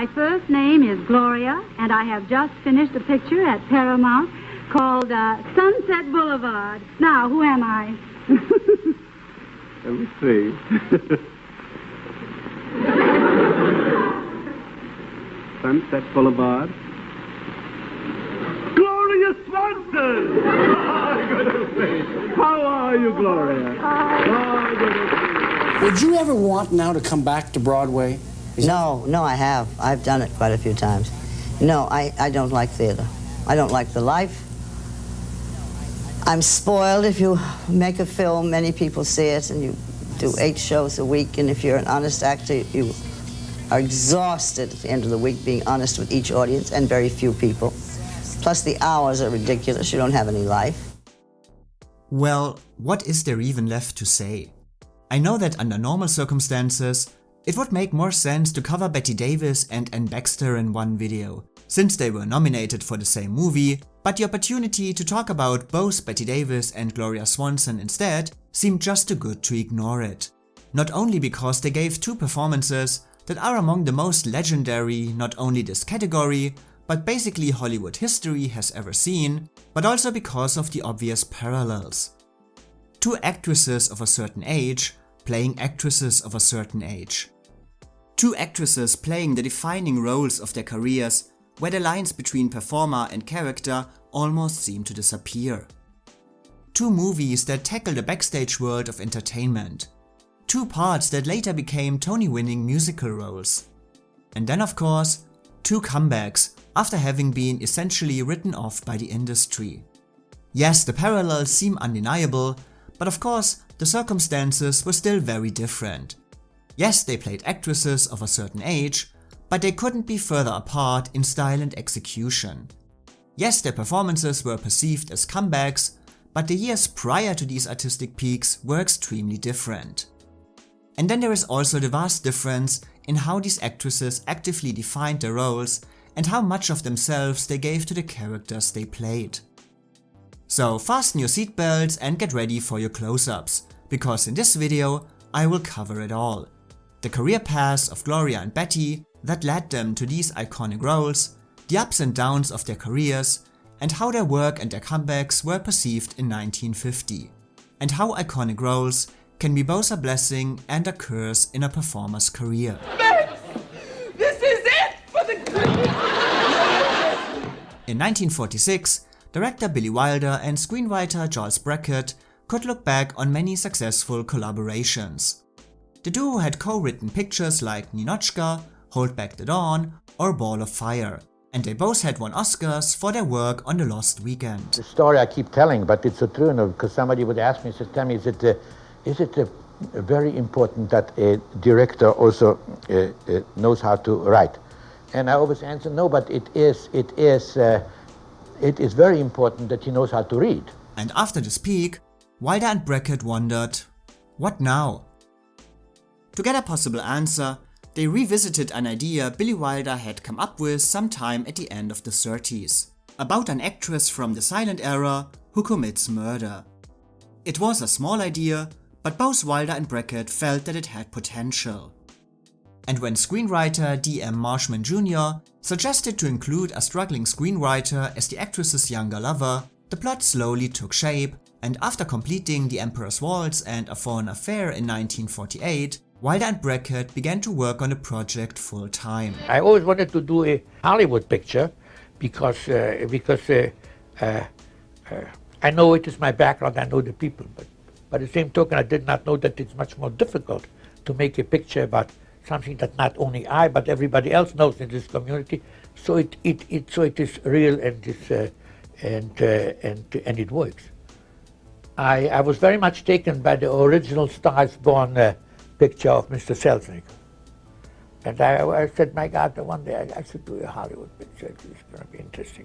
My first name is Gloria, and I have just finished a picture at Paramount called Sunset Boulevard. Now, who am I? Let me see. Sunset Boulevard. Gloria Swanson! How are you, Gloria? Oh, goodness. Would you ever want now to come back to Broadway? No, I have. I've done it quite a few times. No, I don't like theater. I don't like the life. I'm spoiled. If you make a film, many people see it, and you do 8 shows a week, and if you're an honest actor, you are exhausted at the end of the week being honest with each audience and very few people. Plus the hours are ridiculous. You don't have any life. Well, what is there even left to say? I know that under normal circumstances, it would make more sense to cover Bette Davis and Anne Baxter in one video, since they were nominated for the same movie, but the opportunity to talk about both Bette Davis and Gloria Swanson instead seemed just too good to ignore it. Not only because they gave 2 performances that are among the most legendary not only this category, but basically Hollywood history has ever seen, but also because of the obvious parallels. 2 actresses of a certain age playing actresses of a certain age. 2 actresses playing the defining roles of their careers, where the lines between performer and character almost seem to disappear. 2 movies that tackle the backstage world of entertainment. 2 parts that later became Tony-winning musical roles. And then of course, 2 comebacks after having been essentially written off by the industry. Yes, the parallels seem undeniable, but of course the circumstances were still very different. Yes, they played actresses of a certain age, but they couldn't be further apart in style and execution. Yes, their performances were perceived as comebacks, but the years prior to these artistic peaks were extremely different. And then there is also the vast difference in how these actresses actively defined their roles and how much of themselves they gave to the characters they played. So fasten your seatbelts and get ready for your close-ups, because in this video I will cover it all. The career paths of Gloria and Bette that led them to these iconic roles, the ups and downs of their careers, and how their work and their comebacks were perceived in 1950, and how iconic roles can be both a blessing and a curse in a performer's career. This is it for the In 1946, director Billy Wilder and screenwriter Charles Brackett could look back on many successful collaborations. The duo had co-written pictures like Ninotchka, Hold Back the Dawn or Ball of Fire, and they both had won Oscars for their work on The Lost Weekend. The story I keep telling, but it's so true, because somebody would ask me, says, tell me, is it very important that a director also knows how to write? And I always answer, no, but it is very important that he knows how to read. And after this peak, Wilder and Brackett wondered, what now? To get a possible answer, they revisited an idea Billy Wilder had come up with sometime at the end of the 30s, about an actress from the silent era who commits murder. It was a small idea, but both Wilder and Brackett felt that it had potential. And when screenwriter D.M. Marshman Jr. suggested to include a struggling screenwriter as the actress's younger lover, the plot slowly took shape, and after completing The Emperor's Waltz and A Foreign Affair in 1948, Wilder and Brackett began to work on the project full-time. I always wanted to do a Hollywood picture because I know it is my background, I know the people, but by the same token I did not know that it's much more difficult to make a picture about something that not only I but everybody else knows in this community. So it is real and it works. I was very much taken by the original Stars Born picture of Mr. Selznick. And I said, my God, one day I should do a Hollywood picture. It's going to be interesting.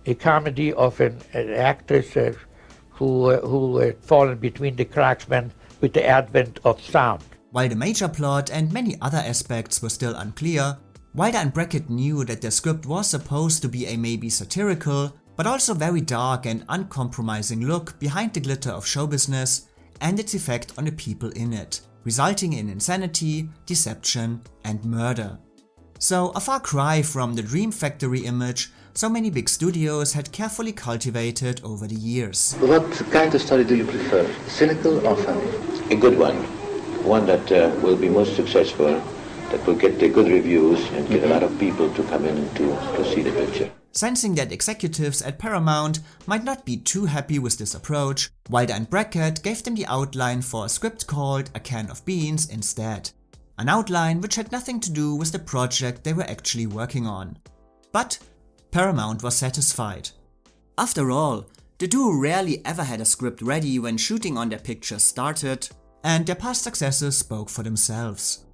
A comedy of an actress who had fallen between the cracks with the advent of sound. While the major plot and many other aspects were still unclear, Wilder and Brackett knew that their script was supposed to be a maybe satirical, but also very dark and uncompromising look behind the glitter of show business and its effect on the people in it, resulting in insanity, deception and murder. So a far cry from the Dream Factory image so many big studios had carefully cultivated over the years. What kind of story do you prefer, cynical or funny? A good one. One that will be most successful, that will get the good reviews and get a lot of people to come in to see the picture. Sensing that executives at Paramount might not be too happy with this approach, Wilder and Brackett gave them the outline for a script called A Can of Beans instead. An outline which had nothing to do with the project they were actually working on. But Paramount was satisfied. After all, the duo rarely ever had a script ready when shooting on their pictures started, and their past successes spoke for themselves.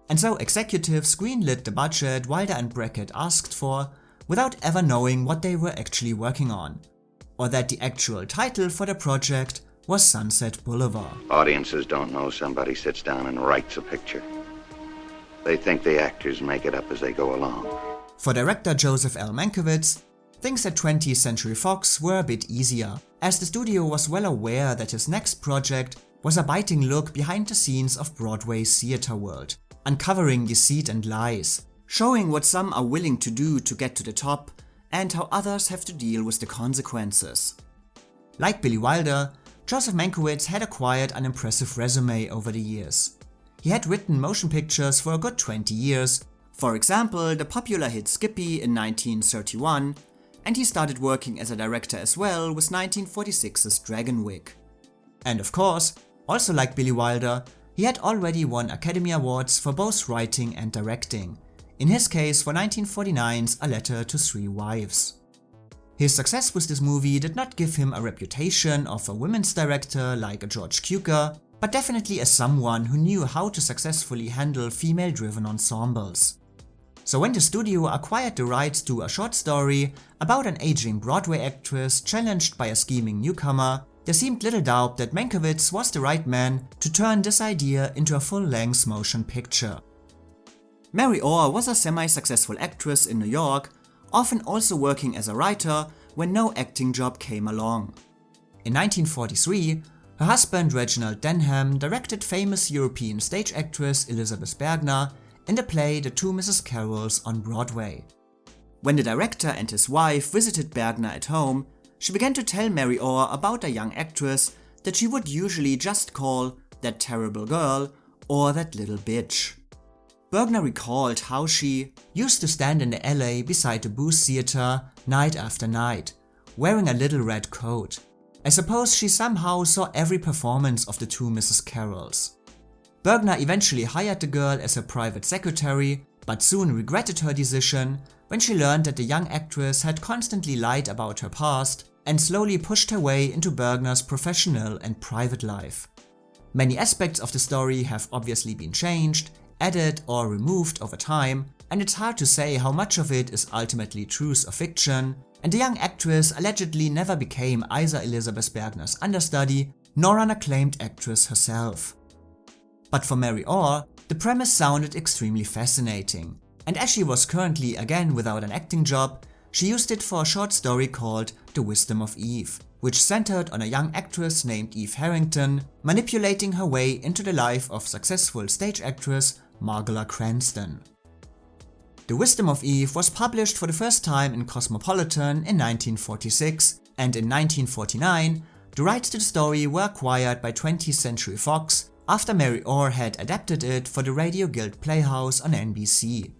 And so executives greenlit the budget Wilder and Brackett asked for without ever knowing what they were actually working on, or that the actual title for the project was Sunset Boulevard. Audiences don't know somebody sits down and writes a picture. They think the actors make it up as they go along. For director Joseph L. Mankiewicz, things at 20th Century Fox were a bit easier, as the studio was well aware that his next project was a biting look behind the scenes of Broadway's theater world, uncovering deceit and lies, showing what some are willing to do to get to the top and how others have to deal with the consequences. Like Billy Wilder, Joseph Mankiewicz had acquired an impressive resume over the years. He had written motion pictures for a good 20 years, for example the popular hit Skippy in 1931, and he started working as a director as well with 1946's Dragonwyck. And of course, also like Billy Wilder, he had already won Academy Awards for both writing and directing, in his case for 1949's A Letter to Three Wives. His success with this movie did not give him a reputation of a women's director like a George Cukor, but definitely as someone who knew how to successfully handle female-driven ensembles. So when the studio acquired the rights to a short story about an aging Broadway actress challenged by a scheming newcomer, there seemed little doubt that Mankiewicz was the right man to turn this idea into a full-length motion picture. Mary Orr was a semi-successful actress in New York, often also working as a writer when no acting job came along. In 1943, her husband Reginald Denham directed famous European stage actress Elizabeth Bergner in the play The Two Mrs. Carols on Broadway. When the director and his wife visited Bergner at home, she began to tell Mary Orr about a young actress that she would usually just call that terrible girl or that little bitch. Bergner recalled how she used to stand in the alley beside the Booth Theatre night after night, wearing a little red coat. I suppose she somehow saw every performance of The Two Mrs. Carols. Bergner eventually hired the girl as her private secretary, but soon regretted her decision when she learned that the young actress had constantly lied about her past and slowly pushed her way into Bergner's professional and private life. Many aspects of the story have obviously been changed, added or removed over time, and it's hard to say how much of it is ultimately truth or fiction, and the young actress allegedly never became either Elizabeth Bergner's understudy nor an acclaimed actress herself. But for Mary Orr, the premise sounded extremely fascinating, and as she was currently again without an acting job, she used it for a short story called The Wisdom of Eve, which centered on a young actress named Eve Harrington manipulating her way into the life of successful stage actress Margalla Cranston. The Wisdom of Eve was published for the first time in Cosmopolitan in 1946, and in 1949 the rights to the story were acquired by 20th Century Fox after Mary Orr had adapted it for the Radio Guild Playhouse on NBC.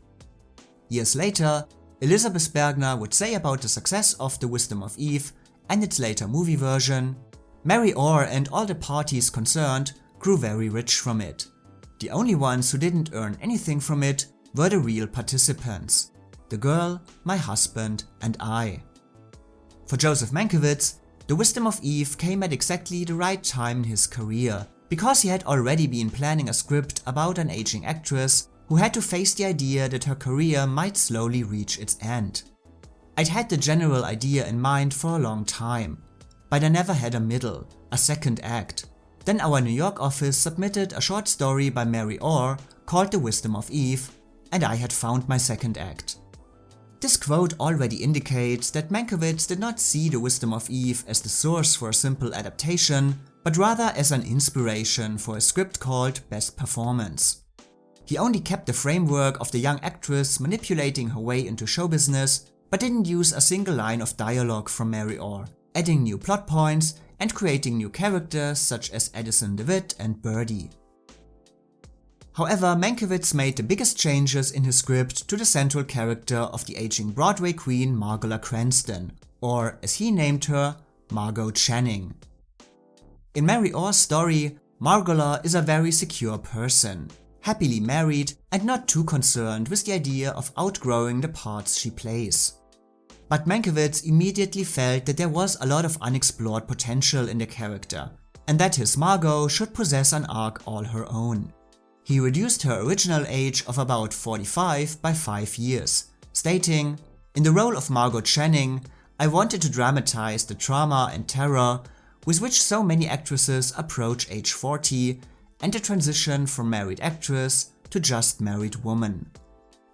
Years later, Elizabeth Bergner would say about the success of The Wisdom of Eve and its later movie version, "Mary Orr and all the parties concerned grew very rich from it. The only ones who didn't earn anything from it were the real participants, the girl, my husband, and I." For Joseph Mankiewicz, The Wisdom of Eve came at exactly the right time in his career, because he had already been planning a script about an aging actress who had to face the idea that her career might slowly reach its end. I'd had the general idea in mind for a long time, but I never had a middle, a second act. Then our New York office submitted a short story by Mary Orr called The Wisdom of Eve, and I had found my second act. This quote already indicates that Mankiewicz did not see The Wisdom of Eve as the source for a simple adaptation, but rather as an inspiration for a script called Best Performance. He only kept the framework of the young actress manipulating her way into show business, but didn't use a single line of dialogue from Mary Orr, adding new plot points and creating new characters such as Addison DeWitt and Birdie. However, Mankiewicz made the biggest changes in his script to the central character of the aging Broadway queen Margola Cranston, or as he named her, Margot Channing. In Mary Orr's story, Margola is a very secure person, happily married and not too concerned with the idea of outgrowing the parts she plays. But Mankiewicz immediately felt that there was a lot of unexplored potential in the character, and that his Margot should possess an arc all her own. He reduced her original age of about 45 by 5 years, stating, "In the role of Margot Channing, I wanted to dramatize the trauma and terror with which so many actresses approach age 40 and the transition from married actress to just married woman.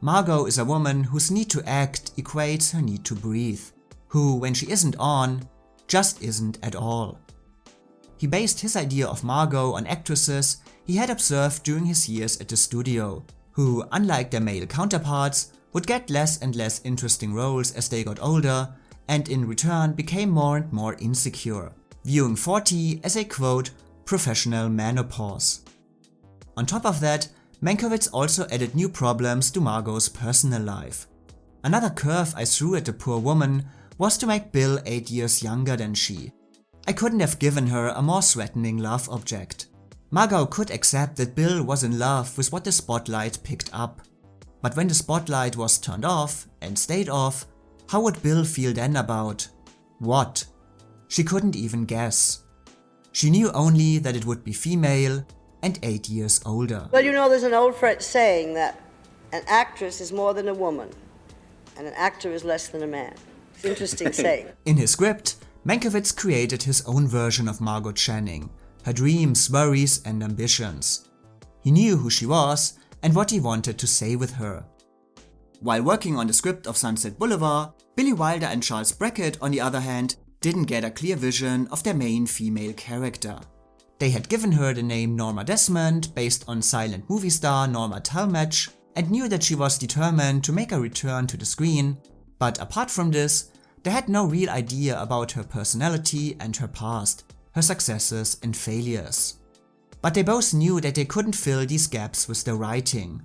Margot is a woman whose need to act equates her need to breathe, who, when she isn't on, just isn't at all." He based his idea of Margot on actresses he had observed during his years at the studio, who, unlike their male counterparts, would get less and less interesting roles as they got older and in return became more and more insecure, viewing 40 as a quote, professional menopause. On top of that, Mankiewicz also added new problems to Margot's personal life. Another curve I threw at the poor woman was to make Bill 8 years younger than she. I couldn't have given her a more threatening love object. Margot could accept that Bill was in love with what the spotlight picked up. But when the spotlight was turned off and stayed off, how would Bill feel then about what? She couldn't even guess. She knew only that it would be female and 8 years older. Well, you know, there's an old French saying that an actress is more than a woman, and an actor is less than a man. It's an interesting saying. In his script, Mankiewicz created his own version of Margot Channing, her dreams, worries and ambitions. He knew who she was and what he wanted to say with her. While working on the script of Sunset Boulevard, Billy Wilder and Charles Brackett, on the other hand, didn't get a clear vision of their main female character. They had given her the name Norma Desmond based on silent movie star Norma Talmadge and knew that she was determined to make a return to the screen, but apart from this, they had no real idea about her personality and her past, her successes and failures. But they both knew that they couldn't fill these gaps with their writing,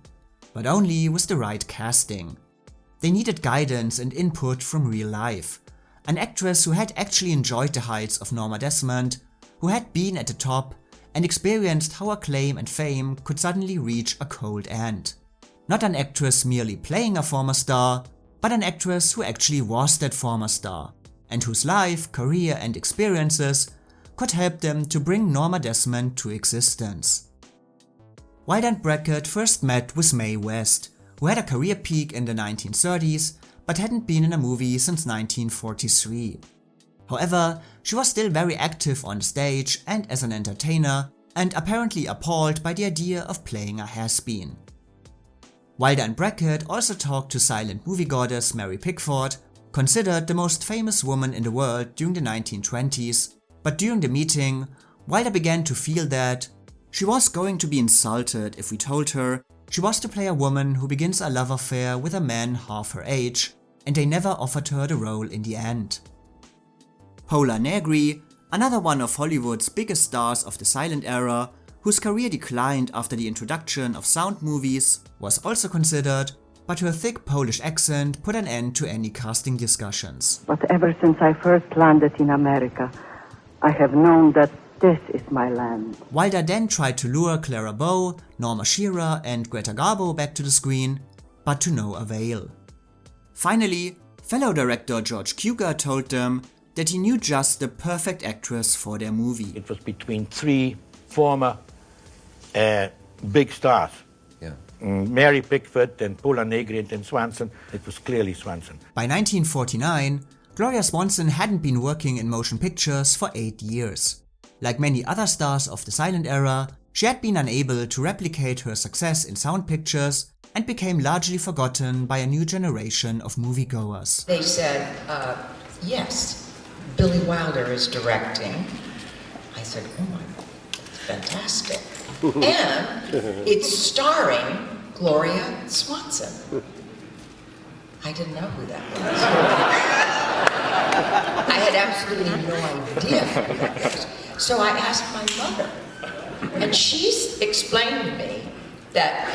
but only with the right casting. They needed guidance and input from real life, an actress who had actually enjoyed the heights of Norma Desmond, who had been at the top and experienced how acclaim and fame could suddenly reach a cold end. Not an actress merely playing a former star, but an actress who actually was that former star, and whose life, career and experiences could help them to bring Norma Desmond to existence. Wilder and Brackett first met with Mae West, who had a career peak in the 1930s but hadn't been in a movie since 1943. However, she was still very active on stage and as an entertainer, and apparently appalled by the idea of playing a has-been. Wilder and Brackett also talked to silent movie goddess Mary Pickford, considered the most famous woman in the world during the 1920s, but during the meeting, Wilder began to feel that she was going to be insulted if we told her she was to play a woman who begins a love affair with a man half her age, and they never offered her the role in the end. Pola Negri, another one of Hollywood's biggest stars of the silent era, whose career declined after the introduction of sound movies, was also considered, but her thick Polish accent put an end to any casting discussions. But ever since I first landed in America, I have known that this is my land. Wilder then tried to lure Clara Bow, Norma Shearer and Greta Garbo back to the screen, but to no avail. Finally, fellow director George Cukor told them that he knew just the perfect actress for their movie. It was between three former big stars. Yeah. Mary Pickford and Pola Negri and then Swanson. It was clearly Swanson. By 1949, Gloria Swanson hadn't been working in motion pictures for 8 years. Like many other stars of the silent era, she had been unable to replicate her success in sound pictures and became largely forgotten by a new generation of moviegoers. They said, yes, Billy Wilder is directing. I said, oh my, fantastic. And it's starring Gloria Swanson. I didn't know who that was. I had absolutely no idea who that was. So I asked my mother, and she explained to me that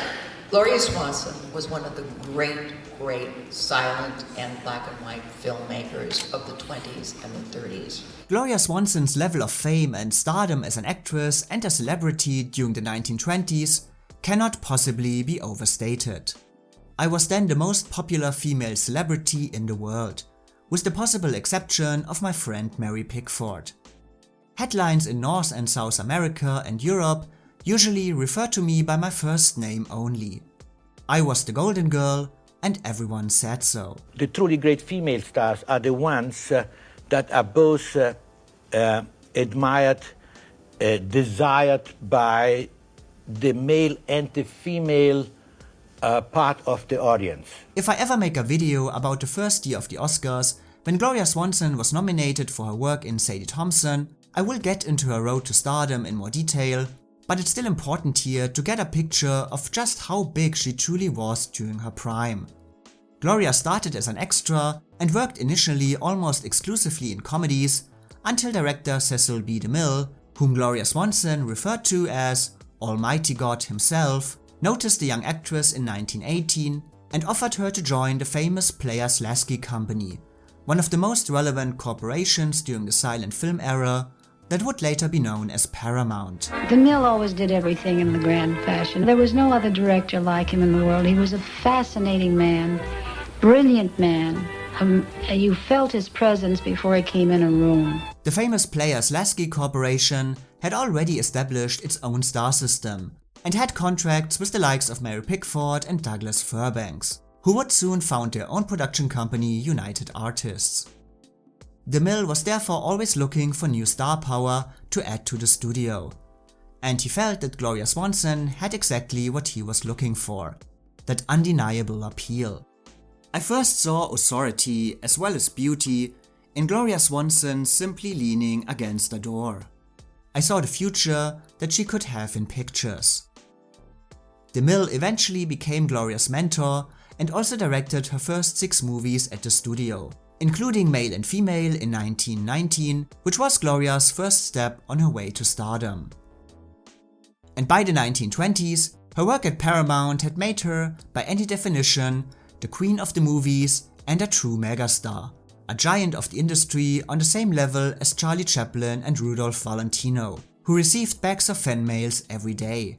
Gloria Swanson was one of the great silent and black and white filmmakers of the 20s and the 30s. Gloria Swanson's level of fame and stardom as an actress and a celebrity during the 1920s cannot possibly be overstated. I was then the most popular female celebrity in the world, with the possible exception of my friend Mary Pickford. Headlines in North and South America and Europe usually refer to me by my first name only. I was the Golden Girl, and everyone said so. The truly great female stars are the ones that are both admired, desired by the male and the female part of the audience. If I ever make a video about the first year of the Oscars, when Gloria Swanson was nominated for her work in Sadie Thompson, I will get into her road to stardom in more detail, but it's still important here to get a picture of just how big she truly was during her prime. Gloria started as an extra and worked initially almost exclusively in comedies until director Cecil B. DeMille, whom Gloria Swanson referred to as Almighty God himself, noticed the young actress in 1918 and offered her to join the famous Players-Lasky Company, one of the most relevant corporations during the silent film era that would later be known as Paramount. DeMille always did everything in the grand fashion. There was no other director like him in the world. He was a fascinating man, brilliant man. You felt his presence before he came in a room. The famous Players-Lasky Corporation had already established its own star system and had contracts with the likes of Mary Pickford and Douglas Fairbanks, who would soon found their own production company, United Artists. DeMille was therefore always looking for new star power to add to the studio, and he felt that Gloria Swanson had exactly what he was looking for, that undeniable appeal. I first saw authority as well as beauty in Gloria Swanson simply leaning against a door. I saw the future that she could have in pictures. DeMille eventually became Gloria's mentor and also directed her first 6 movies at the studio, including Male and Female in 1919, which was Gloria's first step on her way to stardom. And by the 1920s, her work at Paramount had made her, by any definition, the queen of the movies and a true megastar, a giant of the industry on the same level as Charlie Chaplin and Rudolph Valentino, who received bags of fan mails every day.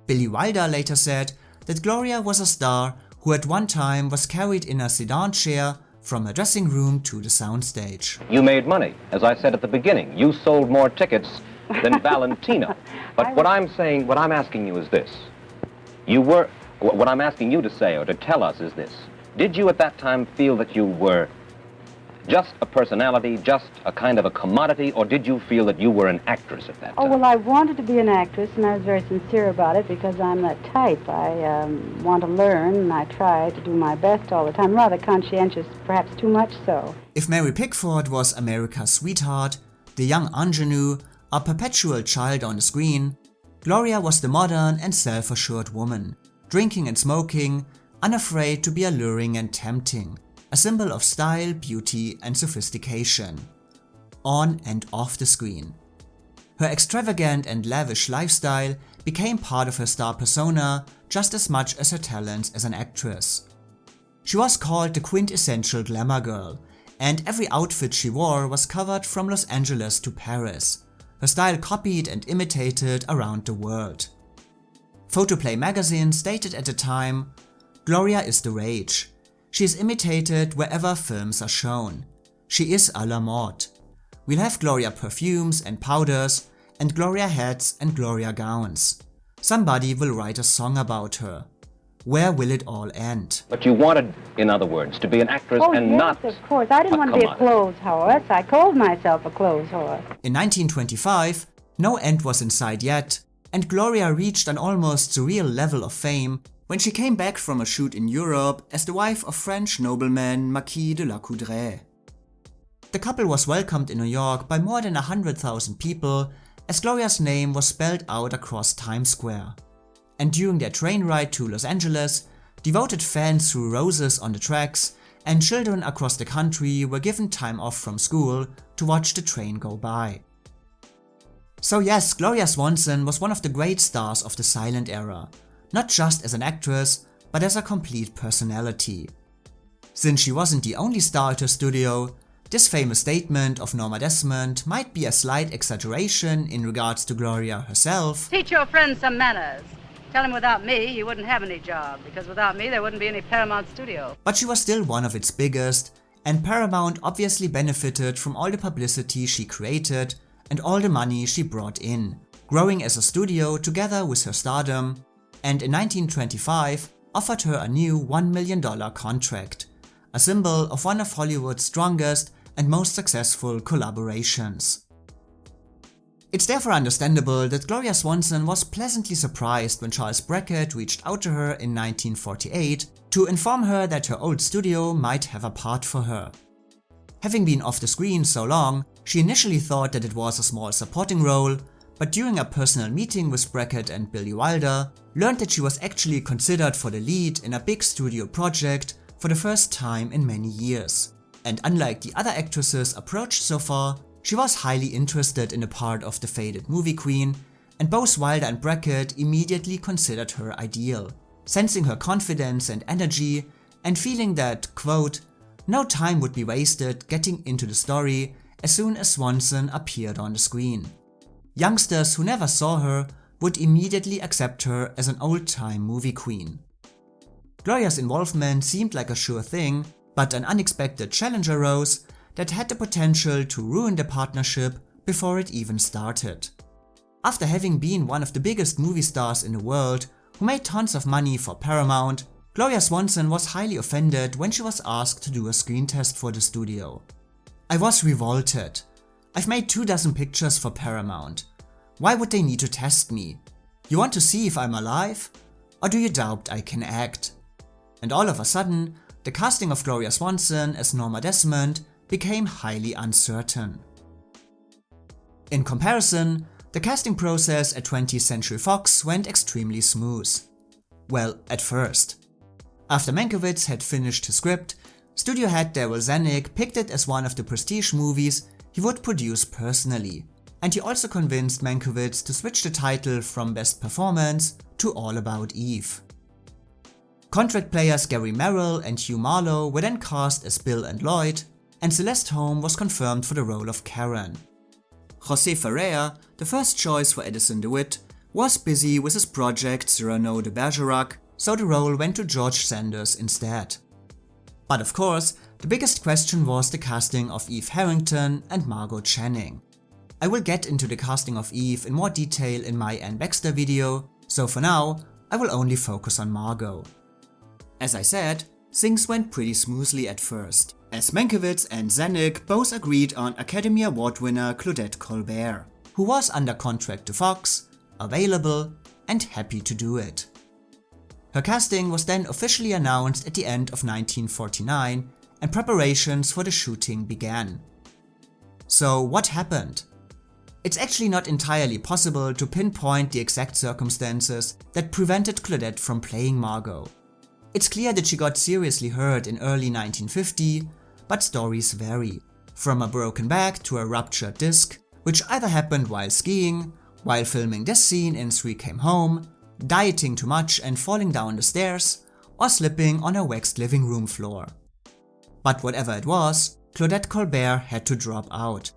Billy Wilder later said that Gloria was a star who at one time was carried in a sedan chair from a dressing room to the soundstage. You made money, as I said at the beginning. You sold more tickets than Valentino. But what I'm asking you is this. What I'm asking you to say or to tell us is this. Did you at that time feel that you were just a personality, just a kind of a commodity, or did you feel that you were an actress at that time? Oh, well, I wanted to be an actress, and I was very sincere about it because I'm that type. I want to learn, and I try to do my best all the time. Rather conscientious, perhaps too much so. If Mary Pickford was America's sweetheart, the young ingenue, a perpetual child on the screen, Gloria was the modern and self-assured woman, drinking and smoking, unafraid to be alluring and tempting, a symbol of style, beauty and sophistication, on and off the screen. Her extravagant and lavish lifestyle became part of her star persona just as much as her talents as an actress. She was called the quintessential glamour girl, and every outfit she wore was covered from Los Angeles to Paris, her style copied and imitated around the world. Photoplay magazine stated at the time, "Gloria is the rage. She is imitated wherever films are shown. She is a la mode. We'll have Gloria perfumes and powders, and Gloria hats and Gloria gowns. Somebody will write a song about her. Where will it all end?" But you wanted, in other words, to be an actress and yes, not of course. I didn't want to be a clothes horse. I called myself a clothes horse. In 1925, no end was in sight yet, and Gloria reached an almost surreal level of fame when she came back from a shoot in Europe as the wife of French nobleman Marquis de la Coudray. The couple was welcomed in New York by more than 100,000 people as Gloria's name was spelled out across Times Square. and during their train ride to Los Angeles, devoted fans threw roses on the tracks, and children across the country were given time off from school to watch the train go by. So yes, Gloria Swanson was one of the great stars of the silent era, not just as an actress, but as a complete personality. Since she wasn't the only star at her studio, this famous statement of Norma Desmond might be a slight exaggeration in regards to Gloria herself. Teach your friends some manners. Tell him without me, you wouldn't have any job, because without me there wouldn't be any Paramount studio. But she was still one of its biggest, and Paramount obviously benefited from all the publicity she created and all the money she brought in, growing as a studio together with her stardom, and in 1925 offered her a new $1 million contract, a symbol of one of Hollywood's strongest and most successful collaborations. It's therefore understandable that Gloria Swanson was pleasantly surprised when Charles Brackett reached out to her in 1948 to inform her that her old studio might have a part for her. Having been off the screen so long, she initially thought that it was a small supporting role, but during a personal meeting with Brackett and Billy Wilder, learned that she was actually considered for the lead in a big studio project for the first time in many years. And unlike the other actresses approached so far, she was highly interested in the part of the faded movie queen, and both Wilder and Brackett immediately considered her ideal, sensing her confidence and energy and feeling that, quote, no time would be wasted getting into the story as soon as Swanson appeared on the screen. Youngsters who never saw her would immediately accept her as an old-time movie queen. Gloria's involvement seemed like a sure thing, but an unexpected challenge arose that had the potential to ruin the partnership before it even started. After having been one of the biggest movie stars in the world, who made tons of money for Paramount, Gloria Swanson was highly offended when she was asked to do a screen test for the studio. I was revolted. I've made 24 pictures for Paramount. Why would they need to test me? You want to see if I'm alive? Or do you doubt I can act? And all of a sudden, the casting of Gloria Swanson as Norma Desmond became highly uncertain. In comparison, the casting process at 20th Century Fox went extremely smooth. Well, at first. After Mankiewicz had finished his script, studio head Darryl Zanuck picked it as one of the prestige movies he would produce personally, and he also convinced Mankiewicz to switch the title from Best Performance to All About Eve. Contract players Gary Merrill and Hugh Marlowe were then cast as Bill and Lloyd, and Celeste Holm was confirmed for the role of Karen. José Ferrer, the first choice for Edison DeWitt, was busy with his project Cyrano de Bergerac, so the role went to George Sanders instead. But of course, the biggest question was the casting of Eve Harrington and Margot Channing. I will get into the casting of Eve in more detail in my Anne Baxter video, so for now, I will only focus on Margot. As I said, things went pretty smoothly at first, as Mankiewicz and Zanuck both agreed on Academy Award winner Claudette Colbert, who was under contract to Fox, available, and happy to do it. Her casting was then officially announced at the end of 1949, and preparations for the shooting began. So what happened? It's actually not entirely possible to pinpoint the exact circumstances that prevented Claudette from playing Margot. It's clear that she got seriously hurt in early 1950, but stories vary, from a broken back to a ruptured disc, which either happened while skiing, while filming this scene in Three Came Home, dieting too much and falling down the stairs, or slipping on her waxed living room floor. But whatever it was, Claudette Colbert had to drop out.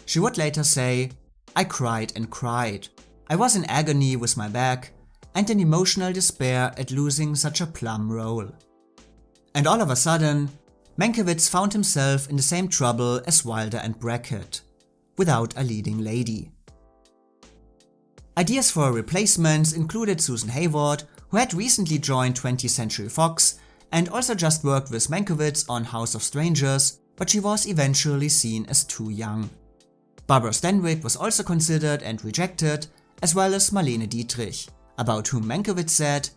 She would later say, "I cried and cried. I was in agony with my back, and in emotional despair at losing such a plum role." And all of a sudden, Mankiewicz found himself in the same trouble as Wilder and Brackett, without a leading lady. Ideas for replacements included Susan Hayward, who had recently joined 20th Century Fox and also just worked with Mankiewicz on House of Strangers, but she was eventually seen as too young. Barbara Stanwyck was also considered and rejected, as well as Marlene Dietrich, about whom Mankiewicz said,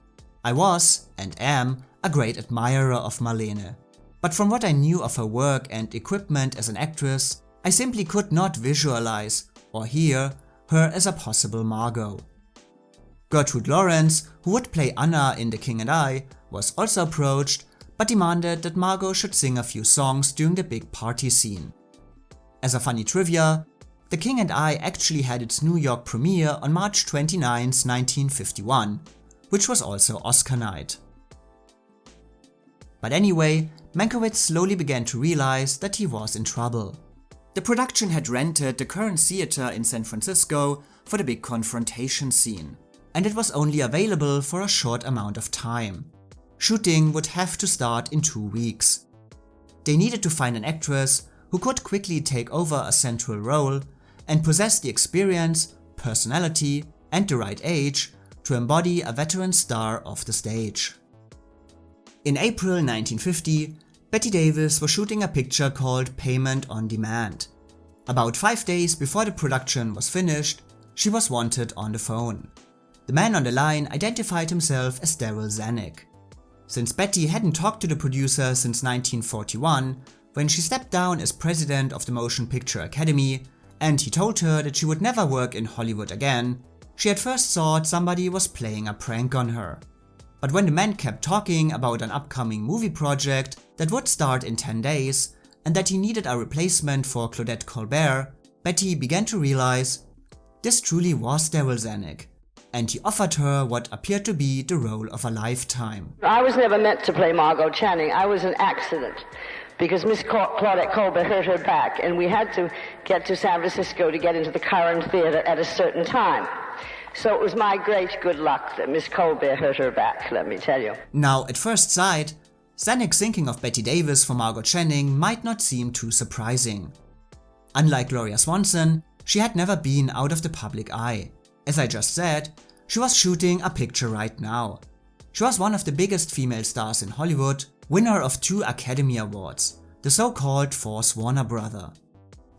"I was, and am, a great admirer of Marlene. But from what I knew of her work and equipment as an actress, I simply could not visualize, or hear, her as a possible Margot." Gertrude Lawrence, who would play Anna in The King and I, was also approached, but demanded that Margot should sing a few songs during the big party scene. As a funny trivia, The King and I actually had its New York premiere on March 29, 1951, which was also Oscar night. But anyway, Mankiewicz slowly began to realize that he was in trouble. The production had rented the current theater in San Francisco for the big confrontation scene, and it was only available for a short amount of time. Shooting would have to start in 2 weeks. They needed to find an actress who could quickly take over a central role and possess the experience, personality, and the right age to embody a veteran star of the stage. In April 1950, Bette Davis was shooting a picture called Payment on Demand. About 5 days before the production was finished, she was wanted on the phone. The man on the line identified himself as Darryl Zanuck. Since Betty hadn't talked to the producer since 1941, when she stepped down as president of the Motion Picture Academy, and he told her that she would never work in Hollywood again, she at first thought somebody was playing a prank on her. But when the man kept talking about an upcoming movie project that would start in 10 days, and that he needed a replacement for Claudette Colbert, Betty began to realize this truly was Darryl Zanuck, and he offered her what appeared to be the role of a lifetime. I was never meant to play Margot Channing. I was an accident because Miss Claudette Colbert hurt her back, and we had to get to San Francisco to get into the Curran Theater at a certain time. So it was my great good luck that Miss Colbert hurt her back, let me tell you. Now, at first sight, Zanuck thinking of Bette Davis for Margot Channing might not seem too surprising. Unlike Gloria Swanson, she had never been out of the public eye. As I just said, she was shooting a picture right now. She was one of the biggest female stars in Hollywood, winner of 2 Academy Awards, the so-called Force Warner brother.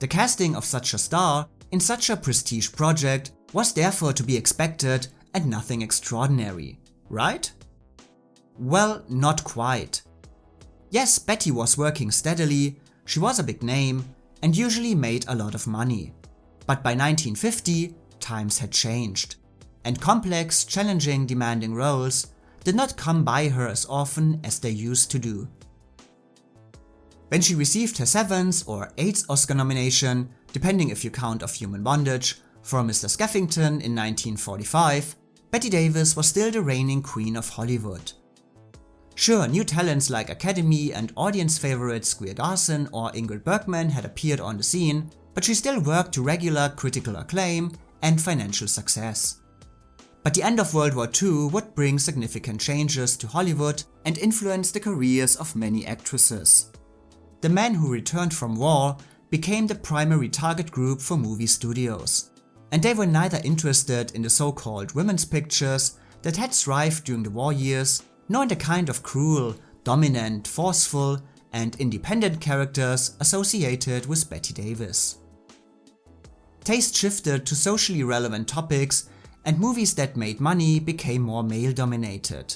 The casting of such a star in such a prestige project was therefore to be expected and nothing extraordinary, right? Well, not quite. Yes, Betty was working steadily, she was a big name, and usually made a lot of money. But by 1950, times had changed, and complex, challenging, demanding roles did not come by her as often as they used to do. When she received her 7th or 8th Oscar nomination, depending if you count Of Human Bondage, for Mr. Skeffington in 1945, Bette Davis was still the reigning queen of Hollywood. Sure, new talents like Academy and audience favorites Greer Garson or Ingrid Bergman had appeared on the scene, but she still worked to regular critical acclaim and financial success. But the end of World War II would bring significant changes to Hollywood and influence the careers of many actresses. The men who returned from war became the primary target group for movie studios, and they were neither interested in the so-called women's pictures that had thrived during the war years, nor in the kind of cruel, dominant, forceful, and independent characters associated with Bette Davis. Taste shifted to socially relevant topics, and movies that made money became more male-dominated.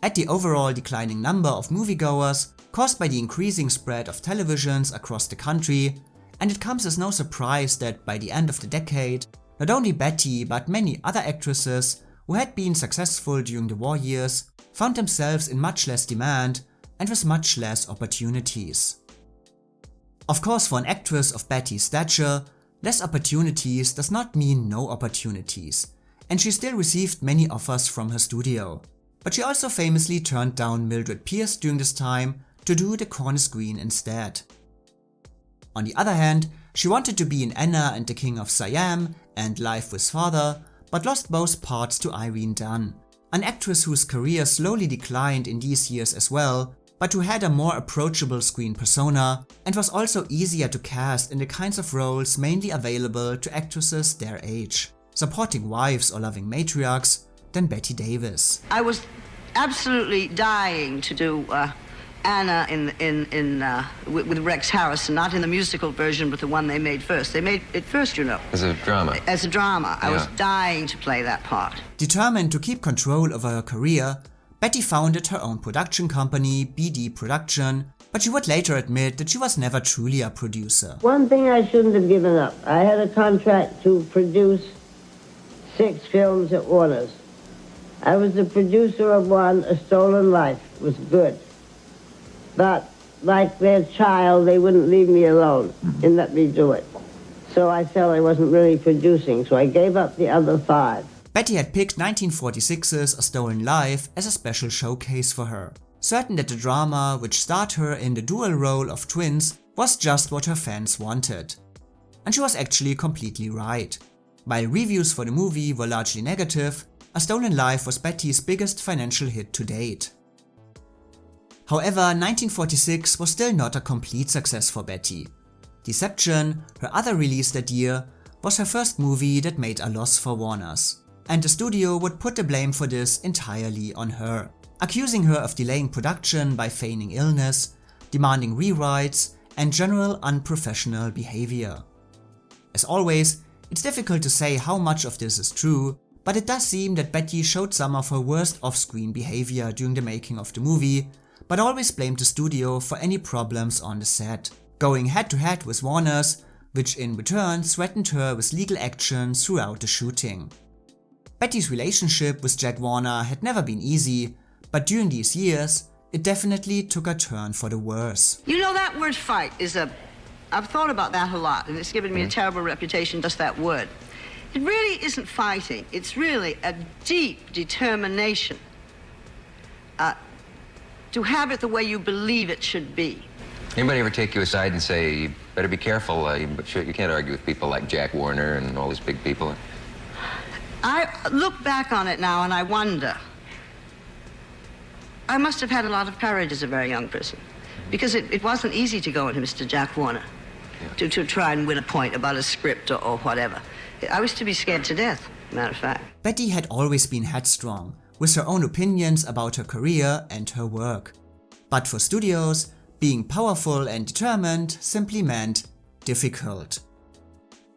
At the overall declining number of moviegoers caused by the increasing spread of televisions across the country, and it comes as no surprise that by the end of the decade, not only Betty but many other actresses who had been successful during the war years found themselves in much less demand and with much less opportunities. Of course, for an actress of Betty's stature, less opportunities does not mean no opportunities, and she still received many offers from her studio. But she also famously turned down Mildred Pierce during this time to do The Cornice Queen instead. On the other hand, she wanted to be in Anna and the King of Siam and Life with Father, but lost both parts to Irene Dunne, an actress whose career slowly declined in these years as well, but who had a more approachable screen persona and was also easier to cast in the kinds of roles mainly available to actresses their age, supporting wives or loving matriarchs, than Bette Davis. I was absolutely dying to do Anna with Rex Harrison, not in the musical version, but the one they made first. They made it first, you know. As a drama. As a drama. Yeah. I was dying to play that part. Determined to keep control over her career, Betty founded her own production company, BD Production, but she would later admit that she was never truly a producer. One thing I shouldn't have given up. I had a contract to produce 6 films at Warner's. I was the producer of one, A Stolen Life. It was good. But like their child, they wouldn't leave me alone and let me do it. So I felt I wasn't really producing, so I gave up the other 5. Betty had picked 1946's A Stolen Life as a special showcase for her, certain that the drama, which starred her in the dual role of twins, was just what her fans wanted. And she was actually completely right. While reviews for the movie were largely negative, A Stolen Life was Betty's biggest financial hit to date. However, 1946 was still not a complete success for Betty. Deception, her other release that year, was her first movie that made a loss for Warner's, and the studio would put the blame for this entirely on her, accusing her of delaying production by feigning illness, demanding rewrites, and general unprofessional behavior. As always, it's difficult to say how much of this is true, but it does seem that Betty showed some of her worst off-screen behavior during the making of the movie, but always blamed the studio for any problems on the set, going head-to-head with Warner's, which in return threatened her with legal action throughout the shooting. Betty's relationship with Jack Warner had never been easy, but during these years, it definitely took a turn for the worse. You know, that word fight is I've thought about that a lot, and it's given me a terrible reputation, just that word. It really isn't fighting. It's really a deep determination to have it the way you believe it should be. Anybody ever take you aside and say, you better be careful, you can't argue with people like Jack Warner and all these big people? I look back on it now and I wonder. I must have had a lot of courage as a very young person, because it wasn't easy to go into Mr. Jack Warner to try and win a point about a script or whatever. I was to be scared to death, matter of fact. Betty had always been headstrong, with her own opinions about her career and her work. But for studios, being powerful and determined simply meant difficult.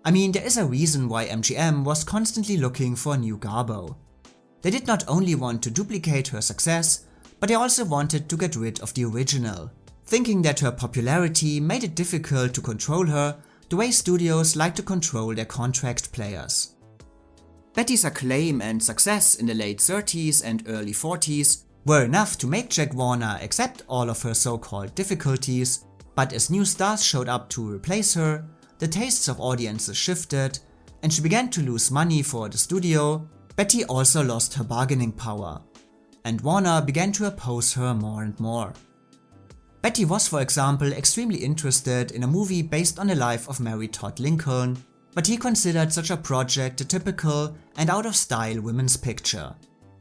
I mean, there is a reason why MGM was constantly looking for a new Garbo. They did not only want to duplicate her success, but they also wanted to get rid of the original, thinking that her popularity made it difficult to control her the way studios like to control their contract players. Betty's acclaim and success in the late 30s and early 40s were enough to make Jack Warner accept all of her so-called difficulties, but as new stars showed up to replace her, the tastes of audiences shifted, and she began to lose money for the studio. Betty also lost her bargaining power, and Warner began to oppose her more and more. Betty was, for example, extremely interested in a movie based on the life of Mary Todd Lincoln, but he considered such a project a typical and out-of-style women's picture.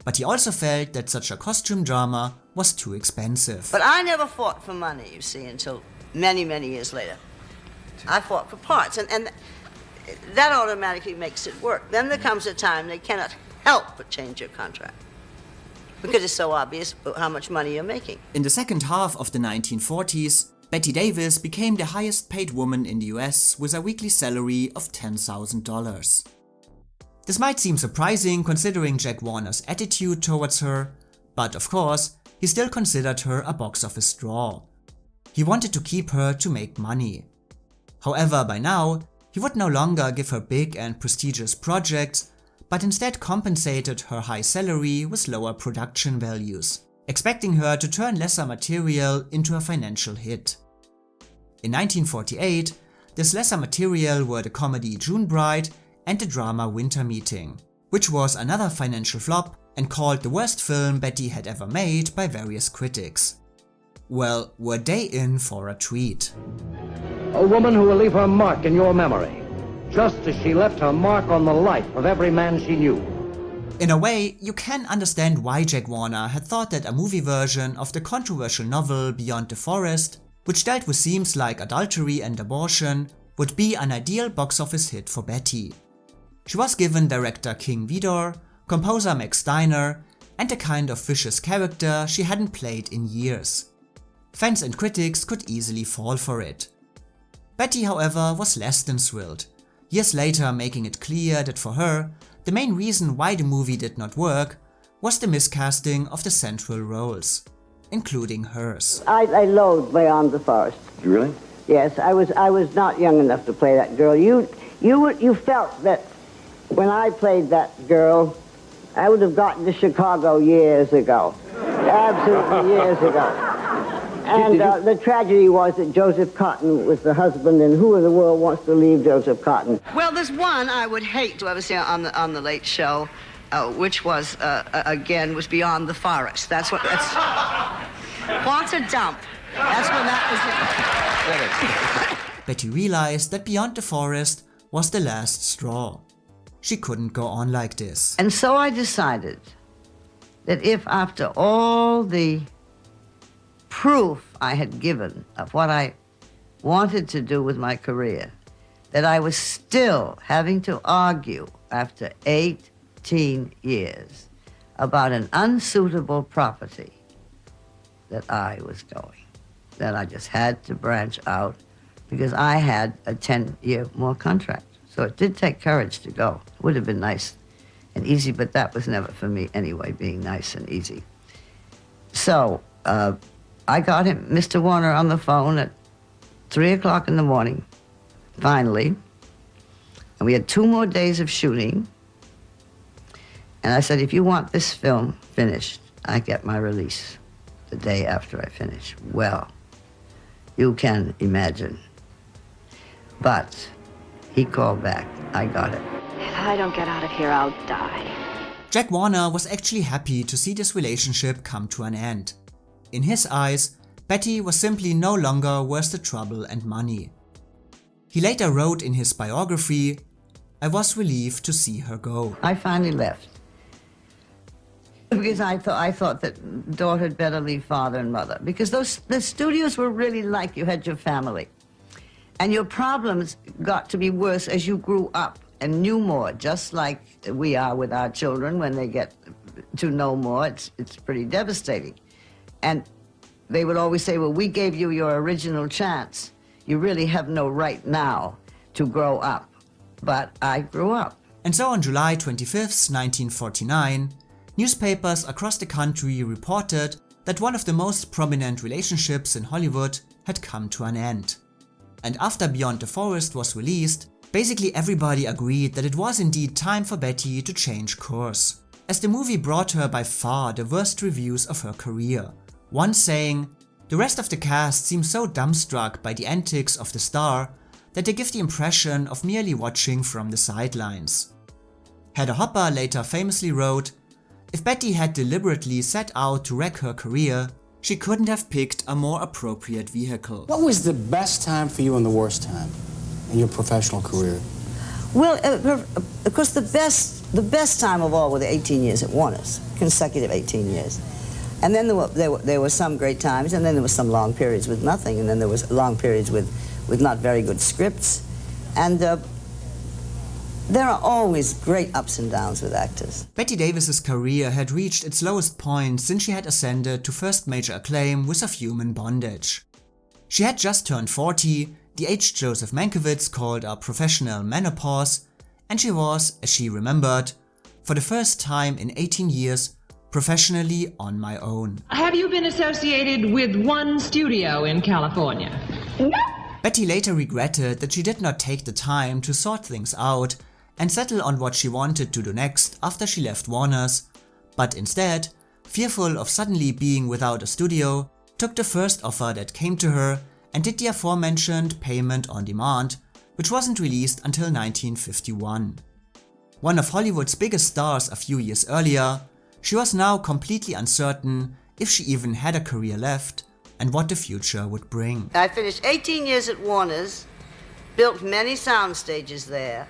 But he also felt that such a costume drama was too expensive. But I never fought for money, you see, until many, many years later. I fought for parts, and that automatically makes it work. Then there comes a time they cannot help but change your contract, because it's so obvious how much money you're making. In the second half of the 1940s, Betty Davis became the highest paid woman in the US with a weekly salary of $10,000. This might seem surprising considering Jack Warner's attitude towards her, but of course, he still considered her a box office draw. He wanted to keep her to make money. However, by now, he would no longer give her big and prestigious projects, but instead compensated her high salary with lower production values, expecting her to turn lesser material into a financial hit. In 1948, this lesser material were the comedy June Bride and the drama Winter Meeting, which was another financial flop and called the worst film Betty had ever made by various critics. Well, were they in for a treat? A woman who will leave her mark in your memory, just as she left her mark on the life of every man she knew. In a way, you can understand why Jack Warner had thought that a movie version of the controversial novel Beyond the Forest, which dealt with themes like adultery and abortion, would be an ideal box office hit for Betty. She was given director King Vidor, composer Max Steiner, and a kind of vicious character she hadn't played in years. Fans and critics could easily fall for it. Betty, however, was less than thrilled, years later making it clear that for her, the main reason why the movie did not work was the miscasting of the central roles, including hers. I loathed Beyond the Forest. You really? Yes, I was not young enough to play that girl. You felt that when I played that girl, I would have gotten to Chicago years ago. Absolutely years ago. And the tragedy was that Joseph Cotton was the husband, and who in the world wants to leave Joseph Cotton? Well, there's one I would hate to ever see on the Late Show, which was, again, was Beyond the Forest. That's what a dump. That's when that was it. Betty realized that Beyond the Forest was the last straw. She couldn't go on like this. And so I decided that if after all the proof I had given of what I wanted to do with my career, that I was still having to argue after 18 years about an unsuitable property, that I was going. That I just had to branch out because I had a 10-year more contract. So it did take courage to go. It would have been nice and easy, but that was never for me anyway, being nice and easy. So I got him, Mr. Warner, on the phone at 3 o'clock in the morning, finally. And we had 2 more days of shooting. And I said, if you want this film finished, I get my release the day after I finish. Well, you can imagine. But he called back. I got it. If I don't get out of here, I'll die. Jack Warner was actually happy to see this relationship come to an end. In his eyes, Betty was simply no longer worth the trouble and money. He later wrote in his biography, "I was relieved to see her go." I finally left. Because I thought that daughter had better leave father and mother. Because the studios were really like you had your family. And your problems got to be worse as you grew up and knew more, just like we are with our children when they get to know more. It's pretty devastating. And they would always say, well, we gave you your original chance. You really have no right now to grow up. But I grew up. And so on July 25th, 1949, newspapers across the country reported that one of the most prominent relationships in Hollywood had come to an end. And after Beyond the Forest was released, basically everybody agreed that it was indeed time for Betty to change course, as the movie brought her by far the worst reviews of her career. One saying, "The rest of the cast seems so dumbstruck by the antics of the star that they give the impression of merely watching from the sidelines." Hedda Hopper later famously wrote, "If Betty had deliberately set out to wreck her career, she couldn't have picked a more appropriate vehicle." What was the best time for you and the worst time in your professional career? Well, of course, the best time of all were the 18 years at Warner's, consecutive 18 years. And then there were some great times, and then there were some long periods with nothing, and then there was long periods with not very good scripts. And there are always great ups and downs with actors. Betty Davis's career had reached its lowest point since she had ascended to first major acclaim with Of Human Bondage. She had just turned 40, the age Joseph Mankiewicz called a professional menopause, and she was, as she remembered, for the first time in 18 years, professionally on my own. Have you been associated with one studio in California? No. Betty later regretted that she did not take the time to sort things out and settle on what she wanted to do next after she left Warner's, but instead, fearful of suddenly being without a studio, took the first offer that came to her and did the aforementioned Payment on Demand, which wasn't released until 1951. One of Hollywood's biggest stars a few years earlier, she was now completely uncertain if she even had a career left and what the future would bring. I finished 18 years at Warner's, built many sound stages there,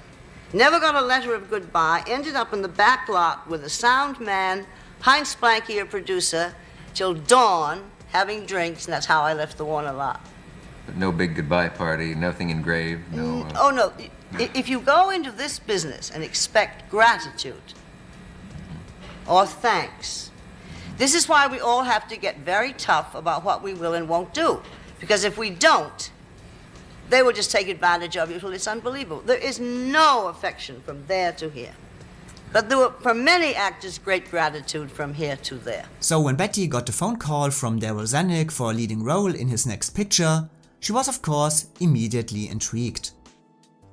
never got a letter of goodbye, ended up in the back lot with a sound man, Heinz Blanke, a producer, till dawn, having drinks, and that's how I left the Warner lot. But no big goodbye party, nothing engraved, no... Oh, no. If you go into this business and expect gratitude or thanks, this is why we all have to get very tough about what we will and won't do. Because if we don't, they will just take advantage of you till it's unbelievable. There is no affection from there to here. But there were, for many actors, great gratitude from here to there. So when Betty got the phone call from Darryl Zanuck for a leading role in his next picture, she was of course immediately intrigued.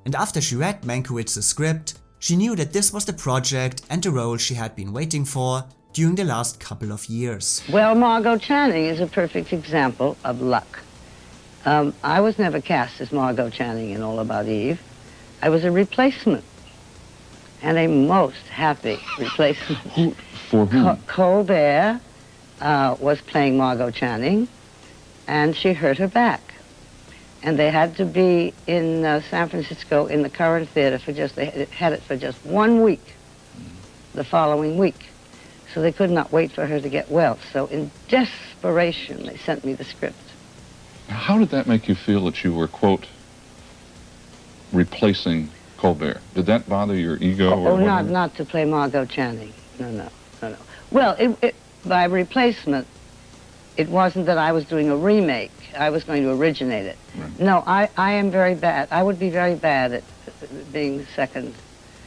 And after she read Mankiewicz's script, She knew that this was the project and the role she had been waiting for during the last couple of years. Well, Margot Channing is a perfect example of luck. I was never cast as Margot Channing in All About Eve. I was a replacement, and a most happy replacement. For whom? Colbert was playing Margot Channing, and she hurt her back. And they had to be in San Francisco in the Current Theater they had it for just 1 week, the following week. So they could not wait for her to get well. So in desperation, they sent me the script. How did that make you feel that you were, quote, replacing Colbert? Did that bother your ego? Oh, not to play Margot Channing. No. Well, by replacement, it wasn't that I was doing a remake. I was going to originate it. Right. No, I am very bad. I would be very bad at being second.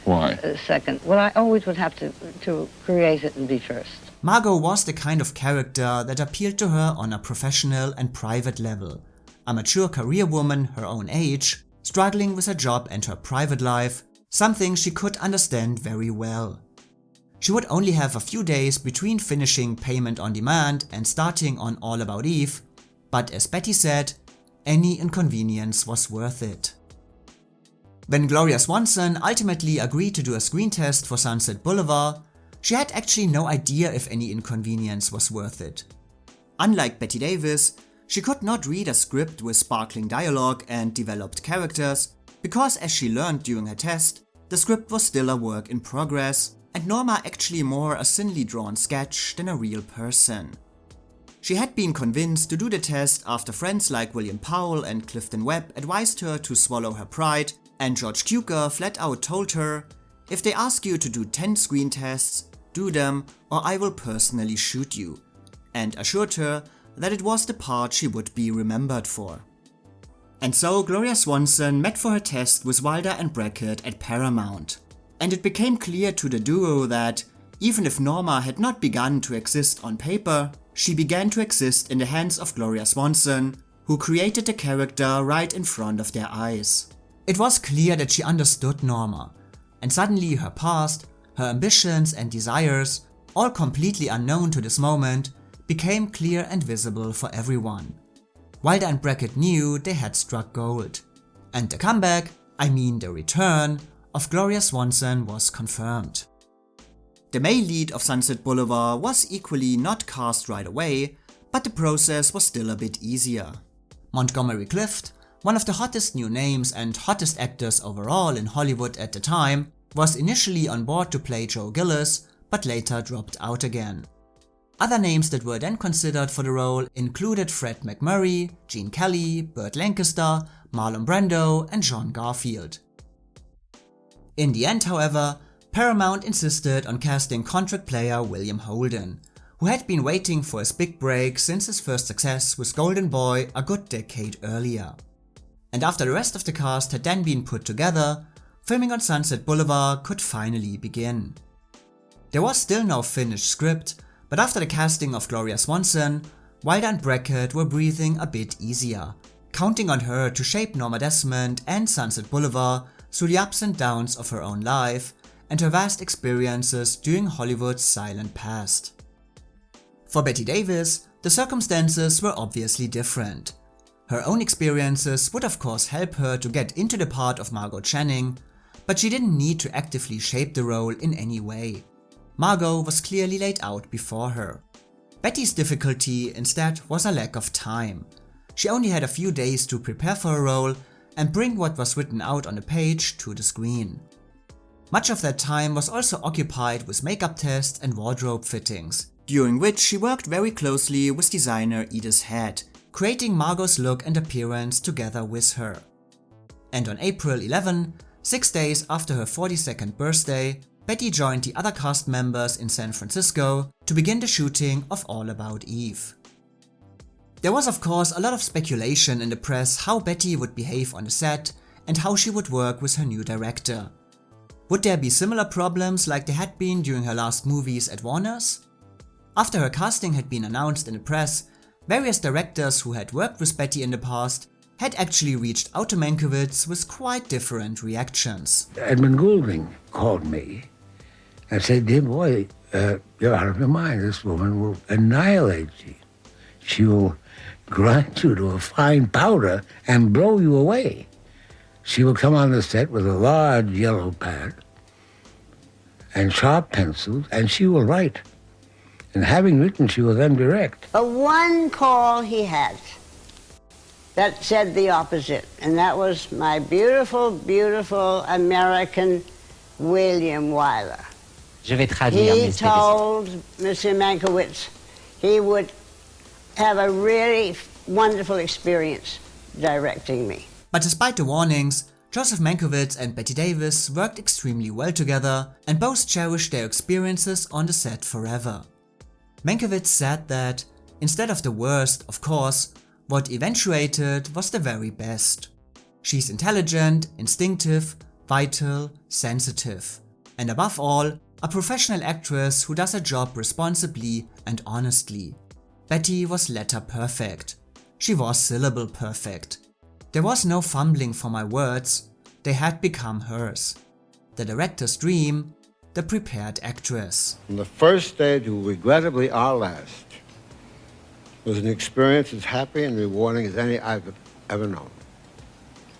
Why? Second. Well, I always would have to create it and be first. Margot was the kind of character that appealed to her on a professional and private level. A mature career woman her own age, struggling with her job and her private life, something she could understand very well. She would only have a few days between finishing Payment on Demand and starting on All About Eve, but as Betty said, any inconvenience was worth it. When Gloria Swanson ultimately agreed to do a screen test for Sunset Boulevard, she had actually no idea if any inconvenience was worth it. Unlike Bette Davis, she could not read a script with sparkling dialogue and developed characters, because as she learned during her test, the script was still a work in progress, and Norma actually more a thinly drawn sketch than a real person. She had been convinced to do the test after friends like William Powell and Clifton Webb advised her to swallow her pride, and George Cukor flat out told her, "If they ask you to do 10 screen tests, do them or I will personally shoot you," and assured her that it was the part she would be remembered for. And so Gloria Swanson met for her test with Wilder and Brackett at Paramount. And it became clear to the duo that, even if Norma had not begun to exist on paper, she began to exist in the hands of Gloria Swanson, who created the character right in front of their eyes. It was clear that she understood Norma, and suddenly her past, her ambitions and desires, all completely unknown to this moment, became clear and visible for everyone. Wilder and Brackett knew they had struck gold. And the comeback, I mean the return, of Gloria Swanson was confirmed. The male lead of Sunset Boulevard was equally not cast right away, but the process was still a bit easier. Montgomery Clift, one of the hottest new names and hottest actors overall in Hollywood at the time, was initially on board to play Joe Gillis, but later dropped out again. Other names that were then considered for the role included Fred MacMurray, Gene Kelly, Burt Lancaster, Marlon Brando and John Garfield. In the end, however, Paramount insisted on casting contract player William Holden, who had been waiting for his big break since his first success with Golden Boy a good decade earlier. And after the rest of the cast had then been put together, filming on Sunset Boulevard could finally begin. There was still no finished script, but after the casting of Gloria Swanson, Wilder and Brackett were breathing a bit easier, counting on her to shape Norma Desmond and Sunset Boulevard through the ups and downs of her own life and her vast experiences during Hollywood's silent past. For Bette Davis, the circumstances were obviously different. Her own experiences would of course help her to get into the part of Margot Channing, but she didn't need to actively shape the role in any way. Margot was clearly laid out before her. Betty's difficulty instead was a lack of time. She only had a few days to prepare for a role and bring what was written out on the page to the screen. Much of that time was also occupied with makeup tests and wardrobe fittings, during which she worked very closely with designer Edith Head, creating Margot's look and appearance together with her. And on April 11, 6 days after her 42nd birthday, Betty joined the other cast members in San Francisco to begin the shooting of All About Eve. There was of course a lot of speculation in the press how Betty would behave on the set and how she would work with her new director. Would there be similar problems like there had been during her last movies at Warner's? After her casting had been announced in the press, various directors who had worked with Betty in the past had actually reached out to Mankiewicz with quite different reactions. Edmund Goulding called me and said, "Dear boy, you're out of your mind. This woman will annihilate you. She will grind you to a fine powder and blow you away. She will come on the set with a large yellow pad and sharp pencils, and she will write. And having written, she will then direct." But one call he had that said the opposite, and that was my beautiful, beautiful American William Wyler. Je vais traduire, He Miss told Mr. Mankiewicz he would have a really wonderful experience directing me. But despite the warnings, Joseph Mankiewicz and Bette Davis worked extremely well together and both cherished their experiences on the set forever. Mankiewicz said that, instead of the worst, of course, what eventuated was the very best. She's intelligent, instinctive, vital, sensitive, and above all, a professional actress who does her job responsibly and honestly. Betty was letter perfect. She was syllable perfect. There was no fumbling for my words, they had become hers. The director's dream, the prepared actress. And the first stage, regrettably our last, was an experience as happy and rewarding as any I've ever known.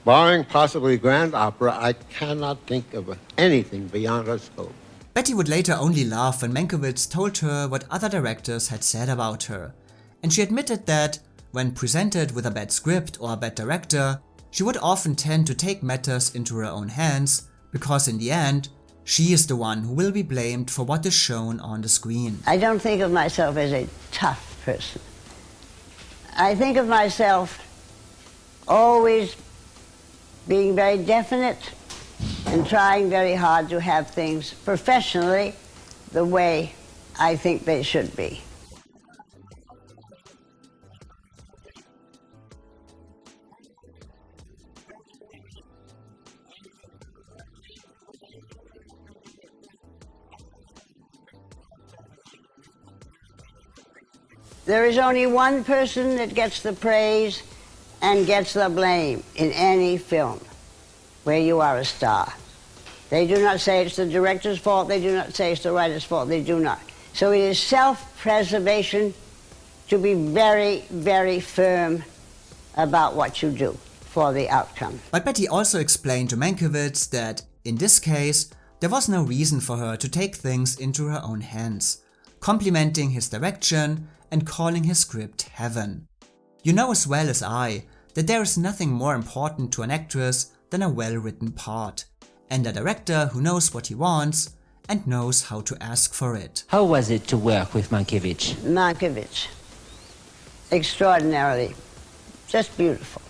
Barring possibly grand opera, I cannot think of anything beyond her scope. Betty would later only laugh when Mankiewicz told her what other directors had said about her, and she admitted that, when presented with a bad script or a bad director, she would often tend to take matters into her own hands, because in the end, she is the one who will be blamed for what is shown on the screen. I don't think of myself as a tough person. I think of myself always being very definite and trying very hard to have things professionally the way I think they should be. There is only one person that gets the praise and gets the blame in any film where you are a star. They do not say it's the director's fault, they do not say it's the writer's fault, they do not. So it is self-preservation to be very, very firm about what you do for the outcome. But Betty also explained to Mankiewicz that, in this case, there was no reason for her to take things into her own hands, complimenting his direction and calling his script heaven. You know as well as I that there is nothing more important to an actress than a well-written part, and a director who knows what he wants and knows how to ask for it. How was it to work with Mankiewicz? Mankiewicz, extraordinarily, just beautiful,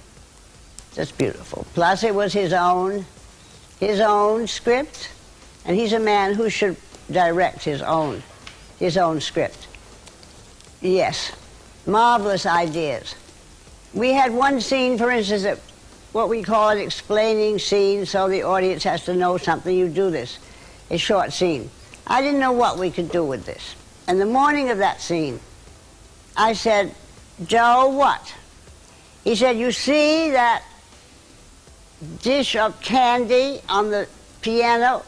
just beautiful. Plus it was his own script, and he's a man who should direct his own script. Yes, marvelous ideas. We had one scene, for instance, that what we call an explaining scene, so the audience has to know something. You do this, a short scene. I didn't know what we could do with this. And the morning of that scene, I said, "Joe, what?" He said, "You see that dish of candy on the piano?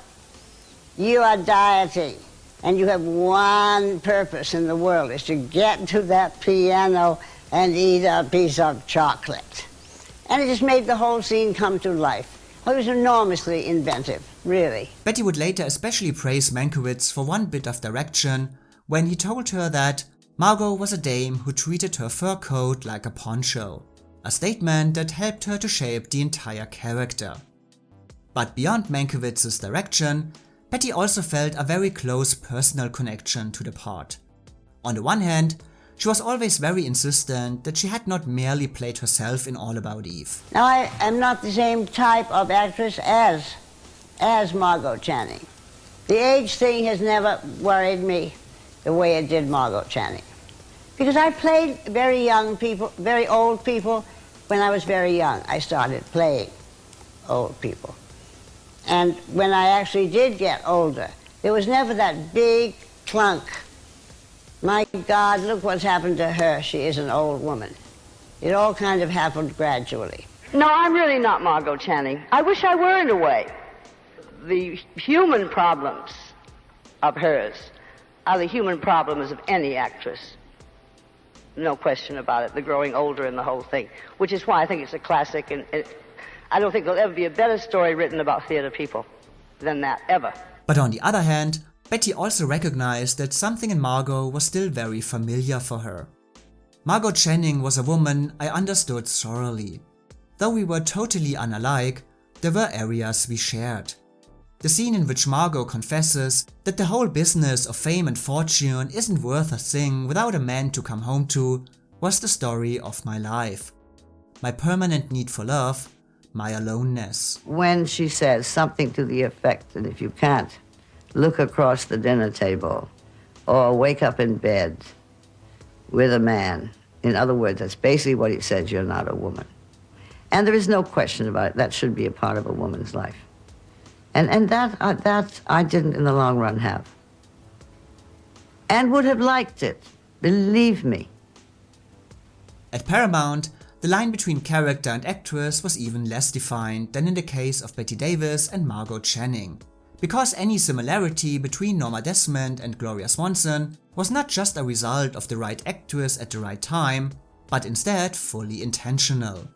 You are dieting. And you have one purpose in the world, is to get to that piano and eat a piece of chocolate." And it just made the whole scene come to life. It was enormously inventive, really. Betty would later especially praise Mankiewicz for one bit of direction when he told her that Margot was a dame who treated her fur coat like a poncho, a statement that helped her to shape the entire character. But beyond Mankiewicz's direction, Betty also felt a very close personal connection to the part. On the one hand, she was always very insistent that she had not merely played herself in All About Eve. Now, I am not the same type of actress as Margot Channing. The age thing has never worried me the way it did Margot Channing. Because I played very young people, very old people, when I was very young. I started playing old people. And when I actually did get older, there was never that big clunk. My God, look what's happened to her. She is an old woman. It all kind of happened gradually. No, I'm really not Margot Channing. I wish I were in a way. The human problems of hers are the human problems of any actress. No question about it, the growing older and the whole thing, which is why I think it's a classic, and I don't think there'll ever be a better story written about theater people than that, ever. But on the other hand, Betty also recognized that something in Margot was still very familiar for her. Margot Channing was a woman I understood thoroughly. Though we were totally unalike, there were areas we shared. The scene in which Margot confesses that the whole business of fame and fortune isn't worth a thing without a man to come home to was the story of my life. My permanent need for love, my aloneness. When she says something to the effect that if you can't look across the dinner table or wake up in bed with a man, in other words, that's basically what he says, you're not a woman. And there is no question about it, that should be a part of a woman's life. And that I didn't in the long run have. And would have liked it, believe me. At Paramount, the line between character and actress was even less defined than in the case of Bette Davis and Margot Channing, because any similarity between Norma Desmond and Gloria Swanson was not just a result of the right actress at the right time, but instead fully intentional.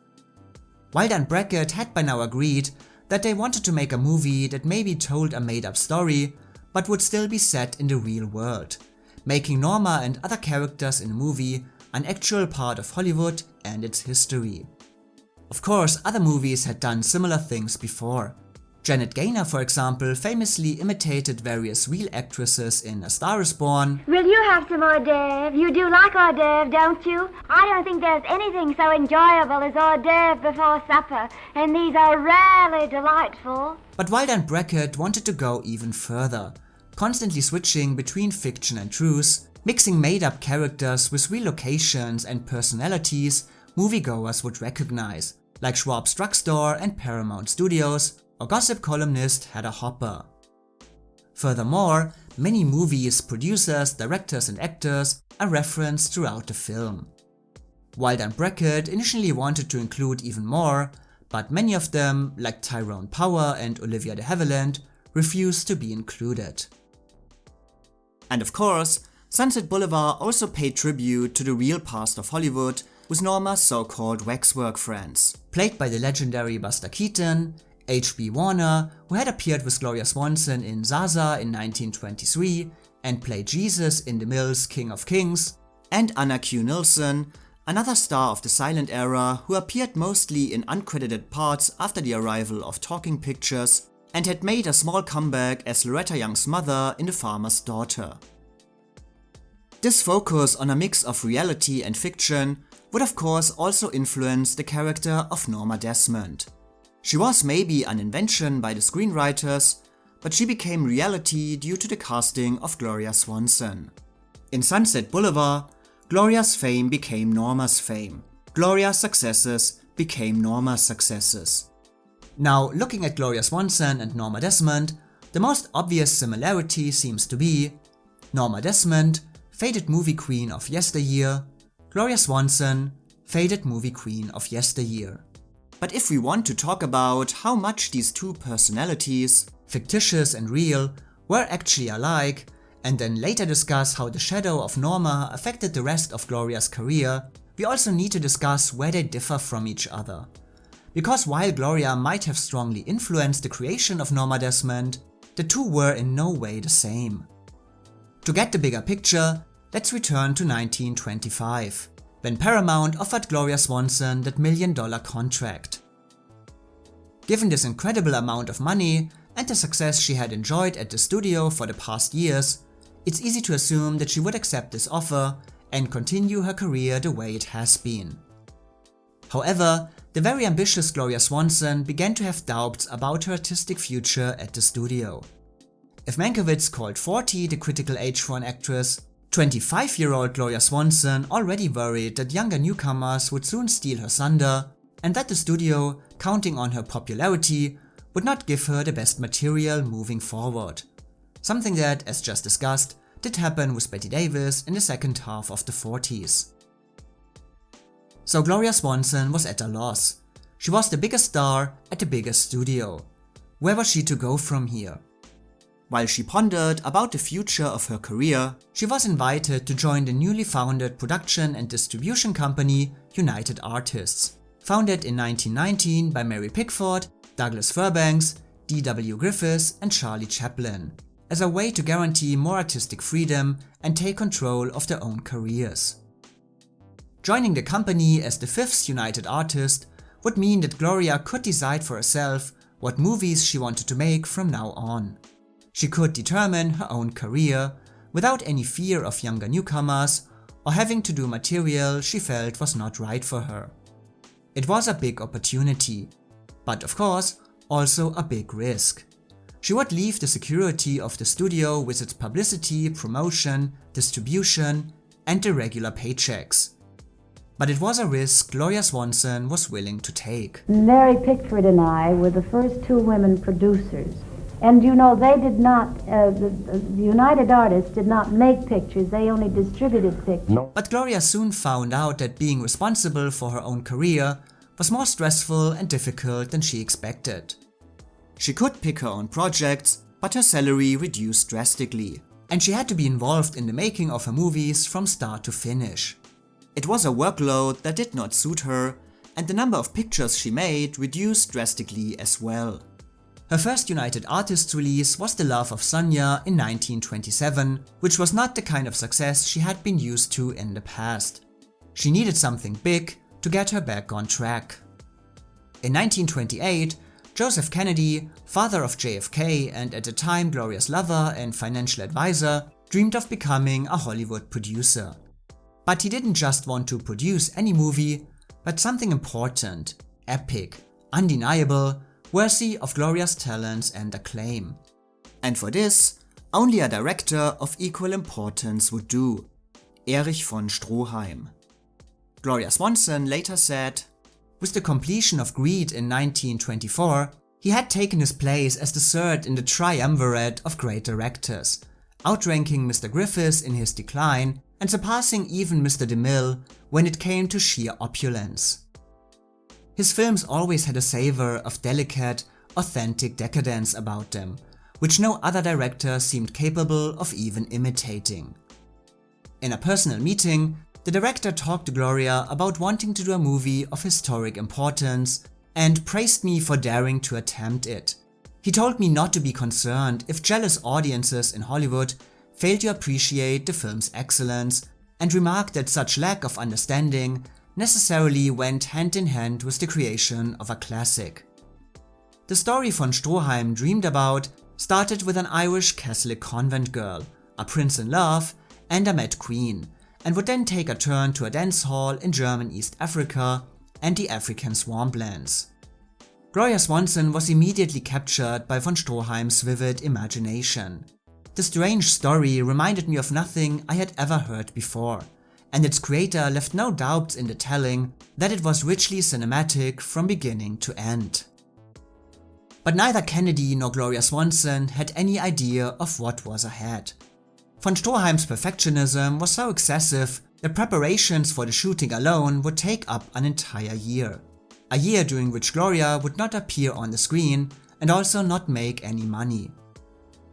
Wilder and Brackett had by now agreed that they wanted to make a movie that maybe told a made-up story, but would still be set in the real world, making Norma and other characters in the movie an actual part of Hollywood and its history. Of course, other movies had done similar things before. Janet Gaynor, for example, famously imitated various real actresses in A Star is Born. Will you have some hors d'oeuvre? You do like hors d'oeuvre, don't you? I don't think there's anything so enjoyable as hors d'oeuvre before supper, and these are rarely delightful. But Wilder and Brackett wanted to go even further, constantly switching between fiction and truth, mixing made-up characters with real locations and personalities moviegoers would recognize, like Schwab's Drugstore and Paramount Studios, or gossip columnist Hedda Hopper. Furthermore, many movies, producers, directors and actors are referenced throughout the film. Wilder and Brackett initially wanted to include even more, but many of them, like Tyrone Power and Olivia de Havilland, refused to be included. And of course, Sunset Boulevard also paid tribute to the real past of Hollywood with Norma's so-called waxwork friends, played by the legendary Buster Keaton, H.B. Warner, who had appeared with Gloria Swanson in Zaza in 1923 and played Jesus in DeMille's King of Kings, and Anna Q. Nilsson, another star of the silent era who appeared mostly in uncredited parts after the arrival of talking pictures and had made a small comeback as Loretta Young's mother in The Farmer's Daughter. This focus on a mix of reality and fiction would of course also influence the character of Norma Desmond. She was maybe an invention by the screenwriters, but she became reality due to the casting of Gloria Swanson. In Sunset Boulevard, Gloria's fame became Norma's fame. Gloria's successes became Norma's successes. Now, looking at Gloria Swanson and Norma Desmond, the most obvious similarity seems to be Norma Desmond, faded movie queen of yesteryear, Gloria Swanson, faded movie queen of yesteryear. But if we want to talk about how much these two personalities, fictitious and real, were actually alike, and then later discuss how the shadow of Norma affected the rest of Gloria's career, we also need to discuss where they differ from each other. Because while Gloria might have strongly influenced the creation of Norma Desmond, the two were in no way the same. To get the bigger picture, let's return to 1925. When Paramount offered Gloria Swanson that $1 million contract. Given this incredible amount of money and the success she had enjoyed at the studio for the past years, it's easy to assume that she would accept this offer and continue her career the way it has been. However, the very ambitious Gloria Swanson began to have doubts about her artistic future at the studio. If Mankiewicz called 40 the critical age for an actress, 25-year-old Gloria Swanson already worried that younger newcomers would soon steal her thunder, and that the studio, counting on her popularity, would not give her the best material moving forward. Something that, as just discussed, did happen with Bette Davis in the second half of the 40s. So Gloria Swanson was at a loss. She was the biggest star at the biggest studio. Where was she to go from here? While she pondered about the future of her career, she was invited to join the newly founded production and distribution company United Artists, founded in 1919 by Mary Pickford, Douglas Fairbanks, D.W. Griffiths and Charlie Chaplin, as a way to guarantee more artistic freedom and take control of their own careers. Joining the company as the fifth United Artist would mean that Gloria could decide for herself what movies she wanted to make from now on. She could determine her own career without any fear of younger newcomers or having to do material she felt was not right for her. It was a big opportunity, but of course also a big risk. She would leave the security of the studio with its publicity, promotion, distribution and the regular paychecks. But it was a risk Gloria Swanson was willing to take. Mary Pickford and I were the first two women producers. And you know, they did not, the United Artists did not make pictures, they only distributed pictures. No. But Gloria soon found out that being responsible for her own career was more stressful and difficult than she expected. She could pick her own projects, but her salary reduced drastically, and she had to be involved in the making of her movies from start to finish. It was a workload that did not suit her, and the number of pictures she made reduced drastically as well. Her first United Artists release was The Love of Sonia in 1927, which was not the kind of success she had been used to in the past. She needed something big to get her back on track. In 1928, Joseph Kennedy, father of JFK and at the time Gloria's lover and financial advisor, dreamed of becoming a Hollywood producer. But he didn't just want to produce any movie, but something important, epic, undeniable, worthy of Gloria's talents and acclaim. And for this, only a director of equal importance would do, Erich von Stroheim. Gloria Swanson later said, with the completion of Greed in 1924, he had taken his place as the third in the triumvirate of great directors, outranking Mr. Griffiths in his decline and surpassing even Mr. DeMille when it came to sheer opulence. His films always had a savor of delicate, authentic decadence about them, which no other director seemed capable of even imitating. In a personal meeting, the director talked to Gloria about wanting to do a movie of historic importance and praised me for daring to attempt it. He told me not to be concerned if jealous audiences in Hollywood failed to appreciate the film's excellence and remarked that such lack of understanding necessarily went hand in hand with the creation of a classic. The story von Stroheim dreamed about started with an Irish Catholic convent girl, a prince in love, and a mad queen, and would then take a turn to a dance hall in German East Africa and the African swamplands. Gloria Swanson was immediately captured by von Stroheim's vivid imagination. The strange story reminded me of nothing I had ever heard before, and its creator left no doubts in the telling that it was richly cinematic from beginning to end. But neither Kennedy nor Gloria Swanson had any idea of what was ahead. Von Stroheim's perfectionism was so excessive that preparations for the shooting alone would take up an entire year. A year during which Gloria would not appear on the screen and also not make any money.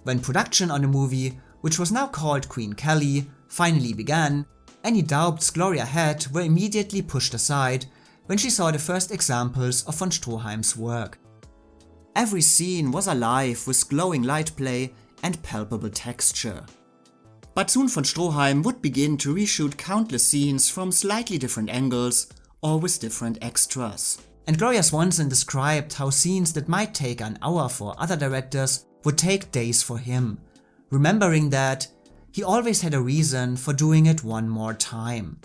When production on the movie, which was now called Queen Kelly, finally began, any doubts Gloria had were immediately pushed aside when she saw the first examples of von Stroheim's work. Every scene was alive with glowing light play and palpable texture. But soon von Stroheim would begin to reshoot countless scenes from slightly different angles or with different extras. And Gloria Swanson described how scenes that might take an hour for other directors would take days for him, remembering that he always had a reason for doing it one more time.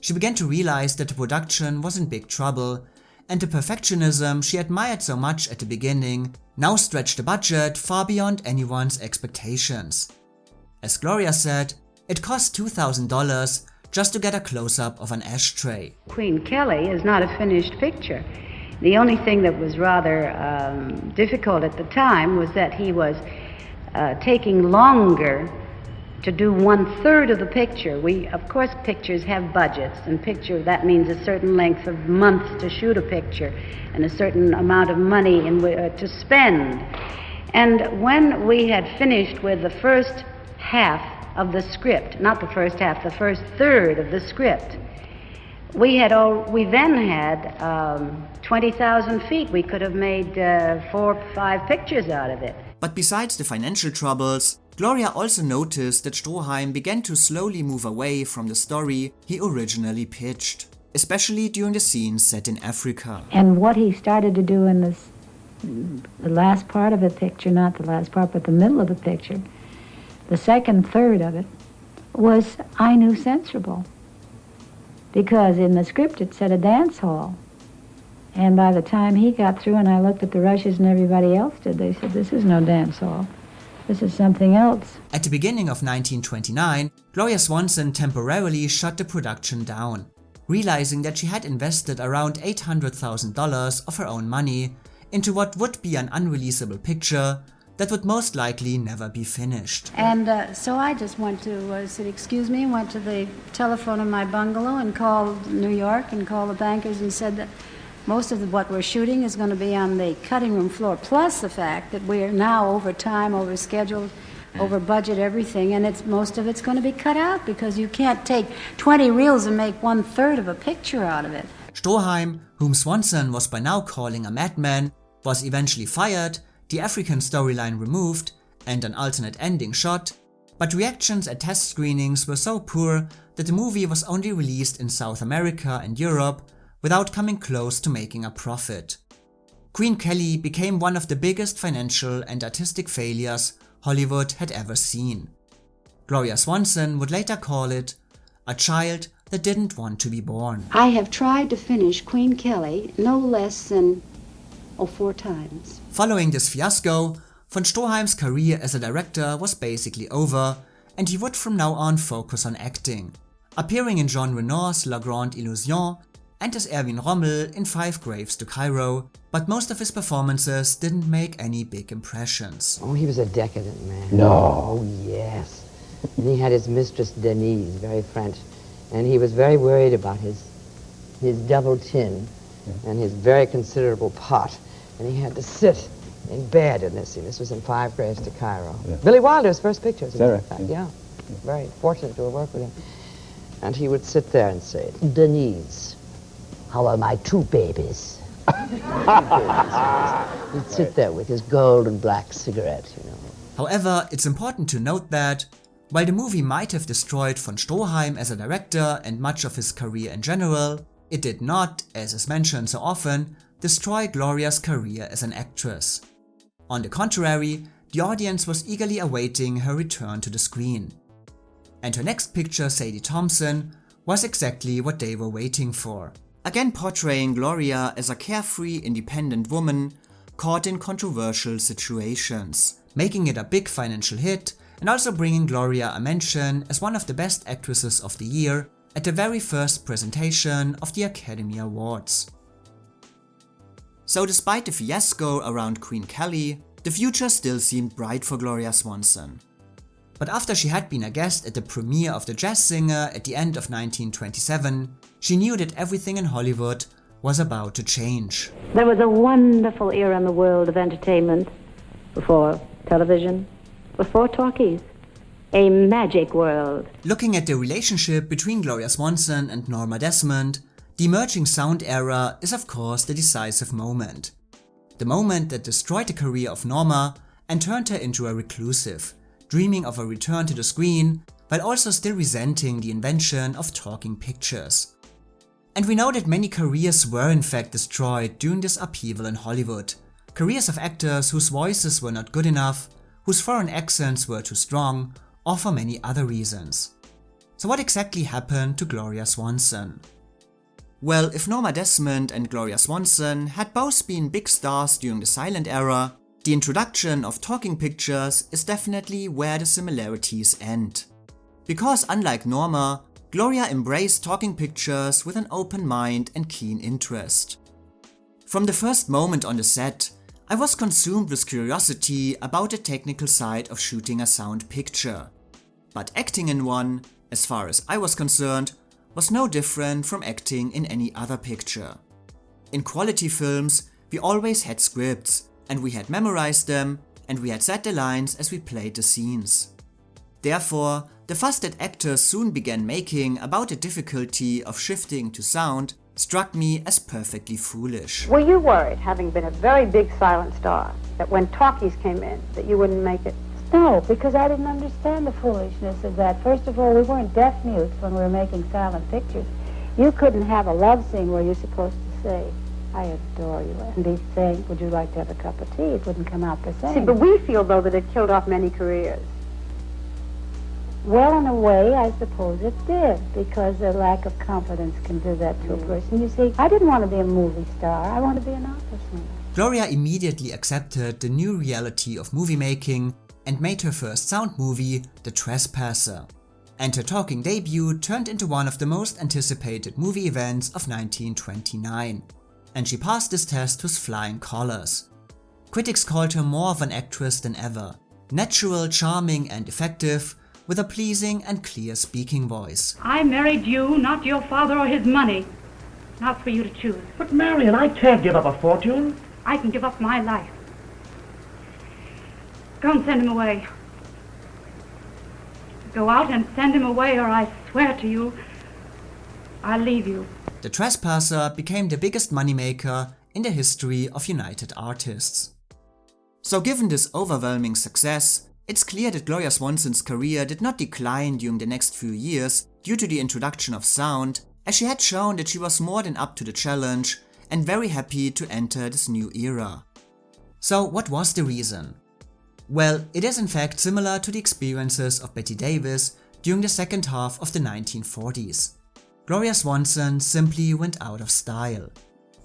She began to realize that the production was in big trouble, and the perfectionism she admired so much at the beginning now stretched the budget far beyond anyone's expectations. As Gloria said, it cost $2,000 just to get a close-up of an ashtray. Queen Kelly is not a finished picture. The only thing that was rather difficult at the time was that he was taking longer to do 1/3 of the picture. Of course, pictures have budgets, and that means a certain length of months to shoot a picture and a certain amount of money to spend. And when we had finished with the first half of the script, not the first half, the first third of the script, we then had 20,000 feet. We could have made 4 or 5 pictures out of it. But besides the financial troubles, Gloria also noticed that Stroheim began to slowly move away from the story he originally pitched, especially during the scenes set in Africa. And what he started to do in the last part of the picture, not the last part, but the middle of the picture, the second third of it, was I knew sensible. Because in the script it said a dance hall. And by the time he got through and I looked at the rushes and everybody else did, they said, this is no dance hall. This is something else. At the beginning of 1929, Gloria Swanson temporarily shut the production down, realizing that she had invested around $800,000 of her own money into what would be an unreleasable picture that would most likely never be finished. And so I just went to, said, excuse me, went to the telephone in my bungalow and called New York and called the bankers and said that most of what we're shooting is going to be on the cutting room floor, plus the fact that we are now over time, over schedule, over budget, everything, and most of it's going to be cut out because you can't take 20 reels and make 1/3 of a picture out of it. Stroheim, whom Swanson was by now calling a madman, was eventually fired, the African storyline removed, and an alternate ending shot, but reactions at test screenings were so poor that the movie was only released in South America and Europe without coming close to making a profit. Queen Kelly became one of the biggest financial and artistic failures Hollywood had ever seen. Gloria Swanson would later call it a child that didn't want to be born. I have tried to finish Queen Kelly no less than 4 times. Following this fiasco, von Stroheim's career as a director was basically over, and he would from now on focus on acting, appearing in Jean Renoir's La Grande Illusion and as Erwin Rommel in 5 Graves to Cairo, but most of his performances didn't make any big impressions. Oh, he was a decadent man. No. Oh, yes. And he had his mistress Denise, very French, and he was very worried about his double chin and his very considerable pot, and he had to sit in bed in this scene. This was in 5 Graves to Cairo. Yeah. Billy Wilder's first picture, as a matter of Sarah, fact. Yeah. Very fortunate to have worked with him. And he would sit there and say, Denise, how are my 2 babies? He'd sit there with his gold and black cigarette, you know. However, it's important to note that, while the movie might have destroyed von Stroheim as a director and much of his career in general, it did not, as is mentioned so often, destroy Gloria's career as an actress. On the contrary, the audience was eagerly awaiting her return to the screen. And her next picture, Sadie Thompson, was exactly what they were waiting for. Again portraying Gloria as a carefree, independent woman caught in controversial situations, making it a big financial hit and also bringing Gloria a mention as one of the best actresses of the year at the very first presentation of the Academy Awards. So despite the fiasco around Queen Kelly, the future still seemed bright for Gloria Swanson. But after she had been a guest at the premiere of The Jazz Singer at the end of 1927, she knew that everything in Hollywood was about to change. There was a wonderful era in the world of entertainment before television, before talkies. A magic world. Looking at the relationship between Gloria Swanson and Norma Desmond, the emerging sound era is of course the decisive moment. The moment that destroyed the career of Norma and turned her into a reclusive, dreaming of a return to the screen, while also still resenting the invention of talking pictures. And we know that many careers were in fact destroyed during this upheaval in Hollywood. Careers of actors whose voices were not good enough, whose foreign accents were too strong, or for many other reasons. So what exactly happened to Gloria Swanson? Well, if Norma Desmond and Gloria Swanson had both been big stars during the silent era, the introduction of talking pictures is definitely where the similarities end. Because unlike Norma, Gloria embraced talking pictures with an open mind and keen interest. From the first moment on the set, I was consumed with curiosity about the technical side of shooting a sound picture. But acting in one, as far as I was concerned, was no different from acting in any other picture. In quality films, we always had scripts, and we had memorized them, and we had said the lines as we played the scenes. Therefore, the fuss that actors soon began making about the difficulty of shifting to sound struck me as perfectly foolish. Were you worried, having been a very big silent star, that when talkies came in, that you wouldn't make it? No, because I didn't understand the foolishness of that. First of all, we weren't deaf mutes when we were making silent pictures. You couldn't have a love scene where you're supposed to say, I adore you, and be saying, would you like to have a cup of tea? It wouldn't come out the same. See, but we feel, though, that it killed off many careers. Well, in a way, I suppose it did, because a lack of confidence can do that to a person. You see, I didn't want to be a movie star. I wanted to be an opera singer. Gloria immediately accepted the new reality of movie making and made her first sound movie, The Trespasser. And her talking debut turned into one of the most anticipated movie events of 1929. And she passed this test with flying colors. Critics called her more of an actress than ever. Natural, charming and effective, with a pleasing and clear speaking voice. I married you, not your father or his money. Not for you to choose. But Marion, I can't give up a fortune. I can give up my life. Go and send him away. Go out and send him away, or I swear to you, I'll leave you. The Trespasser became the biggest moneymaker in the history of United Artists. So given this overwhelming success, it's clear that Gloria Swanson's career did not decline during the next few years due to the introduction of sound, as she had shown that she was more than up to the challenge and very happy to enter this new era. So what was the reason? Well, it is in fact similar to the experiences of Bette Davis during the second half of the 1940s. Gloria Swanson simply went out of style.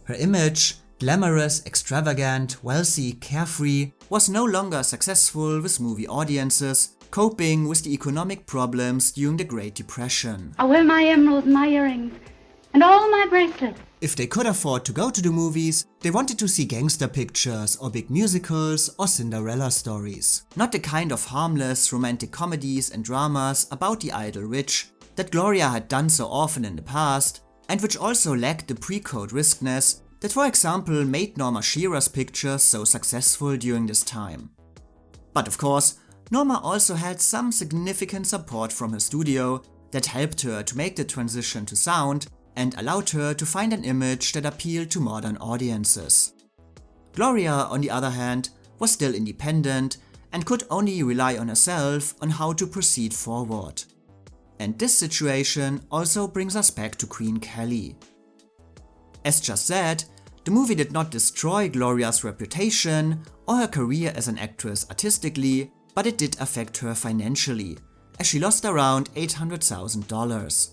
Her image, glamorous, extravagant, wealthy, carefree, was no longer successful with movie audiences, coping with the economic problems during the Great Depression. I wear my emeralds, my earrings, and all my bracelets. If they could afford to go to the movies, they wanted to see gangster pictures or big musicals or Cinderella stories. Not the kind of harmless romantic comedies and dramas about the idle rich that Gloria had done so often in the past, and which also lacked the pre-code riskness that, for example, made Norma Shearer's pictures so successful during this time. But of course, Norma also had some significant support from her studio that helped her to make the transition to sound and allowed her to find an image that appealed to modern audiences. Gloria, on the other hand, was still independent and could only rely on herself on how to proceed forward. And this situation also brings us back to Queen Kelly. As just said, the movie did not destroy Gloria's reputation or her career as an actress artistically, but it did affect her financially, as she lost around $800,000.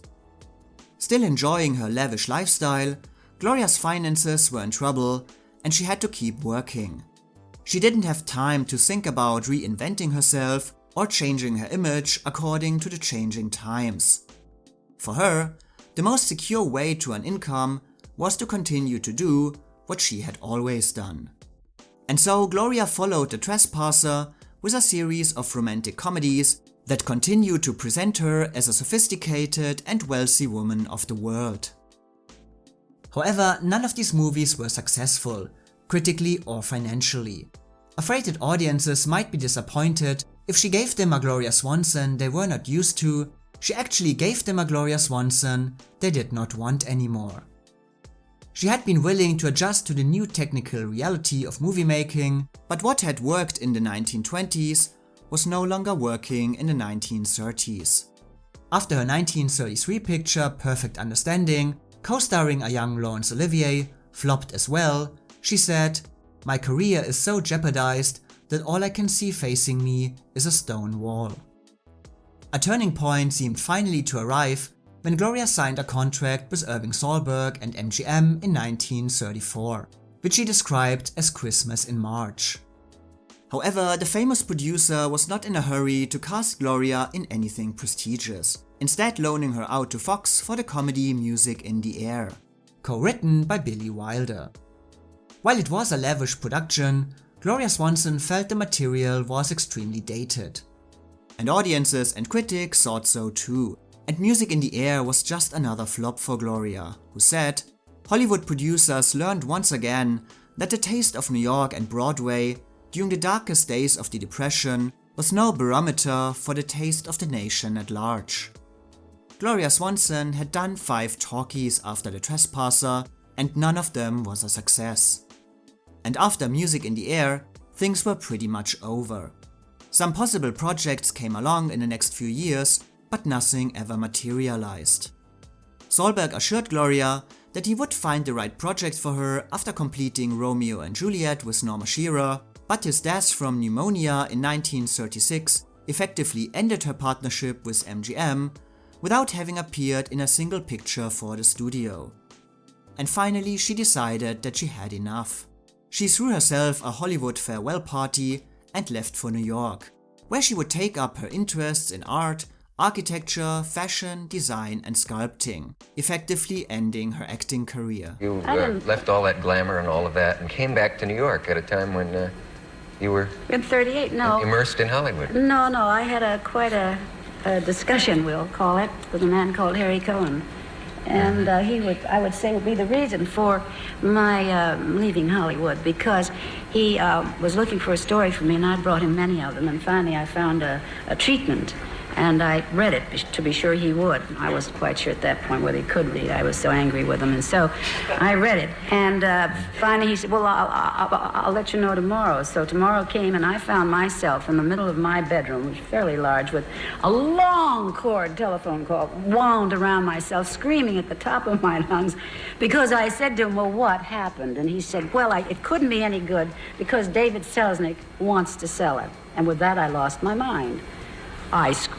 Still enjoying her lavish lifestyle, Gloria's finances were in trouble and she had to keep working. She didn't have time to think about reinventing herself or changing her image according to the changing times. For her, the most secure way to an income was to continue to do what she had always done. And so Gloria followed The Trespasser with a series of romantic comedies that continue to present her as a sophisticated and wealthy woman of the world. However, none of these movies were successful, critically or financially. Afraid that audiences might be disappointed if she gave them a Gloria Swanson they were not used to, she actually gave them a Gloria Swanson they did not want anymore. She had been willing to adjust to the new technical reality of movie making, but what had worked in the 1920s was no longer working in the 1930s. After her 1933 picture Perfect Understanding, co-starring a young Laurence Olivier, flopped as well, she said, "My career is so jeopardized that all I can see facing me is a stone wall." A turning point seemed finally to arrive when Gloria signed a contract with Irving Thalberg and MGM in 1934, which she described as Christmas in March. However, the famous producer was not in a hurry to cast Gloria in anything prestigious, instead loaning her out to Fox for the comedy Music in the Air, co-written by Billy Wilder. While it was a lavish production, Gloria Swanson felt the material was extremely dated. And audiences and critics thought so too. And Music in the Air was just another flop for Gloria, who said, "Hollywood producers learned once again that the taste of New York and Broadway during the darkest days of the Depression was no barometer for the taste of the nation at large." Gloria Swanson had done 5 talkies after The Trespasser, and none of them was a success. And after Music in the Air, things were pretty much over. Some possible projects came along in the next few years, but nothing ever materialized. Solberg assured Gloria that he would find the right project for her after completing Romeo and Juliet with Norma Shearer, but his death from pneumonia in 1936 effectively ended her partnership with MGM without having appeared in a single picture for the studio. And finally she decided that she had enough. She threw herself a Hollywood farewell party and left for New York, where she would take up her interests in art, architecture, fashion, design and sculpting, effectively ending her acting career. You left all that glamour and all of that and came back to New York at a time when you were In 38, no. immersed in Hollywood. No, I had quite a discussion, we'll call it, with a man called Harry Cohen. And he would, I would say, would be the reason for my leaving Hollywood, because he was looking for a story for me, and I brought him many of them, and finally I found a treatment. And I read it to be sure he would. I wasn't quite sure at that point whether he could read. I was so angry with him. And so I read it. And finally he said, well, I'll let you know tomorrow. So tomorrow came and I found myself in the middle of my bedroom, which was fairly large, with a long cord telephone call wound around myself, screaming at the top of my lungs, because I said to him, well, what happened? And he said, well, it couldn't be any good because David Selznick wants to sell it. And with that I lost my mind.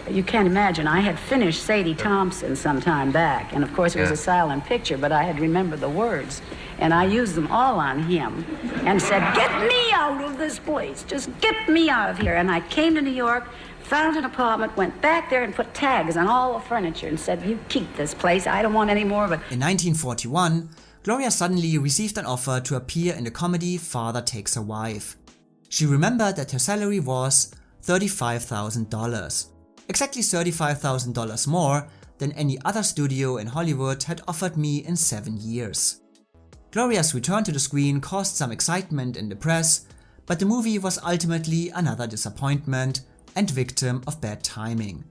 You can't imagine, I had finished Sadie Thompson some time back, and of course it was a silent picture, but I had remembered the words, and I used them all on him, and said, get me out of this place, just get me out of here. And I came to New York, found an apartment, went back there and put tags on all the furniture and said, you keep this place, I don't want any more of it. In 1941, Gloria suddenly received an offer to appear in the comedy Father Takes a Wife. She remembered that her salary was $35,000, exactly $35,000 more than any other studio in Hollywood had offered me in 7 years. Gloria's return to the screen caused some excitement in the press, but the movie was ultimately another disappointment and victim of bad timing.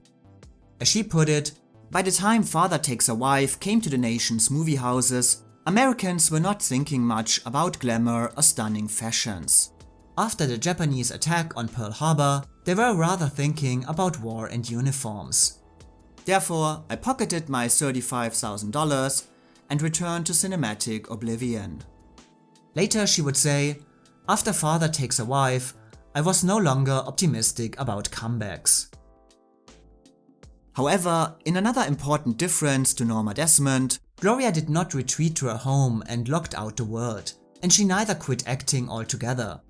As she put it, by the time Father Takes a Wife came to the nation's movie houses, Americans were not thinking much about glamour or stunning fashions. After the Japanese attack on Pearl Harbor, they were rather thinking about war and uniforms. Therefore, I pocketed my $35,000 and returned to cinematic oblivion. Later she would say, after Father Takes a Wife, I was no longer optimistic about comebacks. However, in another important difference to Norma Desmond, Gloria did not retreat to her home and locked out the world, and she neither quit acting altogether.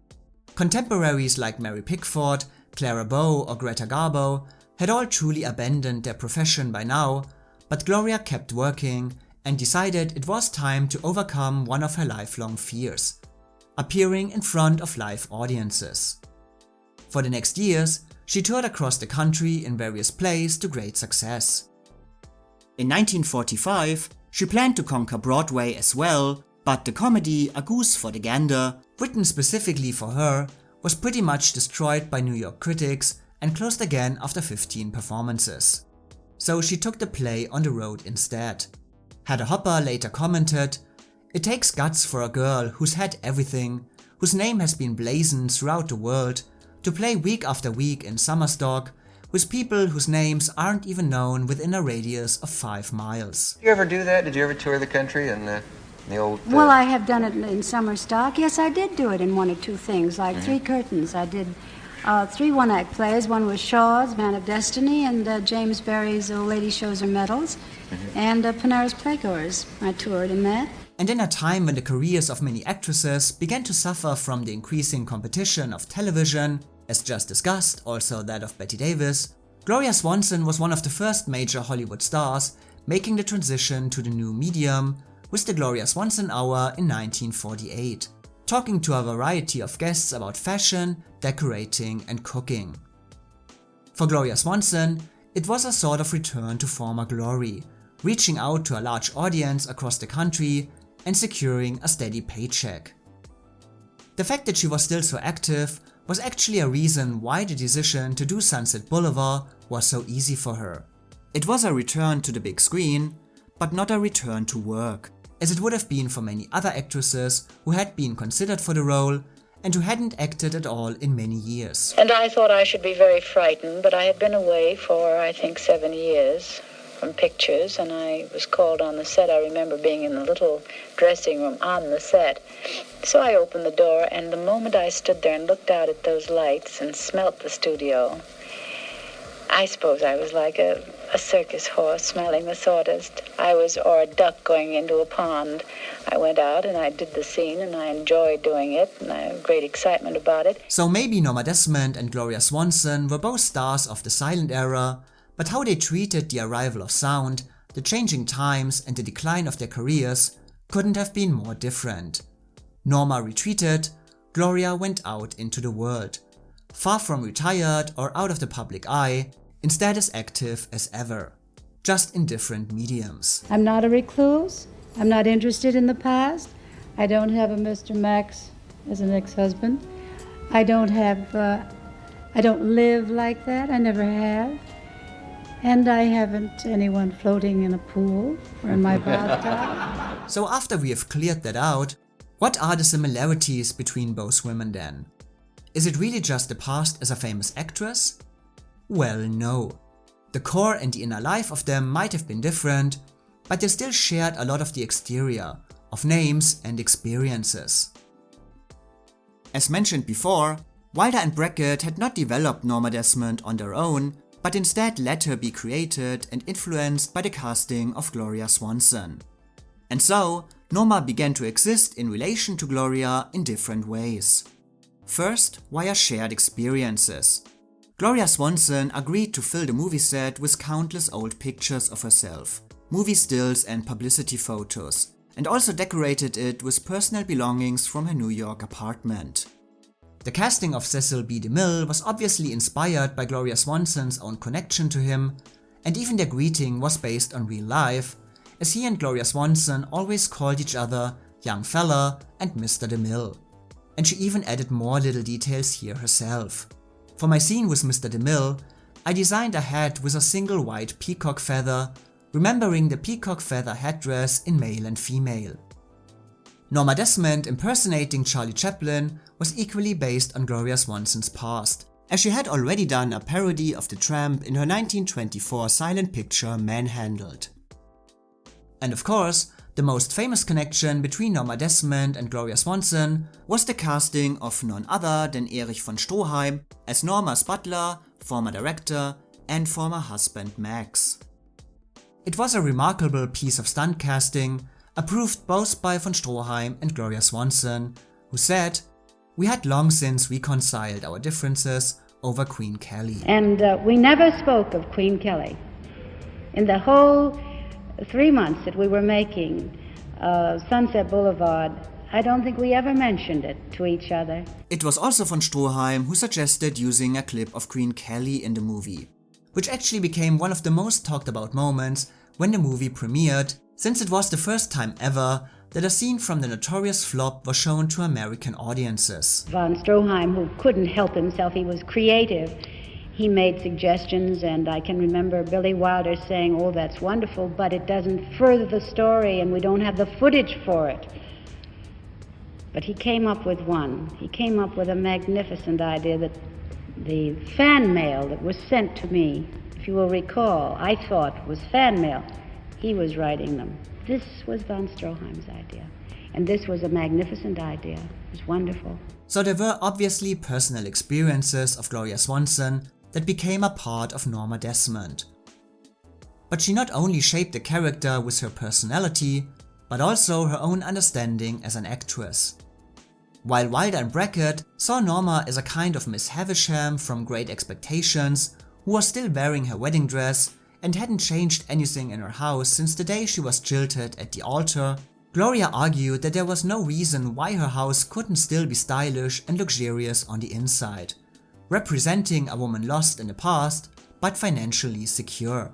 Contemporaries like Mary Pickford, Clara Bow or Greta Garbo had all truly abandoned their profession by now, but Gloria kept working and decided it was time to overcome one of her lifelong fears: appearing in front of live audiences. For the next years, she toured across the country in various plays to great success. In 1945, she planned to conquer Broadway as well, but the comedy A Goose for the Gander, written specifically for her, was pretty much destroyed by New York critics and closed again after 15 performances. So she took the play on the road instead. Hedda Hopper later commented, "It takes guts for a girl who's had everything, whose name has been blazoned throughout the world, to play week after week in summer stock with people whose names aren't even known within a radius of 5 miles. Did you ever do that? Did you ever tour the country and the old... Well, I have done it in summer stock. Yes, I did do it in 1 or 2 things, like 3 curtains. I did 3 one-act plays. One was Shaw's Man of Destiny and James Barrie's Old Lady Shows Her Medals, and Panera's Playgoers. I toured in that. And in a time when the careers of many actresses began to suffer from the increasing competition of television, as just discussed, also that of Bette Davis, Gloria Swanson was one of the first major Hollywood stars making the transition to the new medium with the Gloria Swanson Hour in 1948, talking to a variety of guests about fashion, decorating and cooking. For Gloria Swanson, it was a sort of return to former glory, reaching out to a large audience across the country and securing a steady paycheck. The fact that she was still so active was actually a reason why the decision to do Sunset Boulevard was so easy for her. It was a return to the big screen, but not a return to work, as it would have been for many other actresses who had been considered for the role and who hadn't acted at all in many years. And I thought I should be very frightened, but I had been away for, I think, 7 years from pictures, and I was called on the set. I remember being in the little dressing room on the set. So I opened the door, and the moment I stood there and looked out at those lights and smelt the studio, I suppose I was like a circus horse smelling the sawdust. Or a duck going into a pond. I went out and I did the scene and I enjoyed doing it and I had great excitement about it. So maybe Norma Desmond and Gloria Swanson were both stars of the silent era, but how they treated the arrival of sound, the changing times and the decline of their careers couldn't have been more different. Norma retreated, Gloria went out into the world, far from retired or out of the public eye, instead as active as ever, just in different mediums. I'm not a recluse. I'm not interested in the past. I don't have a Mr. Max as an ex-husband. I don't live like that. I never have. And I haven't anyone floating in a pool or in my bathtub. So after we have cleared that out, what are the similarities between both women then? Is it really just the past as a famous actress? Well, no. The core and the inner life of them might have been different, but they still shared a lot of the exterior, of names and experiences. As mentioned before, Wilder and Brackett had not developed Norma Desmond on their own, but instead let her be created and influenced by the casting of Gloria Swanson. And so, Norma began to exist in relation to Gloria in different ways. First, via shared experiences. Gloria Swanson agreed to fill the movie set with countless old pictures of herself, movie stills and publicity photos, and also decorated it with personal belongings from her New York apartment. The casting of Cecil B. DeMille was obviously inspired by Gloria Swanson's own connection to him, and even their greeting was based on real life, as he and Gloria Swanson always called each other young fella and Mr. DeMille. And she even added more little details here herself. For my scene with Mr. DeMille, I designed a hat with a single white peacock feather, remembering the peacock feather headdress in male and female. Norma Desmond impersonating Charlie Chaplin was equally based on Gloria Swanson's past, as she had already done a parody of the Tramp in her 1924 silent picture Manhandled. And of course, the most famous connection between Norma Desmond and Gloria Swanson was the casting of none other than Erich von Stroheim as Norma's butler, former director, and former husband Max. It was a remarkable piece of stunt casting, approved both by von Stroheim and Gloria Swanson, who said, "We had long since reconciled our differences over Queen Kelly." And we never spoke of Queen Kelly. In the whole 3 months that we were making Sunset Boulevard, I don't think we ever mentioned it to each other. It was also von Stroheim who suggested using a clip of Queen Kelly in the movie, which actually became one of the most talked about moments when the movie premiered, since it was the first time ever that a scene from the notorious flop was shown to American audiences. Von Stroheim, who couldn't help himself, he was creative. He made suggestions, and I can remember Billy Wilder saying, "Oh, that's wonderful, but it doesn't further the story and we don't have the footage for it." But he came up with one. He came up with a magnificent idea that the fan mail that was sent to me, if you will recall, I thought was fan mail. He was writing them. This was von Stroheim's idea. And this was a magnificent idea. It was wonderful. So there were obviously personal experiences of Gloria Swanson that became a part of Norma Desmond. But she not only shaped the character with her personality, but also her own understanding as an actress. While Wilder and Brackett saw Norma as a kind of Miss Havisham from Great Expectations, who was still wearing her wedding dress and hadn't changed anything in her house since the day she was jilted at the altar, Gloria argued that there was no reason why her house couldn't still be stylish and luxurious on the inside. representing a woman lost in the past but financially secure.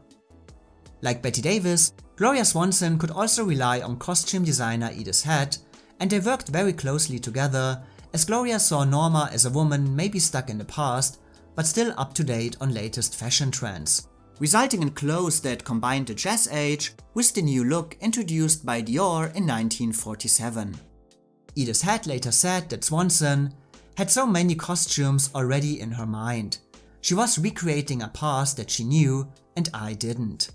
Like Bette Davis, Gloria Swanson could also rely on costume designer Edith Head, and they worked very closely together as Gloria saw Norma as a woman maybe stuck in the past but still up to date on latest fashion trends, resulting in clothes that combined the jazz age with the new look introduced by Dior in 1947. Edith Head later said that Swanson had so many costumes already in her mind. She was recreating a past that she knew and I didn't.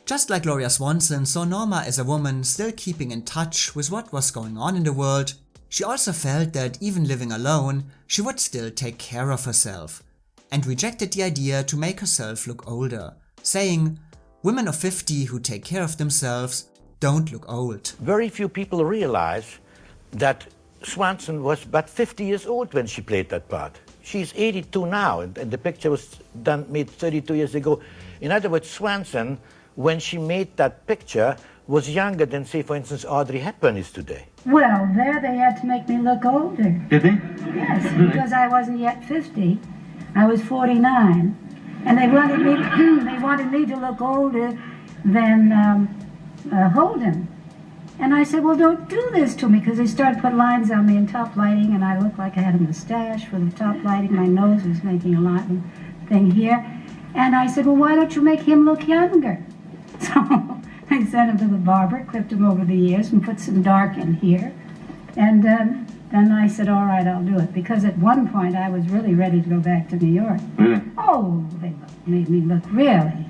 Just like Gloria Swanson saw Norma as a woman still keeping in touch with what was going on in the world, she also felt that even living alone, she would still take care of herself, and rejected the idea to make herself look older, saying, "Women of 50 who take care of themselves don't look old." Very few people realize that Swanson was but 50 years old when she played that part. She's 82 now, and the picture was made 32 years ago. In other words, Swanson, when she made that picture, was younger than, say, for instance, Audrey Hepburn is today. Well, there they had to make me look older. Did they? Yes, because I wasn't yet 50. I was 49. And they wanted me to look older than Holden. And I said, well, don't do this to me, because they started putting lines on me in top lighting, and I looked like I had a mustache for the top lighting. My nose was making a lot of thing here. And I said, well, why don't you make him look younger? So I sent him to the barber, clipped him over the ears, and put some dark in here. And then I said, all right, I'll do it. Because at one point, I was really ready to go back to New York. Oh, they made me look really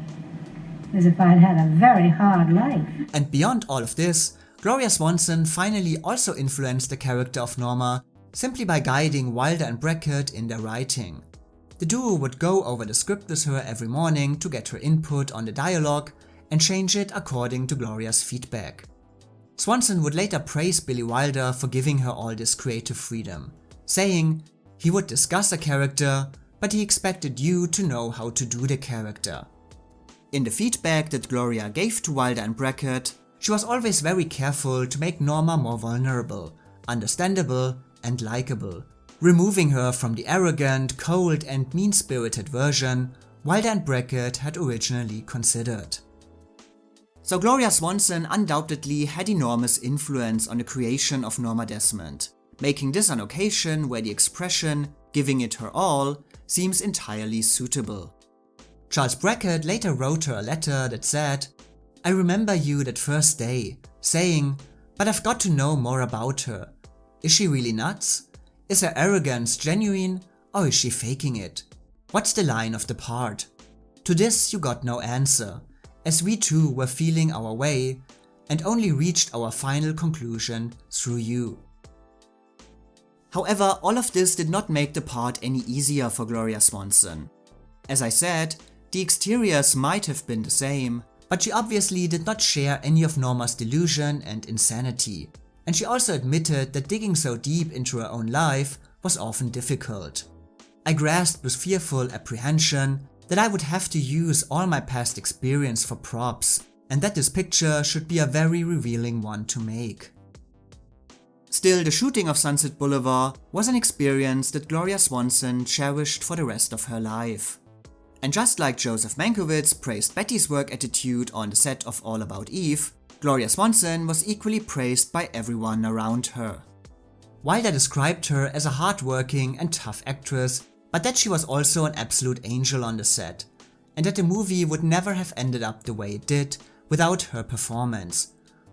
as if I'd had a very hard life. And beyond all of this, Gloria Swanson finally also influenced the character of Norma simply by guiding Wilder and Brackett in their writing. The duo would go over the script with her every morning to get her input on the dialogue and change it according to Gloria's feedback. Swanson would later praise Billy Wilder for giving her all this creative freedom, saying he would discuss a character, but he expected you to know how to do the character. In the feedback that Gloria gave to Wilder and Brackett, she was always very careful to make Norma more vulnerable, understandable and likable, removing her from the arrogant, cold and mean-spirited version Wilder and Brackett had originally considered. So Gloria Swanson undoubtedly had enormous influence on the creation of Norma Desmond, making this an occasion where the expression "giving it her all" seems entirely suitable. Charles Brackett later wrote her a letter that said, "I remember you that first day, saying, but I've got to know more about her. Is she really nuts? Is her arrogance genuine, or is she faking it? What's the line of the part?" To this you got no answer, as we too were feeling our way and only reached our final conclusion through you. However, all of this did not make the part any easier for Gloria Swanson. As I said, the exteriors might have been the same, but she obviously did not share any of Norma's delusion and insanity, and she also admitted that digging so deep into her own life was often difficult. I grasped with fearful apprehension that I would have to use all my past experience for props, and that this picture should be a very revealing one to make. Still, the shooting of Sunset Boulevard was an experience that Gloria Swanson cherished for the rest of her life. And just like Joseph Mankiewicz praised Betty's work attitude on the set of All About Eve, Gloria Swanson was equally praised by everyone around her. Wilder described her as a hard-working and tough actress, but that she was also an absolute angel on the set, and that the movie would never have ended up the way it did without her performance,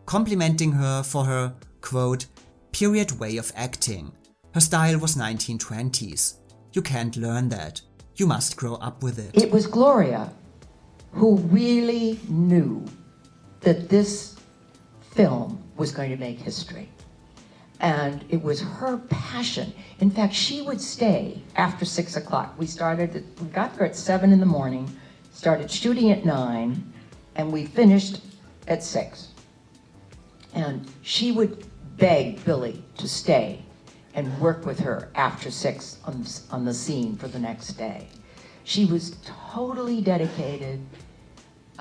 complimenting her for her, quote, period way of acting. Her style was 1920s. You can't learn that. You must grow up with it. It was Gloria who really knew that this film was going to make history. And it was her passion. In fact, she would stay after 6 o'clock. We got there at 7 in the morning, started shooting at 9, and we finished at 6. And she would beg Billy to stay and work with her after 6 on the scene for the next day. She was totally dedicated,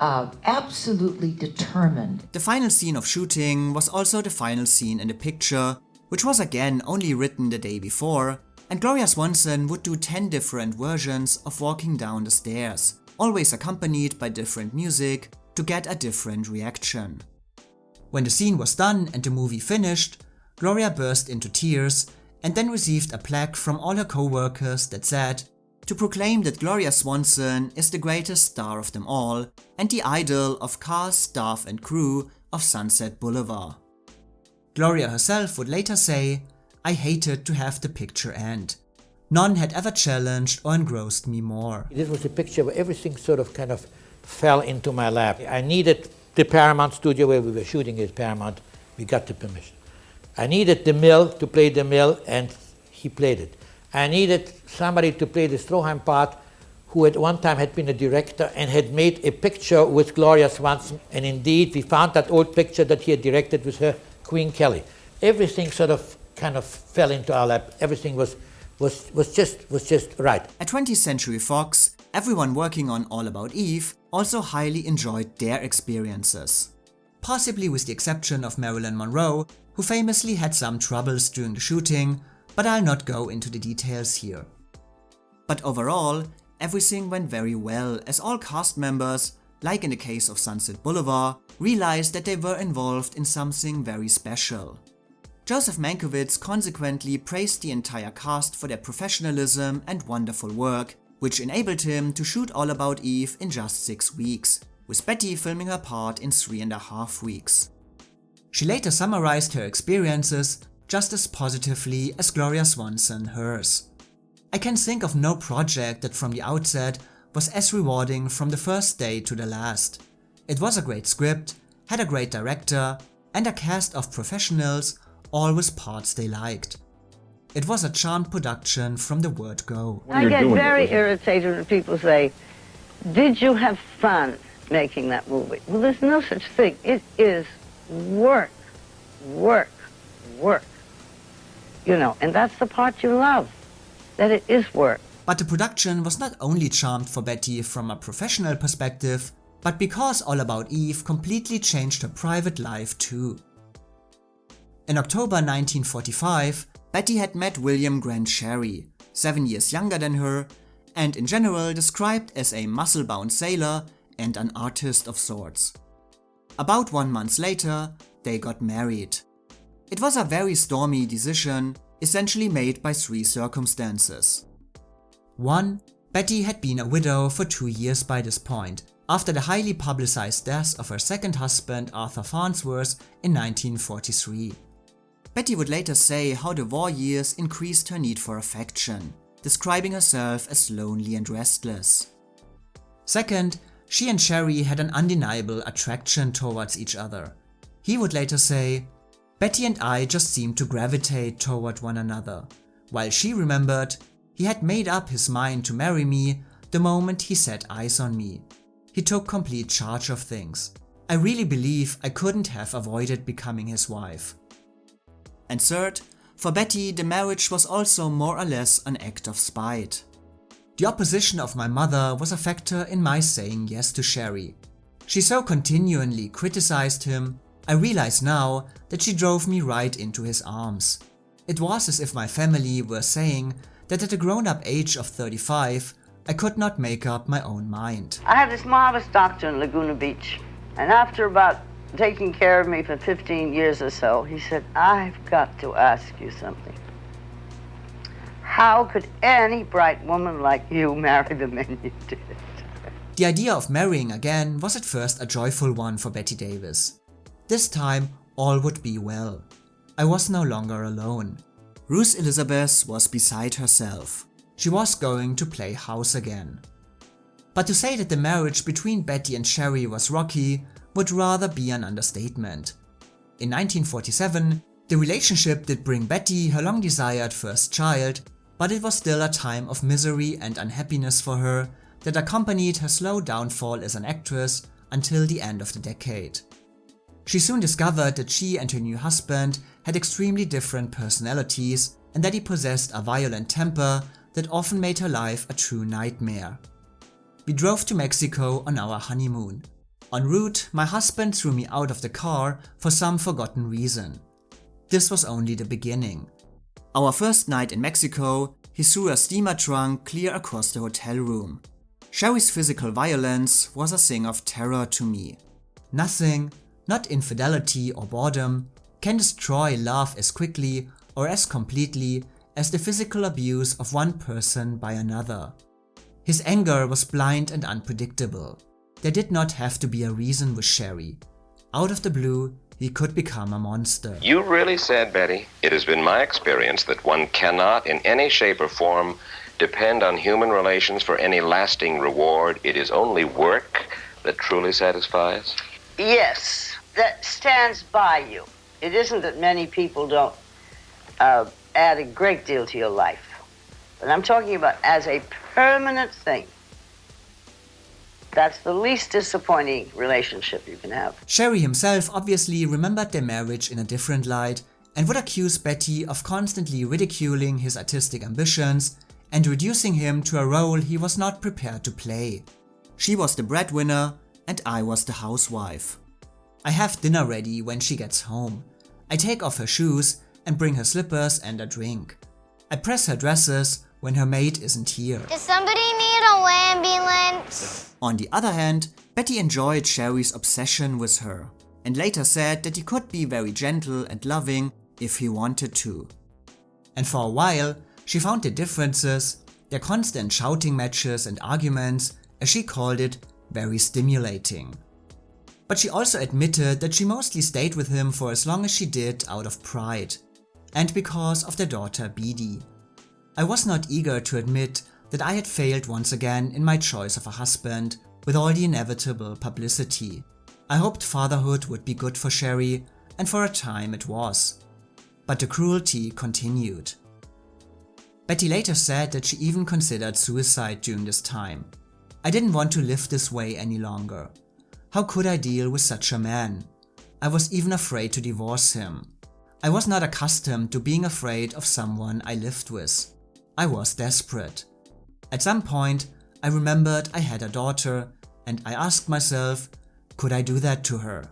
absolutely determined. The final scene of shooting was also the final scene in the picture, which was again only written the day before, and Gloria Swanson would do 10 different versions of walking down the stairs, always accompanied by different music to get a different reaction. When the scene was done and the movie finished, Gloria burst into tears and then received a plaque from all her co-workers that said, to proclaim that Gloria Swanson is the greatest star of them all and the idol of cast, staff and crew of Sunset Boulevard. Gloria herself would later say, "I hated to have the picture end. None had ever challenged or engrossed me more." This was a picture where everything sort of kind of fell into my lap. I needed the Paramount studio where we were shooting at Paramount. We got the permission. I needed the Mill to play the Mill, and he played it. I needed somebody to play the Stroheim part who at one time had been a director and had made a picture with Gloria Swanson, and indeed we found that old picture that he had directed with her, Queen Kelly. Everything sort of kind of fell into our lap. Everything was just right. At 20th Century Fox, everyone working on All About Eve also highly enjoyed their experiences. Possibly with the exception of Marilyn Monroe, who famously had some troubles during the shooting, but I'll not go into the details here. But overall, everything went very well as all cast members, like in the case of Sunset Boulevard, realized that they were involved in something very special. Joseph Mankiewicz consequently praised the entire cast for their professionalism and wonderful work, which enabled him to shoot All About Eve in just 6 weeks, with Betty filming her part in 3.5 weeks. She later summarized her experiences just as positively as Gloria Swanson hers. "I can think of no project that from the outset was as rewarding from the first day to the last. It was a great script, had a great director, and a cast of professionals, all with parts they liked. It was a charmed production from the word go." I get very irritated when people say, "Did you have fun making that movie?" Well, there's no such thing. It is work, work, work. You know, and that's the part you love, that it is work. But the production was not only charmed for Betty from a professional perspective, but because All About Eve completely changed her private life too. In October 1945, Betty had met William Grant Sherry, 7 years younger than her, and in general described as a muscle-bound sailor and an artist of sorts. About 1 month later, they got married. It was a very stormy decision, essentially made by 3 circumstances. 1. Betty had been a widow for 2 years by this point, after the highly publicized death of her second husband Arthur Farnsworth in 1943. Betty would later say how the war years increased her need for affection, describing herself as lonely and restless. Second, she and Sherry had an undeniable attraction towards each other. He would later say, "Betty and I just seemed to gravitate toward one another," while she remembered, "He had made up his mind to marry me the moment he set eyes on me. He took complete charge of things. I really believe I couldn't have avoided becoming his wife." And third, for Betty the marriage was also more or less an act of spite. "The opposition of my mother was a factor in my saying yes to Sherry. She so continually criticized him, I realize now that she drove me right into his arms. It was as if my family were saying that at the grown-up age of 35, I could not make up my own mind." I had this marvelous doctor in Laguna Beach, and after about taking care of me for 15 years or so, he said, "I've got to ask you something. How could any bright woman like you marry the men you did?" The idea of marrying again was at first a joyful one for Betty Davis. This time, all would be well. I was no longer alone. Ruth Elizabeth was beside herself. She was going to play house again. But to say that the marriage between Betty and Sherry was rocky would rather be an understatement. In 1947, the relationship did bring Betty her long-desired first child, but it was still a time of misery and unhappiness for her that accompanied her slow downfall as an actress until the end of the decade. She soon discovered that she and her new husband had extremely different personalities and that he possessed a violent temper that often made her life a true nightmare. We drove to Mexico on our honeymoon. En route, my husband threw me out of the car for some forgotten reason. This was only the beginning. Our first night in Mexico, he threw a steamer trunk clear across the hotel room. Sherry's physical violence was a thing of terror to me. Nothing, not infidelity or boredom, can destroy love as quickly or as completely as the physical abuse of one person by another. His anger was blind and unpredictable. There did not have to be a reason with Sherry. Out of the blue, he could become a monster. You really said, Betty, it has been my experience that one cannot in any shape or form depend on human relations for any lasting reward. It is only work that truly satisfies. Yes, that stands by you. It isn't that many people don't add a great deal to your life. But I'm talking about as a permanent thing. That's the least disappointing relationship you can have. Sherry himself obviously remembered their marriage in a different light and would accuse Betty of constantly ridiculing his artistic ambitions and reducing him to a role he was not prepared to play. She was the breadwinner and I was the housewife. I have dinner ready when she gets home. I take off her shoes and bring her slippers and a drink. I press her dresses when her maid isn't here. Does somebody need an ambulance? On the other hand, Betty enjoyed Sherry's obsession with her and later said that he could be very gentle and loving if he wanted to. And for a while, she found their differences, their constant shouting matches and arguments, as she called it, very stimulating. But she also admitted that she mostly stayed with him for as long as she did out of pride, and because of their daughter Beadie. I was not eager to admit that I had failed once again in my choice of a husband with all the inevitable publicity. I hoped fatherhood would be good for Sherry, and for a time it was. But the cruelty continued. Betty later said that she even considered suicide during this time. I didn't want to live this way any longer. How could I deal with such a man? I was even afraid to divorce him. I was not accustomed to being afraid of someone I lived with. I was desperate. At some point, I remembered I had a daughter, and I asked myself, could I do that to her?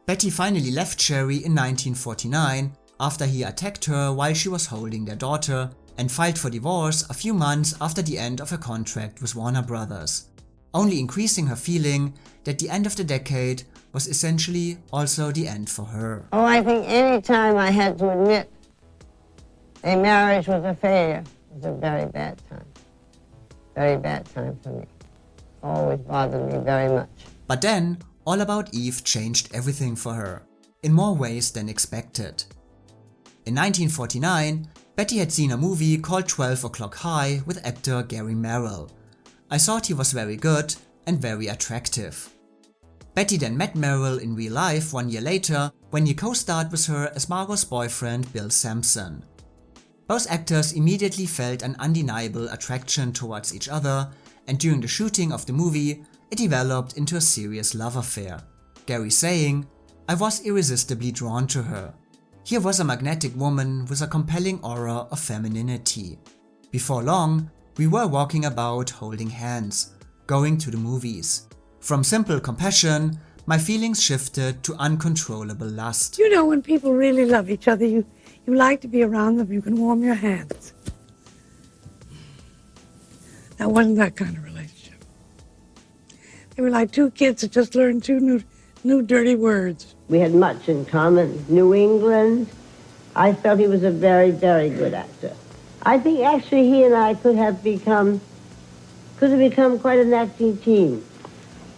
Betty finally left Sherry in 1949 after he attacked her while she was holding their daughter and filed for divorce a few months after the end of her contract with Warner Brothers, only increasing her feeling that the end of the decade was essentially also the end for her. Oh, I think any time I had to admit a marriage was a failure was a very bad time. Very bad time for me. Always bothered me very much. But then, All About Eve changed everything for her, in more ways than expected. In 1949, Betty had seen a movie called 12 O'Clock High with actor Gary Merrill. I thought he was very good and very attractive. Betty then met Merrill in real life 1 year later when he co-starred with her as Margot's boyfriend Bill Sampson. Both actors immediately felt an undeniable attraction towards each other, and during the shooting of the movie, it developed into a serious love affair. Gary saying, "I was irresistibly drawn to her. Here was a magnetic woman with a compelling aura of femininity. Before long, we were walking about holding hands, going to the movies. From simple compassion, my feelings shifted to uncontrollable lust." You know, when people really love each other, you like to be around them, you can warm your hands. That wasn't that kind of relationship. They were like two kids that just learned two new dirty words. We had much in common. New England. I felt he was a very, very good actor. I think actually he and I could have become quite an acting team.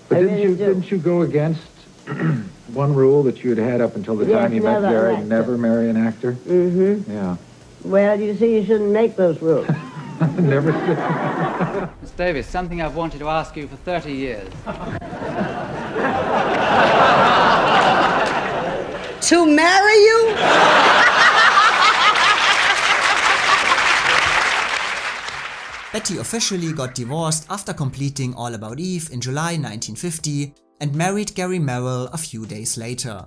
But didn't you go against one rule that you had up until the time you met Gary? Never marry an actor? Mm-hmm. Yeah. Well, you see, you shouldn't make those rules. Never. Miss Davis, something I've wanted to ask you for 30 years. To marry you? Betty officially got divorced after completing All About Eve in July 1950 and married Gary Merrill a few days later.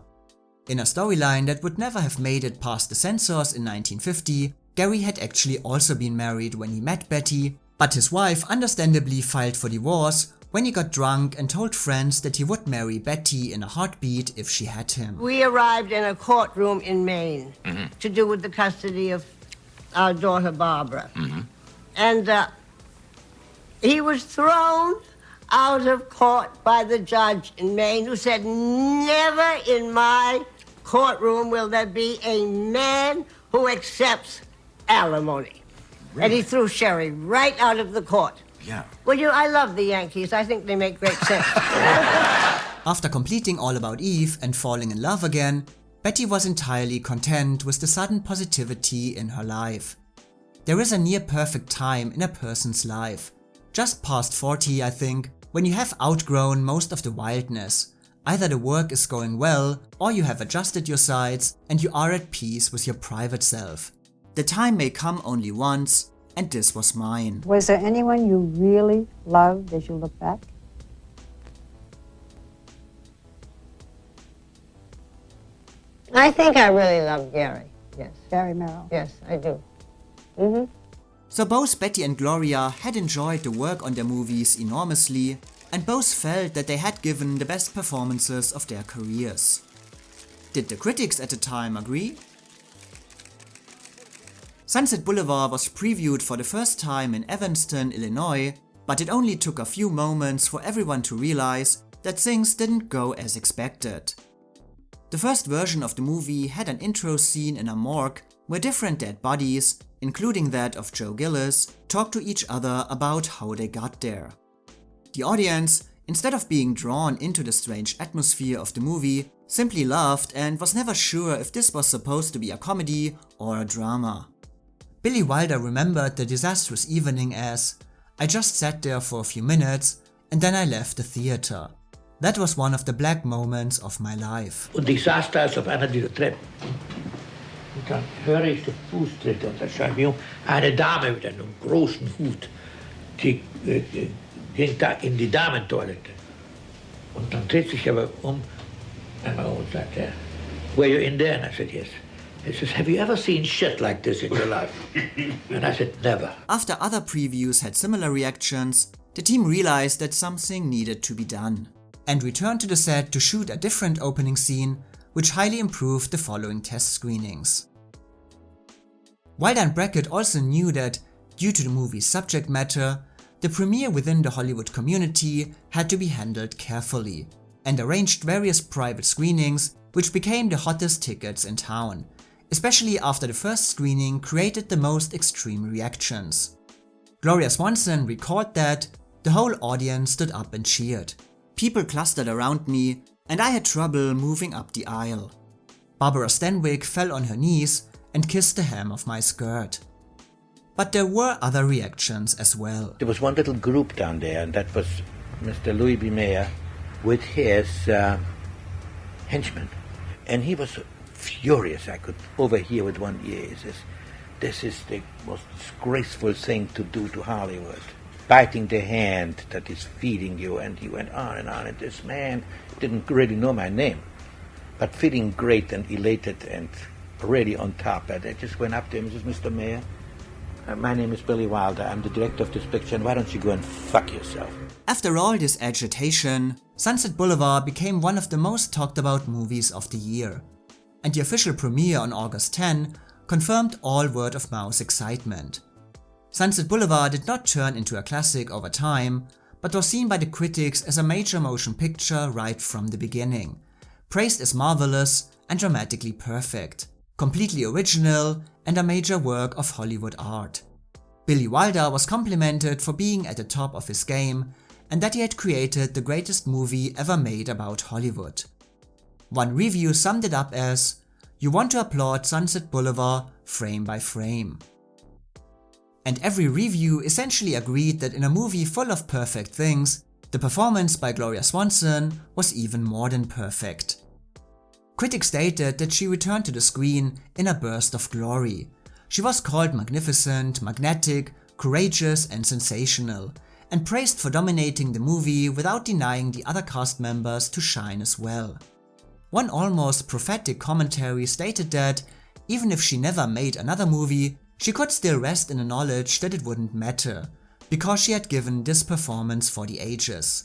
In a storyline that would never have made it past the censors in 1950, Gary had actually also been married when he met Betty, but his wife understandably filed for divorce when he got drunk and told friends that he would marry Betty in a heartbeat if she had him. We arrived in a courtroom in Maine to do with the custody of our daughter Barbara. And he was thrown out of court by the judge in Maine, who said, never in my courtroom will there be a man who accepts alimony. And he threw Sherry right out of the court. Yeah. Well, I love the Yankees. I think they make great sense. After completing All About Eve and falling in love again, Betty was entirely content with the sudden positivity in her life. There is a near-perfect time in a person's life, just past 40 I think, when you have outgrown most of the wildness. Either the work is going well, or you have adjusted your sights and you are at peace with your private self. The time may come only once, and this was mine. Was there anyone you really loved as you look back? I think I really love Gary, yes. Gary Merrill. Yes, I do. So both Betty and Gloria had enjoyed the work on their movies enormously, and both felt that they had given the best performances of their careers. Did the critics at the time agree? Sunset Boulevard was previewed for the first time in Evanston, Illinois, but it only took a few moments for everyone to realize that things didn't go as expected. The first version of the movie had an intro scene in a morgue where different dead bodies, including that of Joe Gillis, talk to each other about how they got there. The audience, instead of being drawn into the strange atmosphere of the movie, simply laughed and was never sure if this was supposed to be a comedy or a drama. Billy Wilder remembered the disastrous evening as, "I just sat there for a few minutes and then I left the theater. That was one of the black moments of my life." Und ich saß da auf einer dieser Treppen. Und dann höre ich den Fußtritt und da schaue ich eine Dame mit einem großen Hut, die ging da in die Damentoilette. Und dann dreht sich aber einmal und sagt, "Were you in there?" And I said, "Yes." He says, "Have you ever seen shit like this in your life?" And I said, "Never." After other previews had similar reactions, the team realized that something needed to be done, and returned to the set to shoot a different opening scene, which highly improved the following test screenings. Wilder and Brackett also knew that, due to the movie's subject matter, the premiere within the Hollywood community had to be handled carefully, and arranged various private screenings which became the hottest tickets in town, especially after the first screening created the most extreme reactions. Gloria Swanson recalled that the whole audience stood up and cheered. People clustered around me and I had trouble moving up the aisle. Barbara Stanwyck fell on her knees and kissed the hem of my skirt. But there were other reactions as well. There was one little group down there, and that was Mr. Louis B. Mayer with his henchman. And he was furious. I could overhear with one ear. He says, "This is the most disgraceful thing to do to Hollywood. Biting the hand that is feeding you." And he went on, and this man didn't really know my name, but feeling great and elated and already on top. And I just went up to him and said, "Mr. Mayer, my name is Billy Wilder. I'm the director of this picture, and why don't you go and fuck yourself?" After all this agitation, Sunset Boulevard became one of the most talked about movies of the year, and the official premiere on August 10 confirmed all word-of-mouth excitement. Sunset Boulevard did not turn into a classic over time, but was seen by the critics as a major motion picture right from the beginning, praised as marvelous and dramatically perfect, completely original and a major work of Hollywood art. Billy Wilder was complimented for being at the top of his game and that he had created the greatest movie ever made about Hollywood. One review summed it up as, "You want to applaud Sunset Boulevard frame by frame." And every review essentially agreed that in a movie full of perfect things, the performance by Gloria Swanson was even more than perfect. Critics stated that she returned to the screen in a burst of glory. She was called magnificent, magnetic, courageous and sensational, and praised for dominating the movie without denying the other cast members to shine as well. One almost prophetic commentary stated that, even if she never made another movie, she could still rest in the knowledge that it wouldn't matter, because she had given this performance for the ages.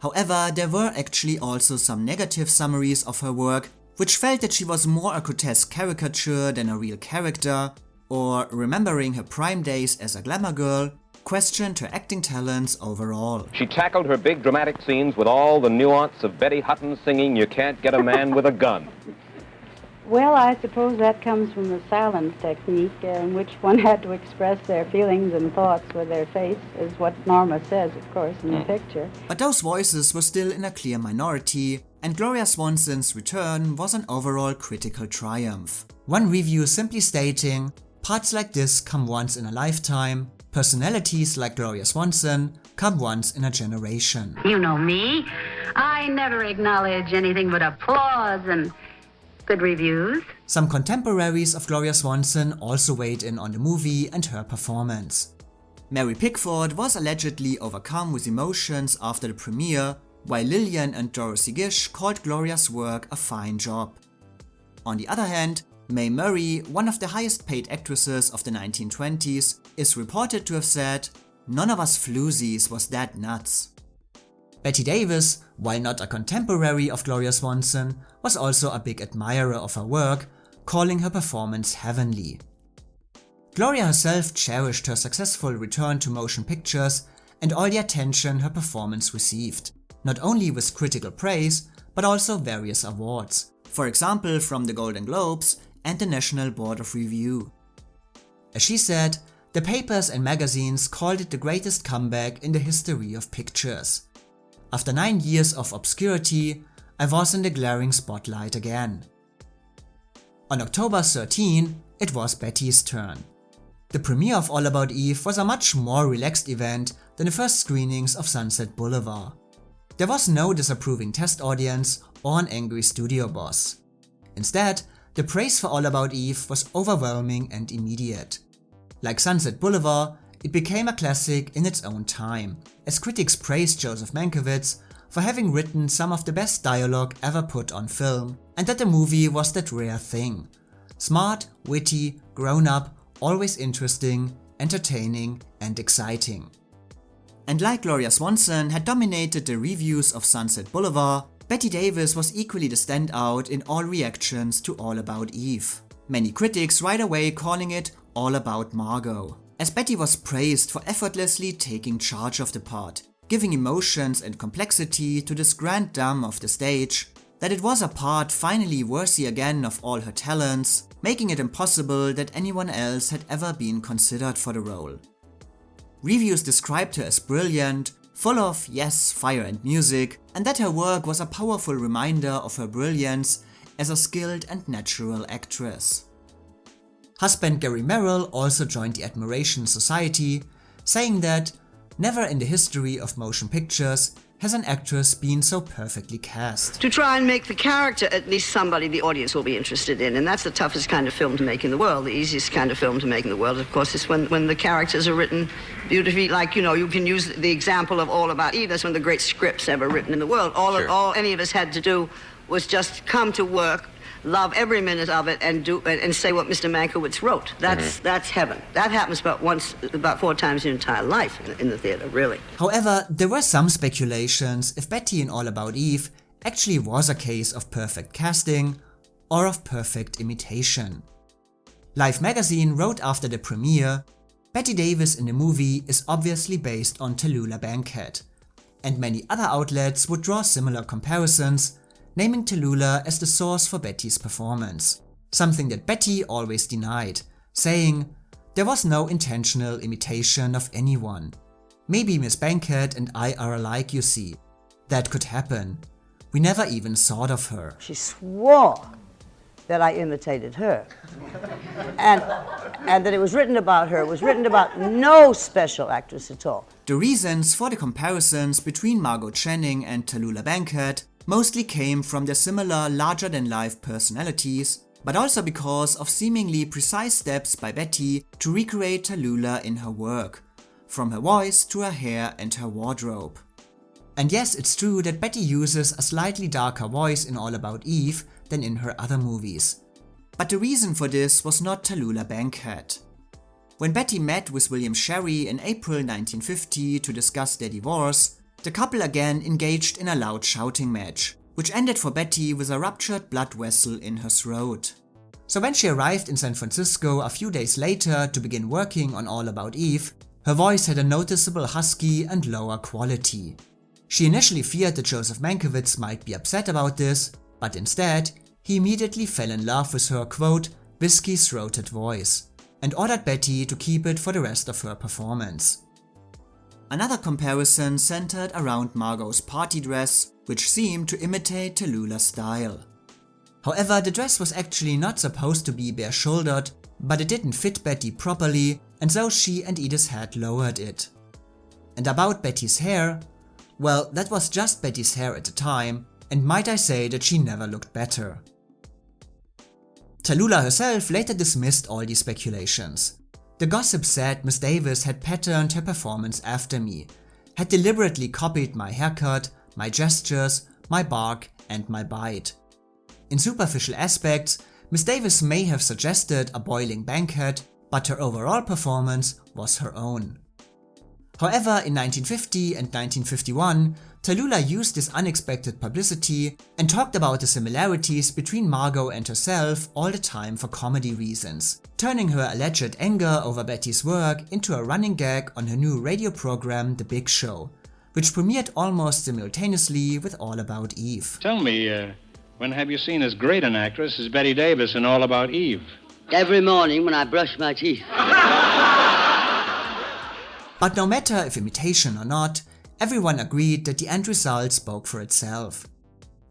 However, there were actually also some negative summaries of her work, which felt that she was more a grotesque caricature than a real character, or, remembering her prime days as a glamour girl, questioned her acting talents overall. She tackled her big dramatic scenes with all the nuance of Betty Hutton singing "You Can't Get a Man with a Gun." Well, I suppose that comes from the silence technique in which one had to express their feelings and thoughts with their face, is what Norma says, of course, in the picture. But those voices were still in a clear minority, and Gloria Swanson's return was an overall critical triumph. One review simply stating, "Parts like this come once in a lifetime, personalities like Gloria Swanson come once in a generation." You know me. I never acknowledge anything but applause and good reviews. Some contemporaries of Gloria Swanson also weighed in on the movie and her performance. Mary Pickford was allegedly overcome with emotions after the premiere, while Lillian and Dorothy Gish called Gloria's work a fine job. On the other hand, Mae Murray, one of the highest paid actresses of the 1920s, is reported to have said, "None of us floozies was that nuts." Bette Davis, while not a contemporary of Gloria Swanson, was also a big admirer of her work, calling her performance heavenly. Gloria herself cherished her successful return to motion pictures and all the attention her performance received, not only with critical praise, but also various awards, for example from the Golden Globes and the National Board of Review. As she said, the papers and magazines called it the greatest comeback in the history of pictures. "After 9 years of obscurity, I was in the glaring spotlight again." On October 13, it was Betty's turn. The premiere of All About Eve was a much more relaxed event than the first screenings of Sunset Boulevard. There was no disapproving test audience or an angry studio boss. Instead, the praise for All About Eve was overwhelming and immediate. Like Sunset Boulevard, it became a classic in its own time, as critics praised Joseph Mankiewicz for having written some of the best dialogue ever put on film, and that the movie was that rare thing. Smart, witty, grown-up, always interesting, entertaining, and exciting. And like Gloria Swanson had dominated the reviews of Sunset Boulevard, Bette Davis was equally the standout in all reactions to All About Eve. Many critics right away calling it all about Margot, as Betty was praised for effortlessly taking charge of the part, giving emotions and complexity to this grand dame of the stage, that it was a part finally worthy again of all her talents, making it impossible that anyone else had ever been considered for the role. Reviews described her as brilliant, full of, yes, fire and music, and that her work was a powerful reminder of her brilliance as a skilled and natural actress. Husband Gary Merrill also joined the Admiration Society, saying that never in the history of motion pictures has an actress been so perfectly cast. To try and make the character at least somebody the audience will be interested in, and that's the toughest kind of film to make in the world. The easiest kind of film to make in the world, of course, is when the characters are written beautifully. Like, you know, you can use the example of All About Eve. That's one of the great scripts ever written in the world. All any of us had to do was just come to work, love every minute of it, and say what Mr. Mankiewicz wrote. That's heaven. That happens about 4 times in your entire life in the theater, really. However, there were some speculations if Betty in All About Eve actually was a case of perfect casting or of perfect imitation. Life magazine wrote after the premiere, Bette Davis in the movie is obviously based on Tallulah Bankhead, and many other outlets would draw similar comparisons, naming Tallulah as the source for Betty's performance, something that Betty always denied, saying, "There was no intentional imitation of anyone. Maybe Miss Bankhead and I are alike, you see. That could happen. We never even thought of her." She swore that I imitated her. and that it was written about her. It was written about no special actress at all. The reasons for the comparisons between Margot Channing and Tallulah Bankhead mostly came from their similar larger-than-life personalities, but also because of seemingly precise steps by Betty to recreate Tallulah in her work, from her voice to her hair and her wardrobe. And yes, it's true that Betty uses a slightly darker voice in All About Eve than in her other movies. But the reason for this was not Tallulah Bankhead. When Betty met with William Sherry in April 1950 to discuss their divorce, the couple again engaged in a loud shouting match, which ended for Betty with a ruptured blood vessel in her throat. So when she arrived in San Francisco a few days later to begin working on All About Eve, her voice had a noticeable husky and lower quality. She initially feared that Joseph Mankiewicz might be upset about this, but instead, he immediately fell in love with her, quote, whiskey-throated voice, and ordered Betty to keep it for the rest of her performance. Another comparison centered around Margot's party dress, which seemed to imitate Tallulah's style. However, the dress was actually not supposed to be bare-shouldered, but it didn't fit Betty properly, and so she and Edith Head lowered it. And about Betty's hair, well, that was just Betty's hair at the time, and might I say that she never looked better. Tallulah herself later dismissed all these speculations. The gossip said Miss Davis had patterned her performance after me, had deliberately copied my haircut, my gestures, my bark and my bite. In superficial aspects, Miss Davis may have suggested a boiling Bankhead, but her overall performance was her own. However, in 1950 and 1951, Tallulah used this unexpected publicity and talked about the similarities between Margot and herself all the time for comedy reasons, turning her alleged anger over Betty's work into a running gag on her new radio program The Big Show, which premiered almost simultaneously with All About Eve. Tell me, when have you seen as great an actress as Betty Davis in All About Eve? Every morning when I brush my teeth. But no matter if imitation or not, everyone agreed that the end result spoke for itself.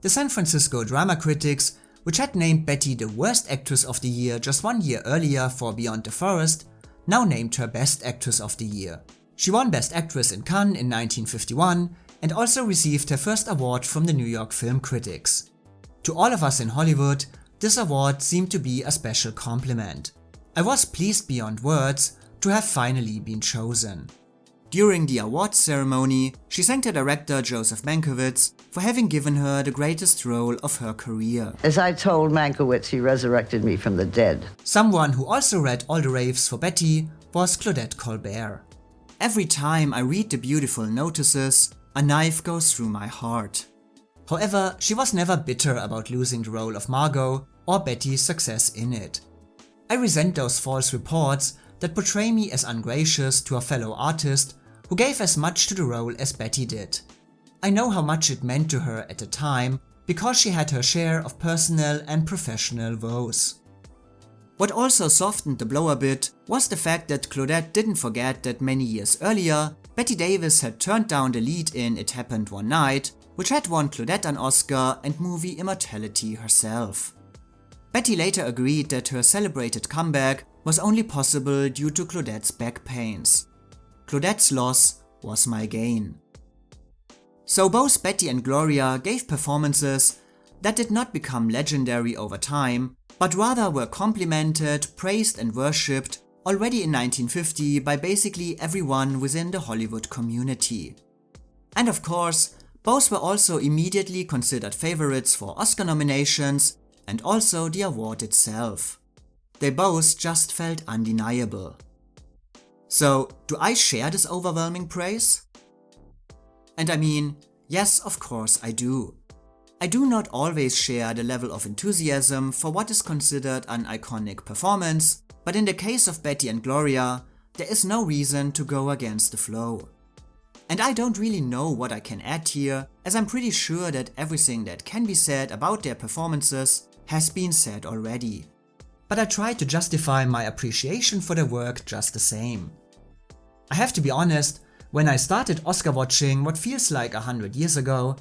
The San Francisco drama critics, which had named Betty the worst actress of the year just 1 year earlier for Beyond the Forest, now named her best actress of the year. She won Best Actress in Cannes in 1951 and also received her first award from the New York Film Critics. To all of us in Hollywood, this award seemed to be a special compliment. I was pleased beyond words to have finally been chosen. During the awards ceremony, she thanked her director Joseph Mankiewicz for having given her the greatest role of her career. As I told Mankiewicz, he resurrected me from the dead. Someone who also read all the raves for Betty was Claudette Colbert. Every time I read the beautiful notices, a knife goes through my heart. However, she was never bitter about losing the role of Margot or Betty's success in it. I resent those false reports that portray me as ungracious to a fellow artist who gave as much to the role as Betty did. I know how much it meant to her at the time because she had her share of personal and professional woes. What also softened the blow a bit was the fact that Claudette didn't forget that many years earlier, Betty Davis had turned down the lead in It Happened One Night, which had won Claudette an Oscar and movie immortality herself. Betty later agreed that her celebrated comeback was only possible due to Claudette's back pains. Claudette's loss was my gain. So both Betty and Gloria gave performances that did not become legendary over time, but rather were complimented, praised and worshipped already in 1950 by basically everyone within the Hollywood community. And of course, both were also immediately considered favorites for Oscar nominations and also the award itself. They both just felt undeniable. So, do I share this overwhelming praise? And I mean, yes, of course I do. I do not always share the level of enthusiasm for what is considered an iconic performance, but in the case of Betty and Gloria, there is no reason to go against the flow. And I don't really know what I can add here, as I'm pretty sure that everything that can be said about their performances has been said already. But I try to justify my appreciation for their work just the same. I have to be honest, when I started Oscar watching what feels like 100 years ago,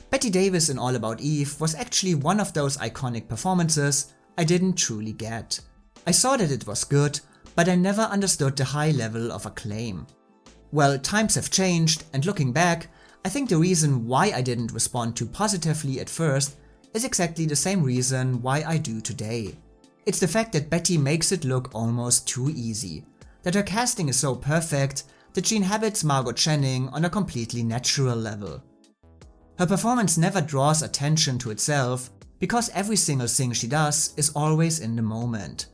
Betty Davis in All About Eve was actually one of those iconic performances I didn't truly get. I saw that it was good, but I never understood the high level of acclaim. Well, times have changed, and looking back, I think the reason why I didn't respond too positively at first is exactly the same reason why I do today. It's the fact that Betty makes it look almost too easy, that her casting is so perfect that she inhabits Margot Channing on a completely natural level. Her performance never draws attention to itself because every single thing she does is always in the moment.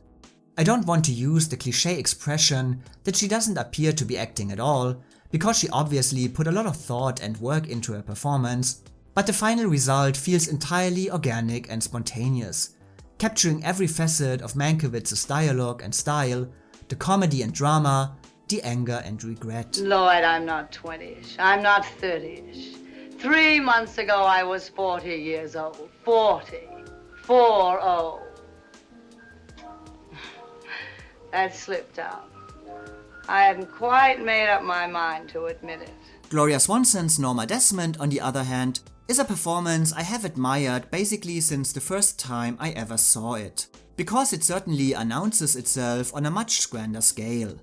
I don't want to use the cliché expression that she doesn't appear to be acting at all, because she obviously put a lot of thought and work into her performance, but the final result feels entirely organic and spontaneous, capturing every facet of Mankiewicz's dialogue and style, the comedy and drama, the anger and regret. Lloyd, I'm not 20-ish. I'm not 30-ish. 3 months ago, I was 40 years old. 40. 4-0. That slipped out. I hadn't quite made up my mind to admit it. Gloria Swanson's Norma Desmond, on the other hand, is a performance I have admired basically since the first time I ever saw it, because it certainly announces itself on a much grander scale.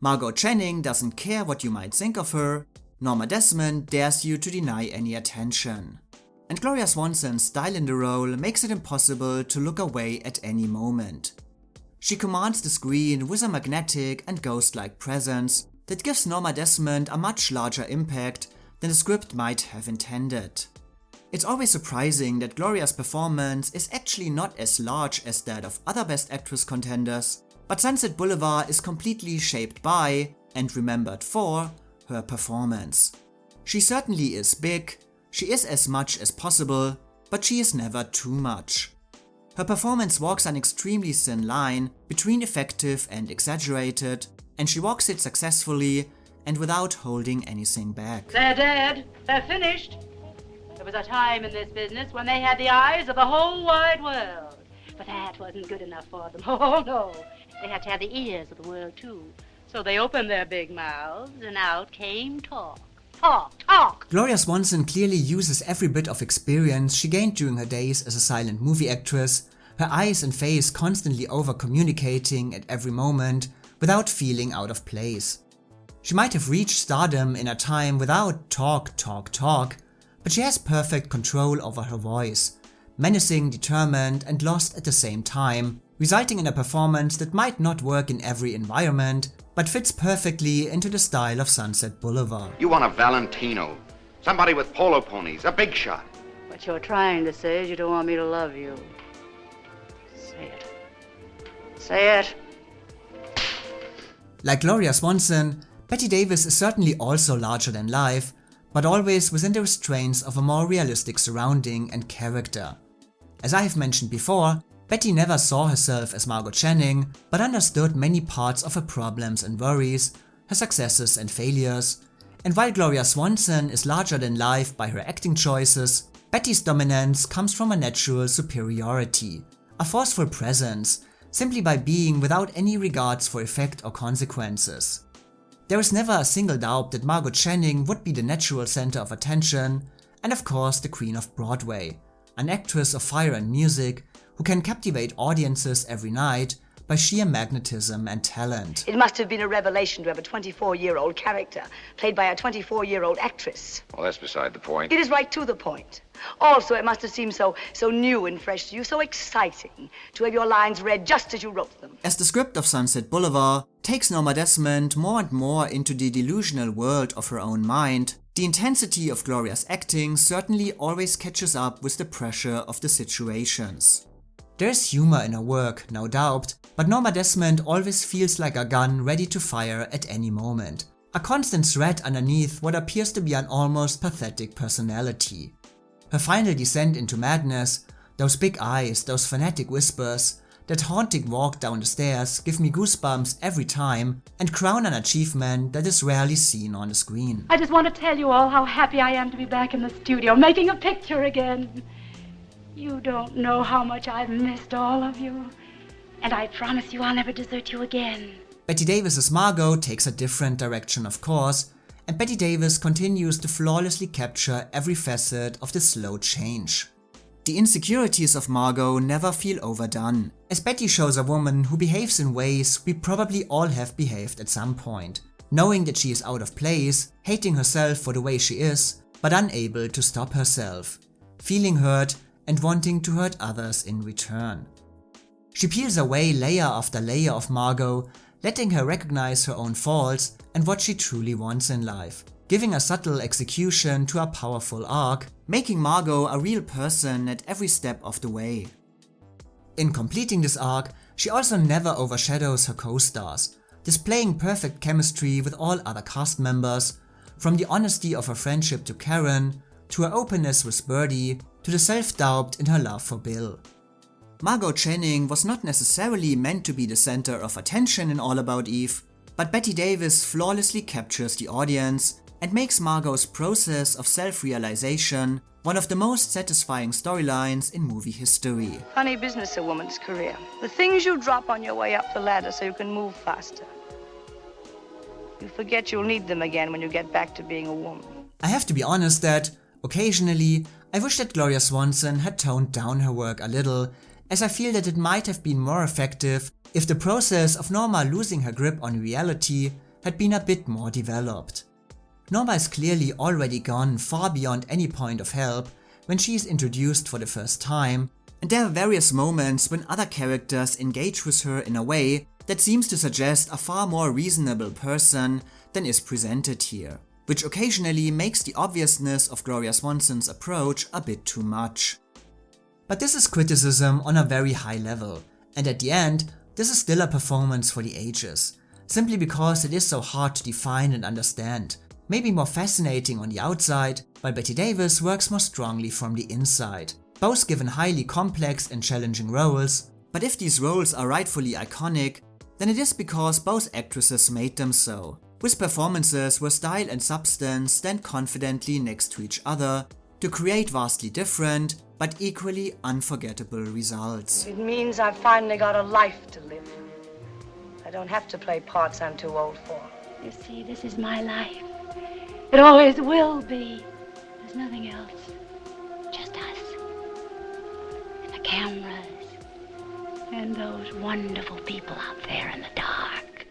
Margot Channing doesn't care what you might think of her, Norma Desmond dares you to deny any attention. And Gloria Swanson's style in the role makes it impossible to look away at any moment. She commands the screen with a magnetic and ghost-like presence that gives Norma Desmond a much larger impact than the script might have intended. It's always surprising that Gloria's performance is actually not as large as that of other Best Actress contenders, but Sunset Boulevard is completely shaped by, and remembered for, her performance. She certainly is big, she is as much as possible, but she is never too much. Her performance walks an extremely thin line between effective and exaggerated, and she walks it successfully and without holding anything back. They're dead. They're finished. There was a time in this business when they had the eyes of the whole wide world. But that wasn't good enough for them. Oh, no. They had to have the ears of the world, too. So they opened their big mouths, and out came talk. Talk, talk! Gloria Swanson clearly uses every bit of experience she gained during her days as a silent movie actress, her eyes and face constantly over-communicating at every moment without feeling out of place. She might have reached stardom in a time without talk, talk, talk, but she has perfect control over her voice, menacing, determined, and lost at the same time, resulting in a performance that might not work in every environment, but fits perfectly into the style of Sunset Boulevard. You want a Valentino, somebody with polo ponies, a big shot. What you're trying to say is you don't want me to love you. Say it. Say it. Like Gloria Swanson, Bette Davis is certainly also larger than life, but always within the restraints of a more realistic surrounding and character. As I have mentioned before, Betty never saw herself as Margot Channing, but understood many parts of her problems and worries, her successes and failures, and while Gloria Swanson is larger than life by her acting choices, Betty's dominance comes from a natural superiority, a forceful presence, simply by being without any regards for effect or consequences. There is never a single doubt that Margot Channing would be the natural center of attention, and of course the Queen of Broadway, an actress of fire and music who can captivate audiences every night by sheer magnetism and talent. It must have been a revelation to have a 24-year-old character played by a 24-year-old actress. Well, that's beside the point. It is right to the point. Also, it must have seemed so new and fresh to you, so exciting to have your lines read just as you wrote them. As the script of Sunset Boulevard takes Norma Desmond more and more into the delusional world of her own mind, the intensity of Gloria's acting certainly always catches up with the pressure of the situations. There is humor in her work, no doubt, but Norma Desmond always feels like a gun ready to fire at any moment. A constant threat underneath what appears to be an almost pathetic personality. Her final descent into madness, those big eyes, those fanatic whispers, that haunting walk down the stairs give me goosebumps every time and crown an achievement that is rarely seen on the screen. I just want to tell you all how happy I am to be back in the studio, making a picture again. You don't know how much I've missed all of you. And I promise you I'll never desert you again. Bette Davis's Margot takes a different direction, of course, and Bette Davis continues to flawlessly capture every facet of the slow change. The insecurities of Margot never feel overdone, as Betty shows a woman who behaves in ways we probably all have behaved at some point, knowing that she is out of place, hating herself for the way she is, but unable to stop herself, feeling hurt and wanting to hurt others in return. She peels away layer after layer of Margot, letting her recognize her own faults and what she truly wants in life, giving a subtle execution to a powerful arc, making Margot a real person at every step of the way. In completing this arc, she also never overshadows her co-stars, displaying perfect chemistry with all other cast members, from the honesty of her friendship to Karen, to her openness with Birdie, to the self-doubt in her love for Bill. Margot Channing was not necessarily meant to be the center of attention in All About Eve, but Bette Davis flawlessly captures the audience and makes Margot's process of self-realization one of the most satisfying storylines in movie history. Funny business, a woman's career. The things you drop on your way up the ladder so you can move faster. You forget you'll need them again when you get back to being a woman. I have to be honest that, occasionally, I wish that Gloria Swanson had toned down her work a little, as I feel that it might have been more effective if the process of Norma losing her grip on reality had been a bit more developed. Norma is clearly already gone far beyond any point of help when she is introduced for the first time, and there are various moments when other characters engage with her in a way that seems to suggest a far more reasonable person than is presented here, which occasionally makes the obviousness of Gloria Swanson's approach a bit too much. But this is criticism on a very high level, and at the end, this is still a performance for the ages, simply because it is so hard to define and understand, maybe more fascinating on the outside, while Bette Davis works more strongly from the inside, both given highly complex and challenging roles, but if these roles are rightfully iconic, then it is because both actresses made them so, with performances where style and substance stand confidently next to each other to create vastly different, but equally unforgettable results. It means I've finally got a life to live. I don't have to play parts I'm too old for. You see, this is my life. It always will be. There's nothing else. Just us. And the cameras. And those wonderful people out there in the dark.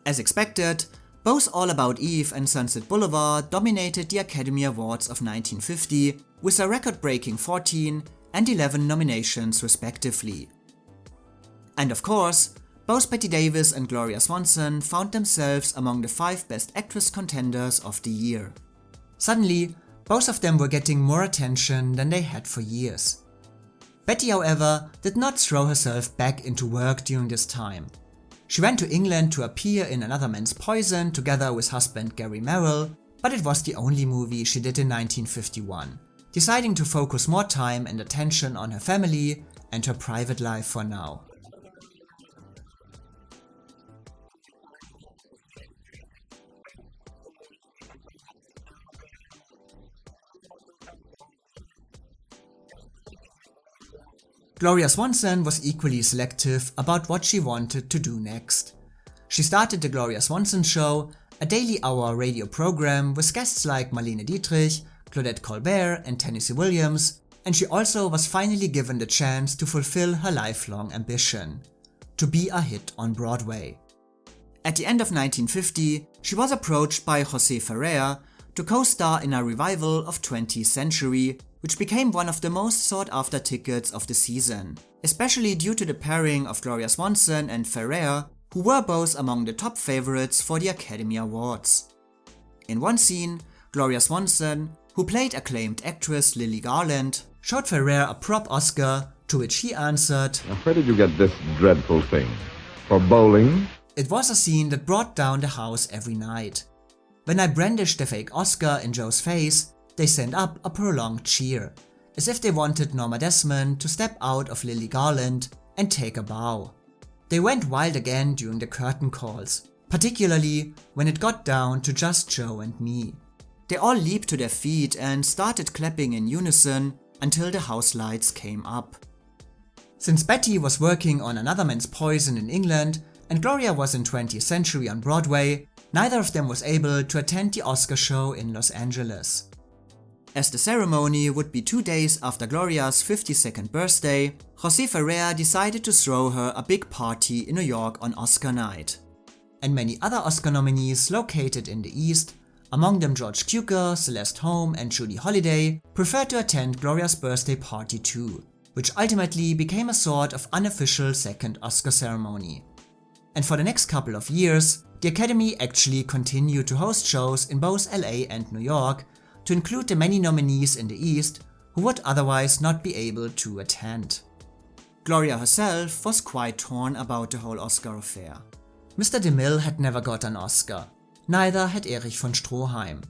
As expected, both All About Eve and Sunset Boulevard dominated the Academy Awards of 1950 with a record-breaking 14 and 11 nominations respectively. And of course, both Bette Davis and Gloria Swanson found themselves among the 5 Best Actress contenders of the year. Suddenly, both of them were getting more attention than they had for years. Bette, however, did not throw herself back into work during this time. She went to England to appear in Another Man's Poison together with husband Gary Merrill, but it was the only movie she did in 1951, deciding to focus more time and attention on her family and her private life for now. Gloria Swanson was equally selective about what she wanted to do next. She started The Gloria Swanson Show, a daily hour radio program with guests like Marlene Dietrich, Claudette Colbert and Tennessee Williams, and she also was finally given the chance to fulfill her lifelong ambition: to be a hit on Broadway. At the end of 1950, she was approached by José Ferrer to co-star in a revival of 20th Century, which became one of the most sought-after tickets of the season, especially due to the pairing of Gloria Swanson and Ferrer, who were both among the top favorites for the Academy Awards. In one scene, Gloria Swanson, who played acclaimed actress Lily Garland, showed Ferrer a prop Oscar, to which he answered, "Now, where did you get this dreadful thing? For bowling?" It was a scene that brought down the house every night. When I brandished the fake Oscar in Joe's face, they sent up a prolonged cheer, as if they wanted Norma Desmond to step out of Lily Garland and take a bow. They went wild again during the curtain calls, particularly when it got down to just Joe and me. They all leaped to their feet and started clapping in unison until the house lights came up. Since Bette was working on Another Man's Poison in England and Gloria was in 20th Century on Broadway, neither of them was able to attend the Oscar show in Los Angeles. As the ceremony would be 2 days after Gloria's 52nd birthday, José Ferrer decided to throw her a big party in New York on Oscar night. And many other Oscar nominees located in the East, among them George Cukor, Celeste Holm and Julie Holliday, preferred to attend Gloria's birthday party too, which ultimately became a sort of unofficial second Oscar ceremony. And for the next couple of years, the Academy actually continued to host shows in both LA and New York to include the many nominees in the East who would otherwise not be able to attend. Gloria herself was quite torn about the whole Oscar affair. Mr. DeMille had never got an Oscar, neither had Erich von Stroheim,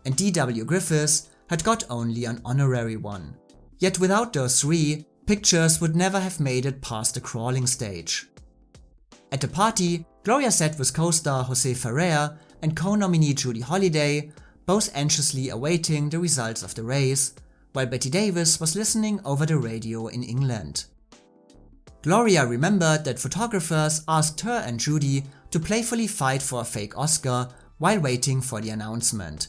and D.W. Griffiths had got only an honorary one. Yet without those three, pictures would never have made it past the crawling stage. At the party, Gloria sat with co-star Jose Ferrer and co-nominee Judy Holliday, both anxiously awaiting the results of the race, while Bette Davis was listening over the radio in England. Gloria remembered that photographers asked her and Judy to playfully fight for a fake Oscar while waiting for the announcement.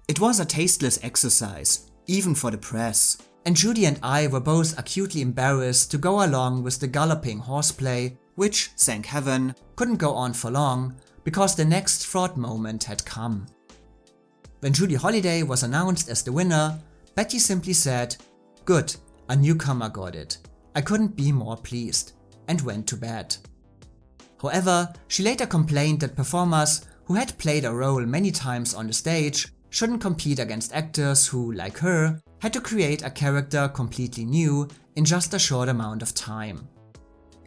It was a tasteless exercise, even for the press, and Judy and I were both acutely embarrassed to go along with the galloping horseplay, which, thank heaven, couldn't go on for long because the next fraught moment had come. When Judy Holliday was announced as the winner, Betty simply said, "Good, a newcomer got it. I couldn't be more pleased," and went to bed. However, she later complained that performers who had played a role many times on the stage shouldn't compete against actors who, like her, had to create a character completely new in just a short amount of time.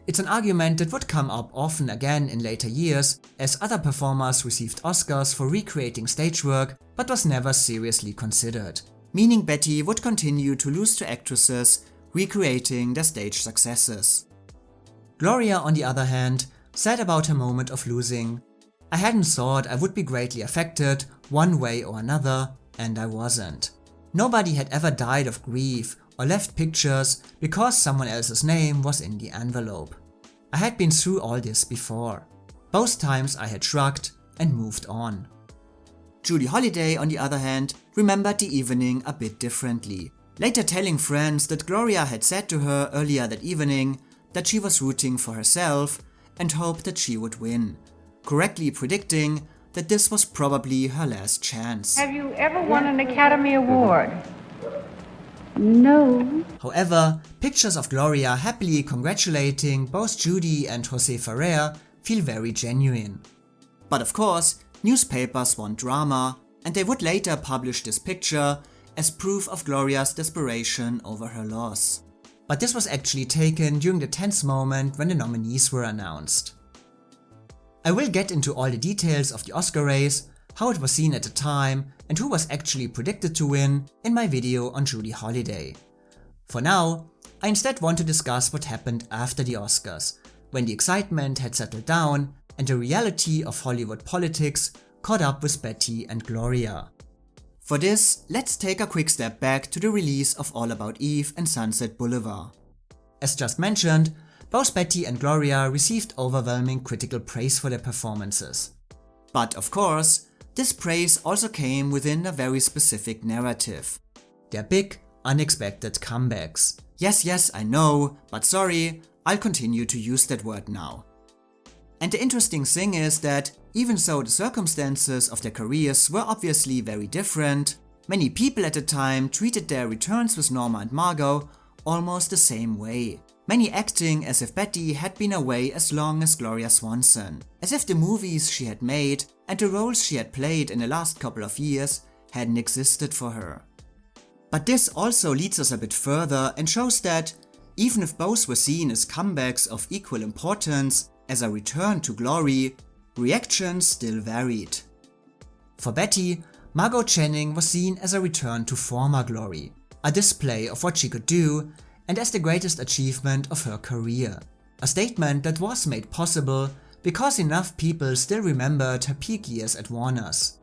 It's an argument that would come up often again in later years as other performers received Oscars for recreating stage work but was never seriously considered, meaning Betty would continue to lose to actresses recreating their stage successes. Gloria, on the other hand, said about her moment of losing, "I hadn't thought I would be greatly affected one way or another, and I wasn't. Nobody had ever died of grief or left pictures because someone else's name was in the envelope. I had been through all this before. Both times I had shrugged and moved on." Judy Holliday, on the other hand, remembered the evening a bit differently, later telling friends that Gloria had said to her earlier that evening that she was rooting for herself and hoped that she would win, correctly predicting that this was probably her last chance. Have you ever won an Academy Award? No. However, pictures of Gloria happily congratulating both Judy and Jose Ferrer feel very genuine. But of course, newspapers want drama, and they would later publish this picture as proof of Gloria's desperation over her loss. But this was actually taken during the tense moment when the nominees were announced. I will get into all the details of the Oscar race, how it was seen at the time, and who was actually predicted to win in my video on Judy Holliday. For now, I instead want to discuss what happened after the Oscars, when the excitement had settled down and the reality of Hollywood politics caught up with Betty and Gloria. For this, let's take a quick step back to the release of All About Eve and Sunset Boulevard. As just mentioned, both Betty and Gloria received overwhelming critical praise for their performances. But of course, this praise also came within a very specific narrative. Their big, unexpected comebacks. Yes, I know, but sorry, I'll continue to use that word now. And the interesting thing is that, even though the circumstances of their careers were obviously very different, many people at the time treated their returns with Norma and Margot almost the same way. Many acting as if Betty had been away as long as Gloria Swanson, as if the movies she had made and the roles she had played in the last couple of years hadn't existed for her. But this also leads us a bit further and shows that, even if both were seen as comebacks of equal importance as a return to glory, reactions still varied. For Betty, Margot Channing was seen as a return to former glory, a display of what she could do, and as the greatest achievement of her career. A statement that was made possible because enough people still remembered her peak years at Warner's.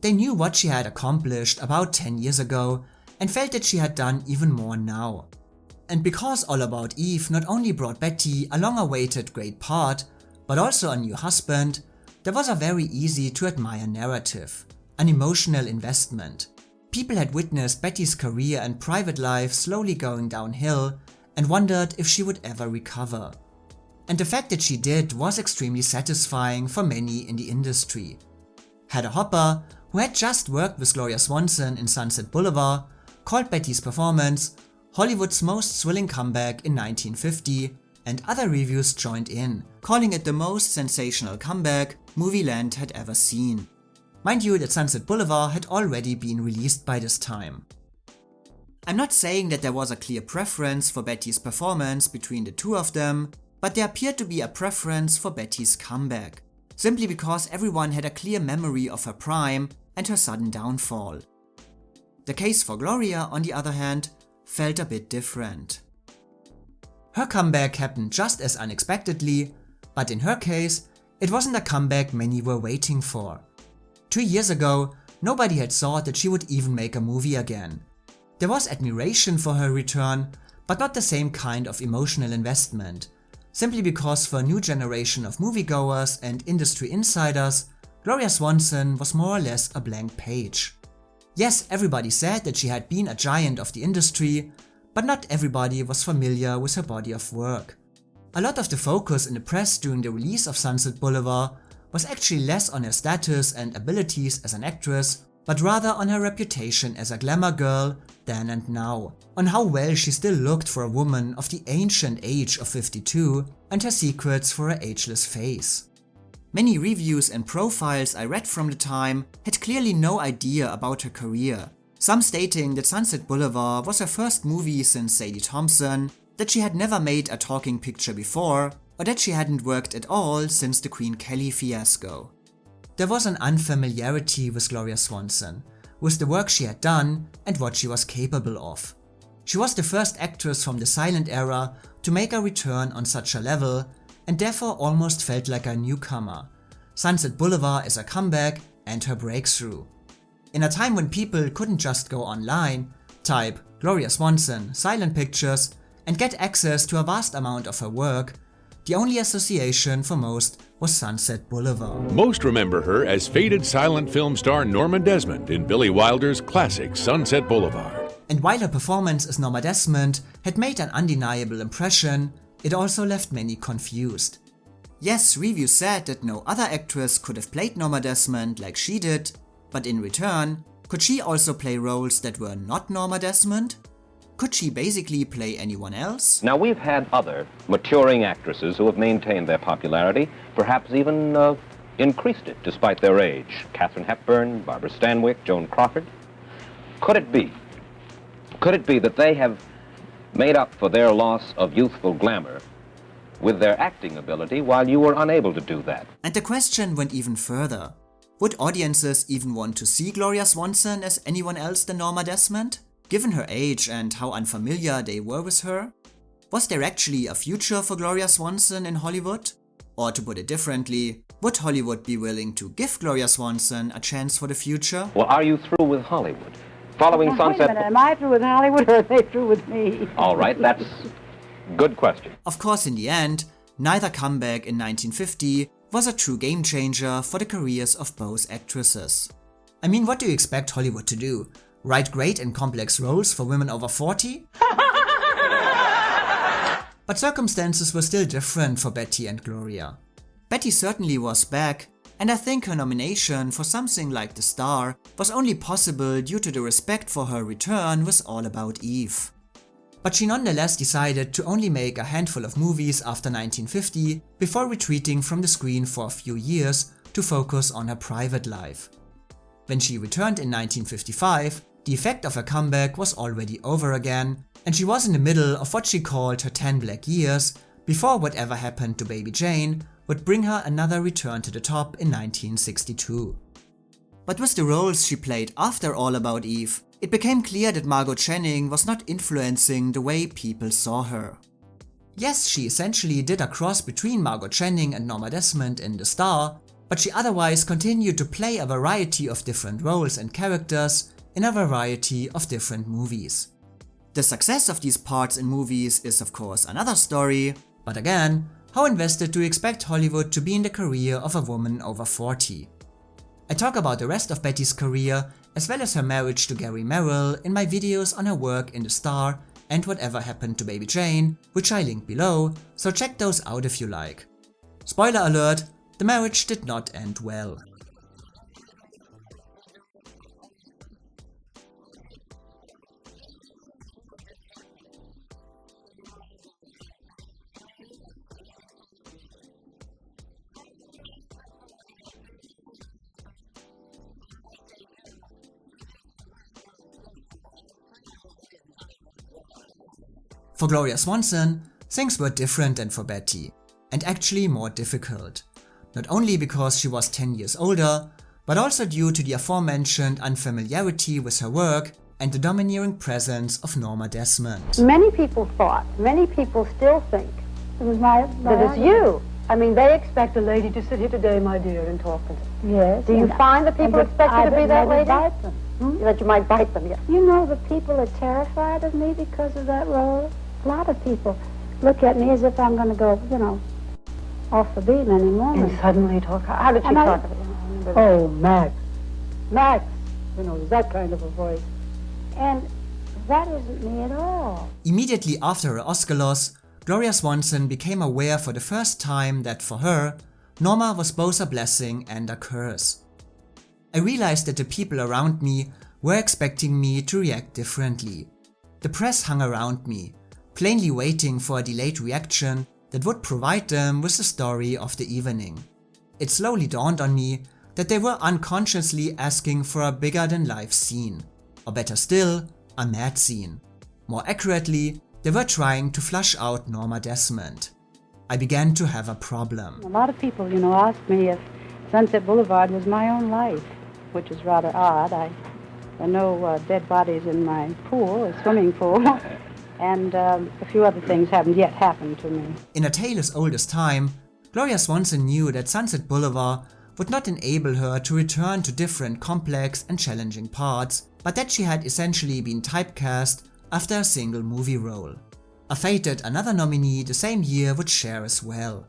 They knew what she had accomplished about 10 years ago and felt that she had done even more now. And because All About Eve not only brought Betty a long-awaited great part, but also a new husband, there was a very easy to admire narrative, an emotional investment. People had witnessed Betty's career and private life slowly going downhill and wondered if she would ever recover. And the fact that she did was extremely satisfying for many in the industry. Hedda Hopper, who had just worked with Gloria Swanson in Sunset Boulevard, called Betty's performance Hollywood's most thrilling comeback in 1950, and other reviews joined in, calling it the most sensational comeback Movieland had ever seen. Mind you that Sunset Boulevard had already been released by this time. I'm not saying that there was a clear preference for Betty's performance between the two of them, but there appeared to be a preference for Betty's comeback, simply because everyone had a clear memory of her prime and her sudden downfall. The case for Gloria, on the other hand, felt a bit different. Her comeback happened just as unexpectedly, but in her case, it wasn't a comeback many were waiting for. 2 years ago, nobody had thought that she would even make a movie again. There was admiration for her return, but not the same kind of emotional investment, simply because for a new generation of moviegoers and industry insiders, Gloria Swanson was more or less a blank page. Yes, everybody said that she had been a giant of the industry, but not everybody was familiar with her body of work. A lot of the focus in the press during the release of Sunset Boulevard was actually less on her status and abilities as an actress, but rather on her reputation as a glamour girl then and now, on how well she still looked for a woman of the ancient age of 52 and her secrets for her ageless face. Many reviews and profiles I read from the time had clearly no idea about her career, some stating that Sunset Boulevard was her first movie since Sadie Thompson, that she had never made a talking picture before, or that she hadn't worked at all since the Queen Kelly fiasco. There was an unfamiliarity with Gloria Swanson, with the work she had done and what she was capable of. She was the first actress from the silent era to make a return on such a level, and therefore almost felt like a newcomer. Sunset Boulevard is a comeback and her breakthrough. In a time when people couldn't just go online, type Gloria Swanson, silent pictures, and get access to a vast amount of her work, the only association for most was Sunset Boulevard. Most remember her as faded silent film star Norma Desmond in Billy Wilder's classic Sunset Boulevard. And while her performance as Norma Desmond had made an undeniable impression, it also left many confused. Yes, reviews said that no other actress could have played Norma Desmond like she did, but in return, could she also play roles that were not Norma Desmond? Could she basically play anyone else? Now, we've had other maturing actresses who have maintained their popularity, perhaps even increased it despite their age. Katharine Hepburn, Barbara Stanwyck, Joan Crawford. Could it be that they have made up for their loss of youthful glamour with their acting ability while you were unable to do that? And the question went even further. Would audiences even want to see Gloria Swanson as anyone else than Norma Desmond, given her age and how unfamiliar they were with her? Was there actually a future for Gloria Swanson in Hollywood? Or to put it differently, would Hollywood be willing to give Gloria Swanson a chance for the future? Well, are you through with Hollywood? Following Wait Sunset... a minute, am I through with Hollywood or are they through with me? All right, that's a good question. Of course, in the end, neither comeback in 1950 was a true game changer for the careers of both actresses. I mean, what do you expect Hollywood to do? Write great and complex roles for women over 40? But circumstances were still different for Betty and Gloria. Betty certainly was back, and I think her nomination for something like The Star was only possible due to the respect for her return with All About Eve. But she nonetheless decided to only make a handful of movies after 1950 before retreating from the screen for a few years to focus on her private life. When she returned in 1955, the effect of her comeback was already over again, and she was in the middle of what she called her 10 black years before whatever happened to Baby Jane would bring her another return to the top in 1962. But with the roles she played after All About Eve, it became clear that Margot Channing was not influencing the way people saw her. Yes, she essentially did a cross between Margot Channing and Norma Desmond in The Star, but she otherwise continued to play a variety of different roles and characters in a variety of different movies. The success of these parts in movies is of course another story, but again, how invested do you expect Hollywood to be in the career of a woman over 40? I talk about the rest of Betty's career as well as her marriage to Gary Merrill in my videos on her work in The Star and Whatever Happened to Baby Jane, which I link below, so check those out if you like. Spoiler alert, the marriage did not end well. For Gloria Swanson, things were different than for Betty, and actually more difficult. Not only because she was 10 years older, but also due to the aforementioned unfamiliarity with her work and the domineering presence of Norma Desmond. Many people thought, many people still think, It was my that it's you. I mean, they expect a lady to sit here today, my dear, and talk to them. Yes. Do you find that people expect you to be that lady? Bite them. That you might bite them, yeah. You know, the people are terrified of me because of that role. A lot of people look at me as if I'm going to go, you know, off the beam any moment. And suddenly talk. How did she And talk? Oh, Max. Max. You know, that kind of a voice. And that isn't me at all. Immediately after her Oscar loss, Gloria Swanson became aware for the first time that for her, Norma was both a blessing and a curse. I realized that the people around me were expecting me to react differently. The press hung around me, plainly waiting for a delayed reaction that would provide them with the story of the evening. It slowly dawned on me that they were unconsciously asking for a bigger-than-life scene, or better still, a mad scene. More accurately, they were trying to flush out Norma Desmond. I began to have a problem. A lot of people, you know, asked me if Sunset Boulevard was my own life, which is rather odd. There are no dead bodies in my pool, a swimming pool, and a few other things haven't yet happened to me. In a tale as old as time, Gloria Swanson knew that Sunset Boulevard would not enable her to return to different complex and challenging parts, but that she had essentially been typecast after a single movie role. A fate that another nominee the same year would share as well.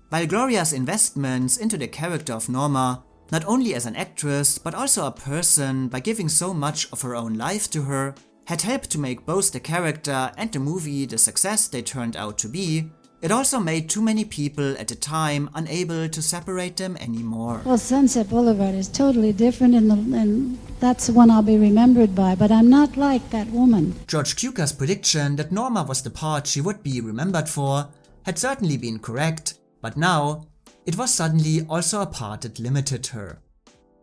While Gloria's investments into the character of Norma, not only as an actress but also a person by giving so much of her own life to her, had helped to make both the character and the movie the success they turned out to be, it also made too many people at the time unable to separate them anymore. Well, Sunset Boulevard is totally different, and that's the one I'll be remembered by, but I'm not like that woman. George Cukor's prediction that Norma was the part she would be remembered for had certainly been correct, but now it was suddenly also a part that limited her.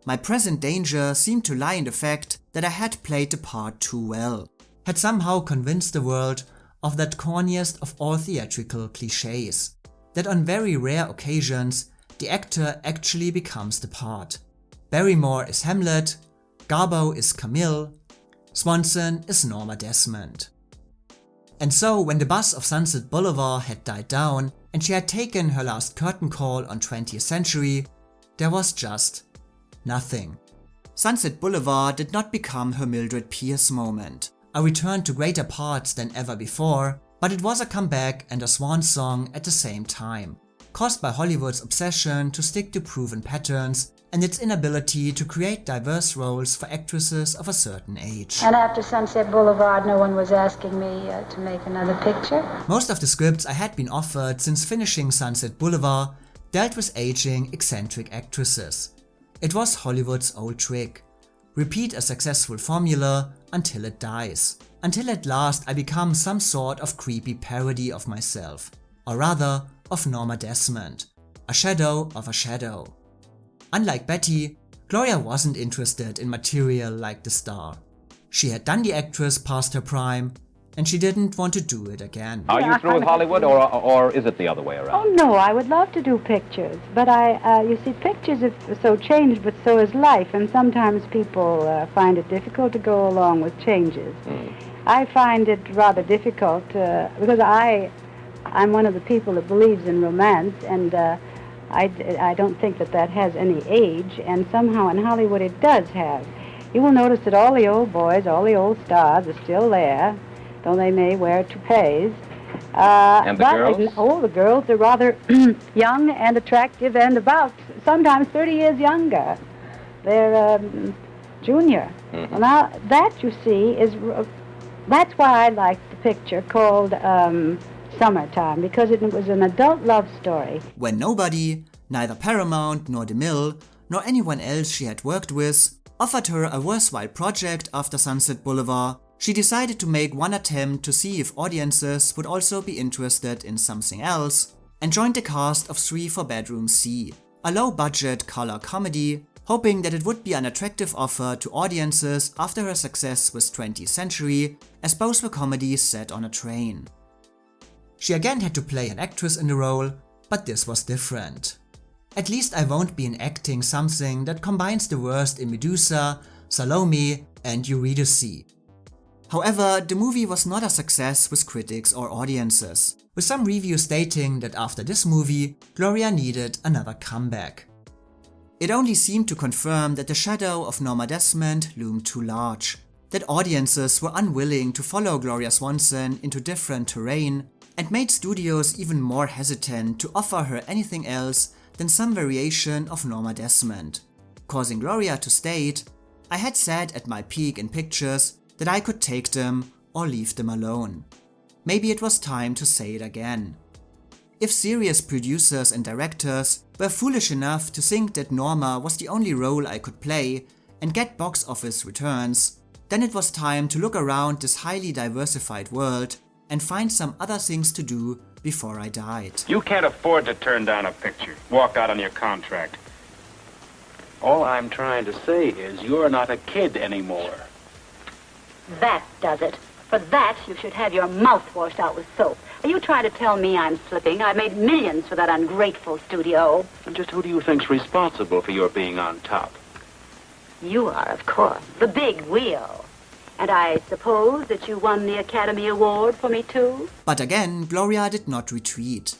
My present danger seemed to lie in the fact that I had played the part too well, had somehow convinced the world of that corniest of all theatrical cliches, that on very rare occasions the actor actually becomes the part. Barrymore is Hamlet, Garbo is Camille, Swanson is Norma Desmond. And so when the buzz of Sunset Boulevard had died down and she had taken her last curtain call on 20th Century, there was just nothing. Sunset Boulevard did not become her Mildred Pierce moment, a return to greater parts than ever before, but it was a comeback and a swan song at the same time, caused by Hollywood's obsession to stick to proven patterns and its inability to create diverse roles for actresses of a certain age. And after Sunset Boulevard, no one was asking me to make another picture. Most of the scripts I had been offered since finishing Sunset Boulevard dealt with aging, eccentric actresses. It was Hollywood's old trick. Repeat a successful formula until it dies. Until at last I become some sort of creepy parody of myself. Or rather, of Norma Desmond. A shadow of a shadow. Unlike Betty, Gloria wasn't interested in material like The Star. She had done the actress past her prime, and she didn't want to do it again. Are you through with Hollywood, or is it the other way around? Oh, no, I would love to do pictures, but you see, pictures have so changed, but so is life, and sometimes people find it difficult to go along with changes. I find it rather difficult because I'm one of the people that believes in romance, and I don't think that has any age, and somehow in Hollywood it does have. You will notice that all the old boys, all the old stars are still there, though they may wear toupees. And the girls? Oh, the girls are rather young and attractive and about sometimes 30 years younger. They're junior. Mm-hmm. Well, now, that, you see, that's why I liked the picture called Summertime, because it was an adult love story. When nobody, neither Paramount nor DeMille, nor anyone else she had worked with, offered her a worthwhile project after Sunset Boulevard, she decided to make one attempt to see if audiences would also be interested in something else, and joined the cast of 3 for Bedroom C, a low-budget color comedy hoping that it would be an attractive offer to audiences after her success with 20th Century, as both were comedies set on a train. She again had to play an actress in the role, but this was different. At least I won't be enacting something that combines the worst in Medusa, Salome and Eurydice. However, the movie was not a success with critics or audiences, with some reviews stating that after this movie, Gloria needed another comeback. It only seemed to confirm that the shadow of Norma Desmond loomed too large, that audiences were unwilling to follow Gloria Swanson into different terrain, and made studios even more hesitant to offer her anything else than some variation of Norma Desmond, causing Gloria to state, "I had said at my peak in pictures that I could take them or leave them alone. Maybe it was time to say it again." If serious producers and directors were foolish enough to think that Norma was the only role I could play and get box office returns, then it was time to look around this highly diversified world and find some other things to do before I died. You can't afford to turn down a picture, walk out on your contract. All I'm trying to say is you're not a kid anymore. That does it. For that, you should have your mouth washed out with soap. Are you trying to tell me I'm slipping? I made millions for that ungrateful studio. And just who do you think's responsible for your being on top? You are, of course, the big wheel. And I suppose that you won the Academy Award for me too? But again, Gloria did not retreat.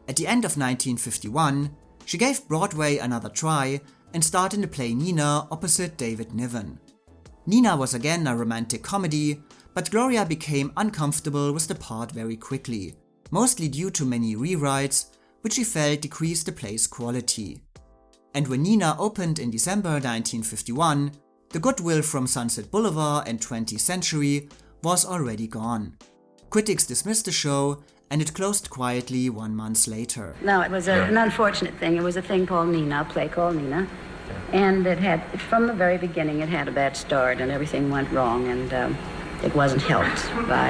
At the end of 1951, she gave Broadway another try and starred in the play Nina opposite David Niven. Nina was again a romantic comedy, but Gloria became uncomfortable with the part very quickly, mostly due to many rewrites, which she felt decreased the play's quality. And when Nina opened in December 1951, the goodwill from Sunset Boulevard and 20th Century was already gone. Critics dismissed the show, and it closed quietly 1 month later. No, it was an unfortunate thing. It was a thing called Nina, a play called Nina. And it had, from the very beginning, it had a bad start and everything went wrong, and it wasn't helped by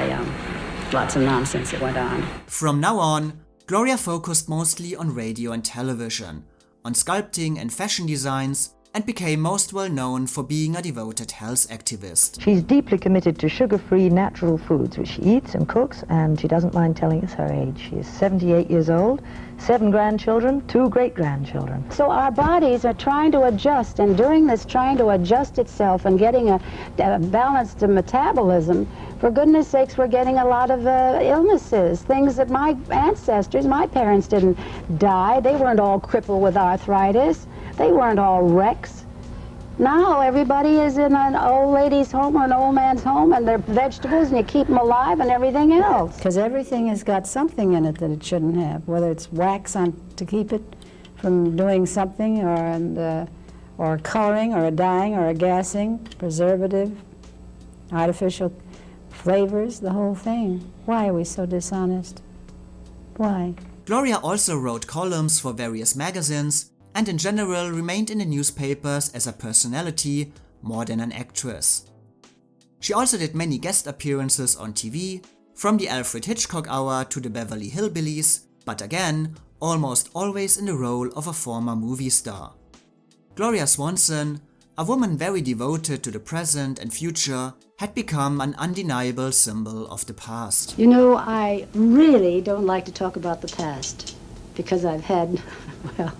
lots of nonsense that went on. From now on, Gloria focused mostly on radio and television, on sculpting and fashion designs, and became most well known for being a devoted health activist. She's deeply committed to sugar-free natural foods, which she eats and cooks, and she doesn't mind telling us her age. She is 78 years old, 7 grandchildren, 2 great-grandchildren. So our bodies are trying to adjust, and during this trying to adjust itself and getting a balanced metabolism, for goodness sakes, we're getting a lot of illnesses, things that my ancestors, my parents didn't die. They weren't all crippled with arthritis. They weren't all wrecks. Now everybody is in an old lady's home or an old man's home, and they're vegetables, and you keep them alive and everything else. Because everything has got something in it that it shouldn't have, whether it's wax on to keep it from doing something, or coloring, or a dyeing, or a gassing, preservative, artificial flavors, the whole thing. Why are we so dishonest? Why? Gloria also wrote columns for various magazines, and in general remained in the newspapers as a personality more than an actress. She also did many guest appearances on TV, from the Alfred Hitchcock Hour to the Beverly Hillbillies, but again, almost always in the role of a former movie star. Gloria Swanson, a woman very devoted to the present and future, had become an undeniable symbol of the past. You know, I really don't like to talk about the past, because I've had, well,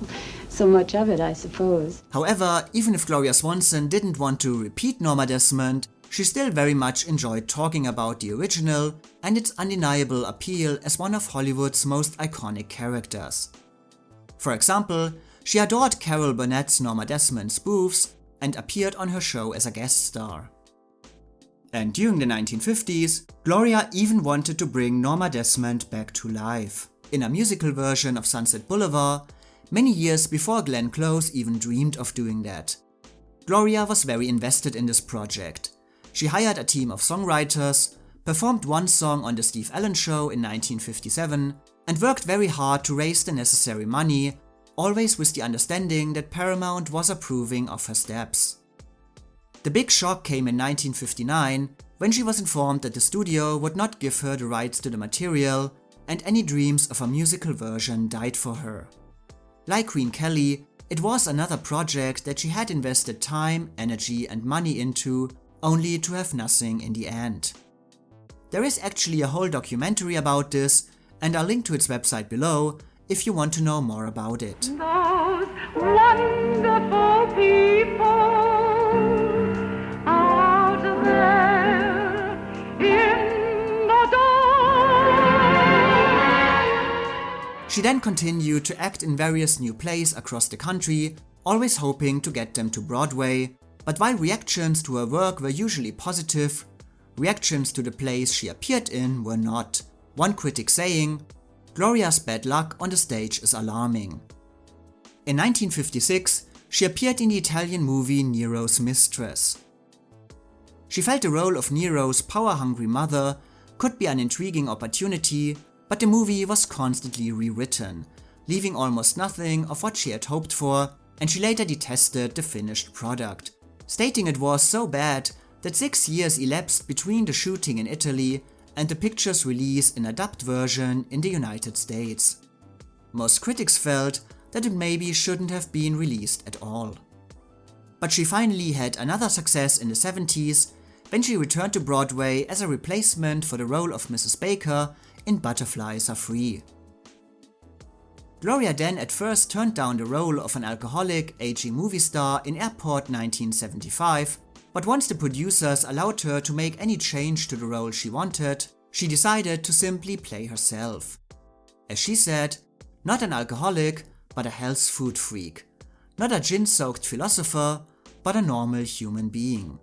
so much of it, I suppose. However, even if Gloria Swanson didn't want to repeat Norma Desmond, she still very much enjoyed talking about the original and its undeniable appeal as one of Hollywood's most iconic characters. For example, she adored Carol Burnett's Norma Desmond spoofs and appeared on her show as a guest star. And during the 1950s, Gloria even wanted to bring Norma Desmond back to life, in a musical version of Sunset Boulevard, many years before Glenn Close even dreamed of doing that. Gloria was very invested in this project. She hired a team of songwriters, performed one song on The Steve Allen Show in 1957, and worked very hard to raise the necessary money, always with the understanding that Paramount was approving of her steps. The big shock came in 1959, when she was informed that the studio would not give her the rights to the material, and any dreams of a musical version died for her. Like Queen Kelly, It was another project that she had invested time, energy and money into, only to have nothing in the end. There is actually a whole documentary about this, and I'll link to its website below if you want to know more about it. Those wonderful people out there in the dark. She then continued to act in various new plays across the country, always hoping to get them to Broadway, but while reactions to her work were usually positive, reactions to the plays she appeared in were not. One critic saying, "Gloria's bad luck on the stage is alarming." In 1956, she appeared in the Italian movie Nero's Mistress. She felt the role of Nero's power-hungry mother could be an intriguing opportunity, but the movie was constantly rewritten, leaving almost nothing of what she had hoped for, and she later detested the finished product, stating it was so bad that 6 years elapsed between the shooting in Italy and the picture's release in a dubbed version in the United States. Most critics felt that it maybe shouldn't have been released at all. But she finally had another success in the 70s when she returned to Broadway as a replacement for the role of Mrs. Baker in Butterflies Are Free. Gloria then at first turned down the role of an alcoholic, aging movie star in Airport 1975, but once the producers allowed her to make any change to the role she wanted, she decided to simply play herself. As she said, not an alcoholic, but a health food freak. Not a gin-soaked philosopher, but a normal human being.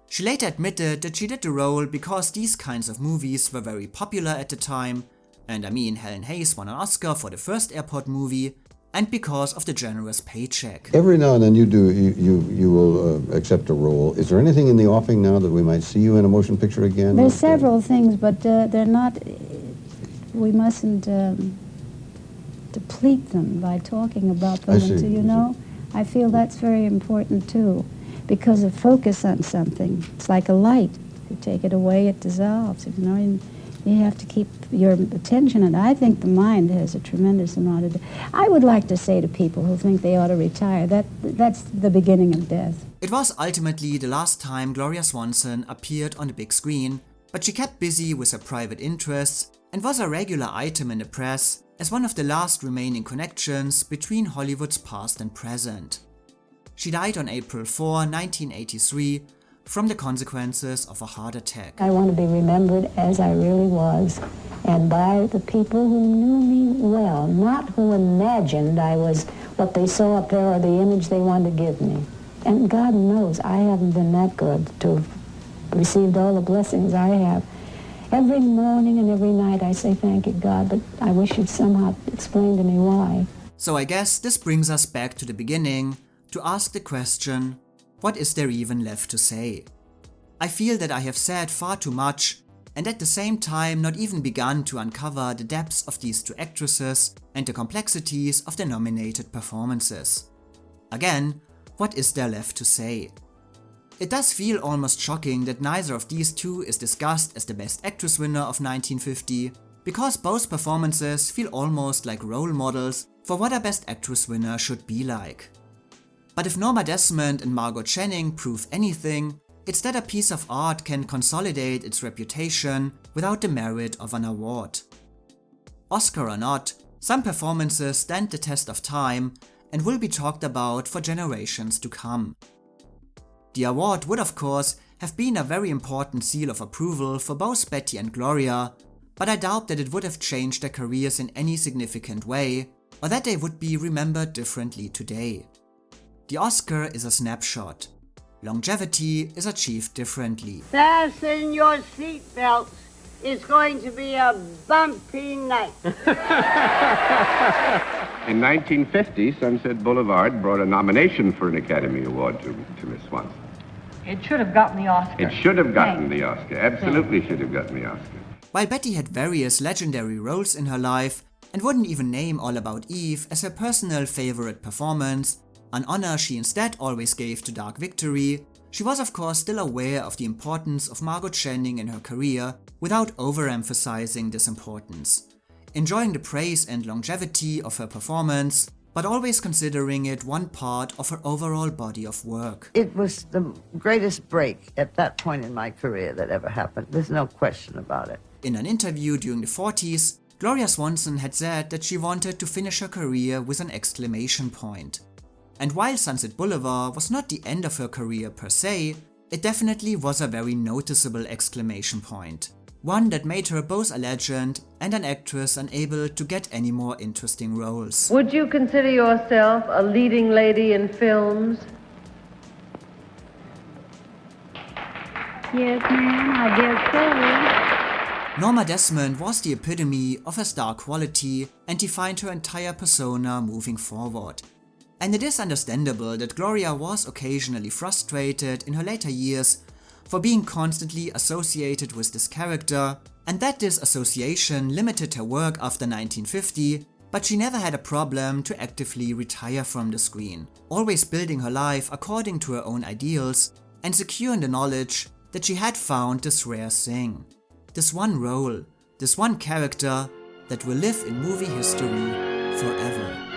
She later admitted that she did the role because these kinds of movies were very popular at the time, and I mean Helen Hayes won an Oscar for the first Airport movie, and because of the generous paycheck. Every now and then you will accept a role. Is there anything in the offing now that we might see you in a motion picture again? There's several things, but they're not, we mustn't deplete them by talking about them until, you know. I feel that's very important too, because of focus on something. It's like a light. If you take it away, it dissolves, you know. And you have to keep your attention, and I think the mind has a tremendous amount of... I would like to say to people who think they ought to retire, that's the beginning of death. It was ultimately the last time Gloria Swanson appeared on the big screen, but she kept busy with her private interests and was a regular item in the press as one of the last remaining connections between Hollywood's past and present. She died on April 4, 1983, from the consequences of a heart attack. I want to be remembered as I really was, and by the people who knew me well, not who imagined I was what they saw up there or the image they wanted to give me. And God knows I haven't been that good to have received all the blessings I have. Every morning and every night I say thank you, God, but I wish you'd somehow explain to me why. So I guess this brings us back to the beginning to ask the question, what is there even left to say? I feel that I have said far too much and at the same time not even begun to uncover the depths of these two actresses and the complexities of their nominated performances. Again, what is there left to say? It does feel almost shocking that neither of these two is discussed as the Best Actress winner of 1950, because both performances feel almost like role models for what a Best Actress winner should be like. But if Norma Desmond and Margot Channing prove anything, it's that a piece of art can consolidate its reputation without the merit of an award. Oscar or not, some performances stand the test of time and will be talked about for generations to come. The award would of course have been a very important seal of approval for both Betty and Gloria, but I doubt that it would have changed their careers in any significant way, or that they would be remembered differently today. The Oscar is a snapshot. Longevity is achieved differently. Fasten your seatbelts. It's going to be a bumpy night. In 1950, Sunset Boulevard brought a nomination for an Academy Award to Miss Swanson. It should have gotten the Oscar. It should have gotten the Oscar. Absolutely should have gotten the Oscar. While Betty had various legendary roles in her life and wouldn't even name All About Eve as her personal favorite performance, an honor she instead always gave to Dark Victory, she was of course still aware of the importance of Margot Channing in her career without overemphasizing this importance, enjoying the praise and longevity of her performance but always considering it one part of her overall body of work. It was the greatest break at that point in my career that ever happened. There's no question about it. In an interview during the 40s, Gloria Swanson had said that she wanted to finish her career with an exclamation point. And while Sunset Boulevard was not the end of her career per se, it definitely was a very noticeable exclamation point. One that made her both a legend and an actress unable to get any more interesting roles. Would you consider yourself a leading lady in films? Yes, ma'am, I guess so. Norma Desmond was the epitome of her star quality and defined her entire persona moving forward. And it is understandable that Gloria was occasionally frustrated in her later years for being constantly associated with this character, and that this association limited her work after 1950, but she never had a problem to actively retire from the screen, always building her life according to her own ideals and secure in the knowledge that she had found this rare thing. This one role, this one character that will live in movie history forever.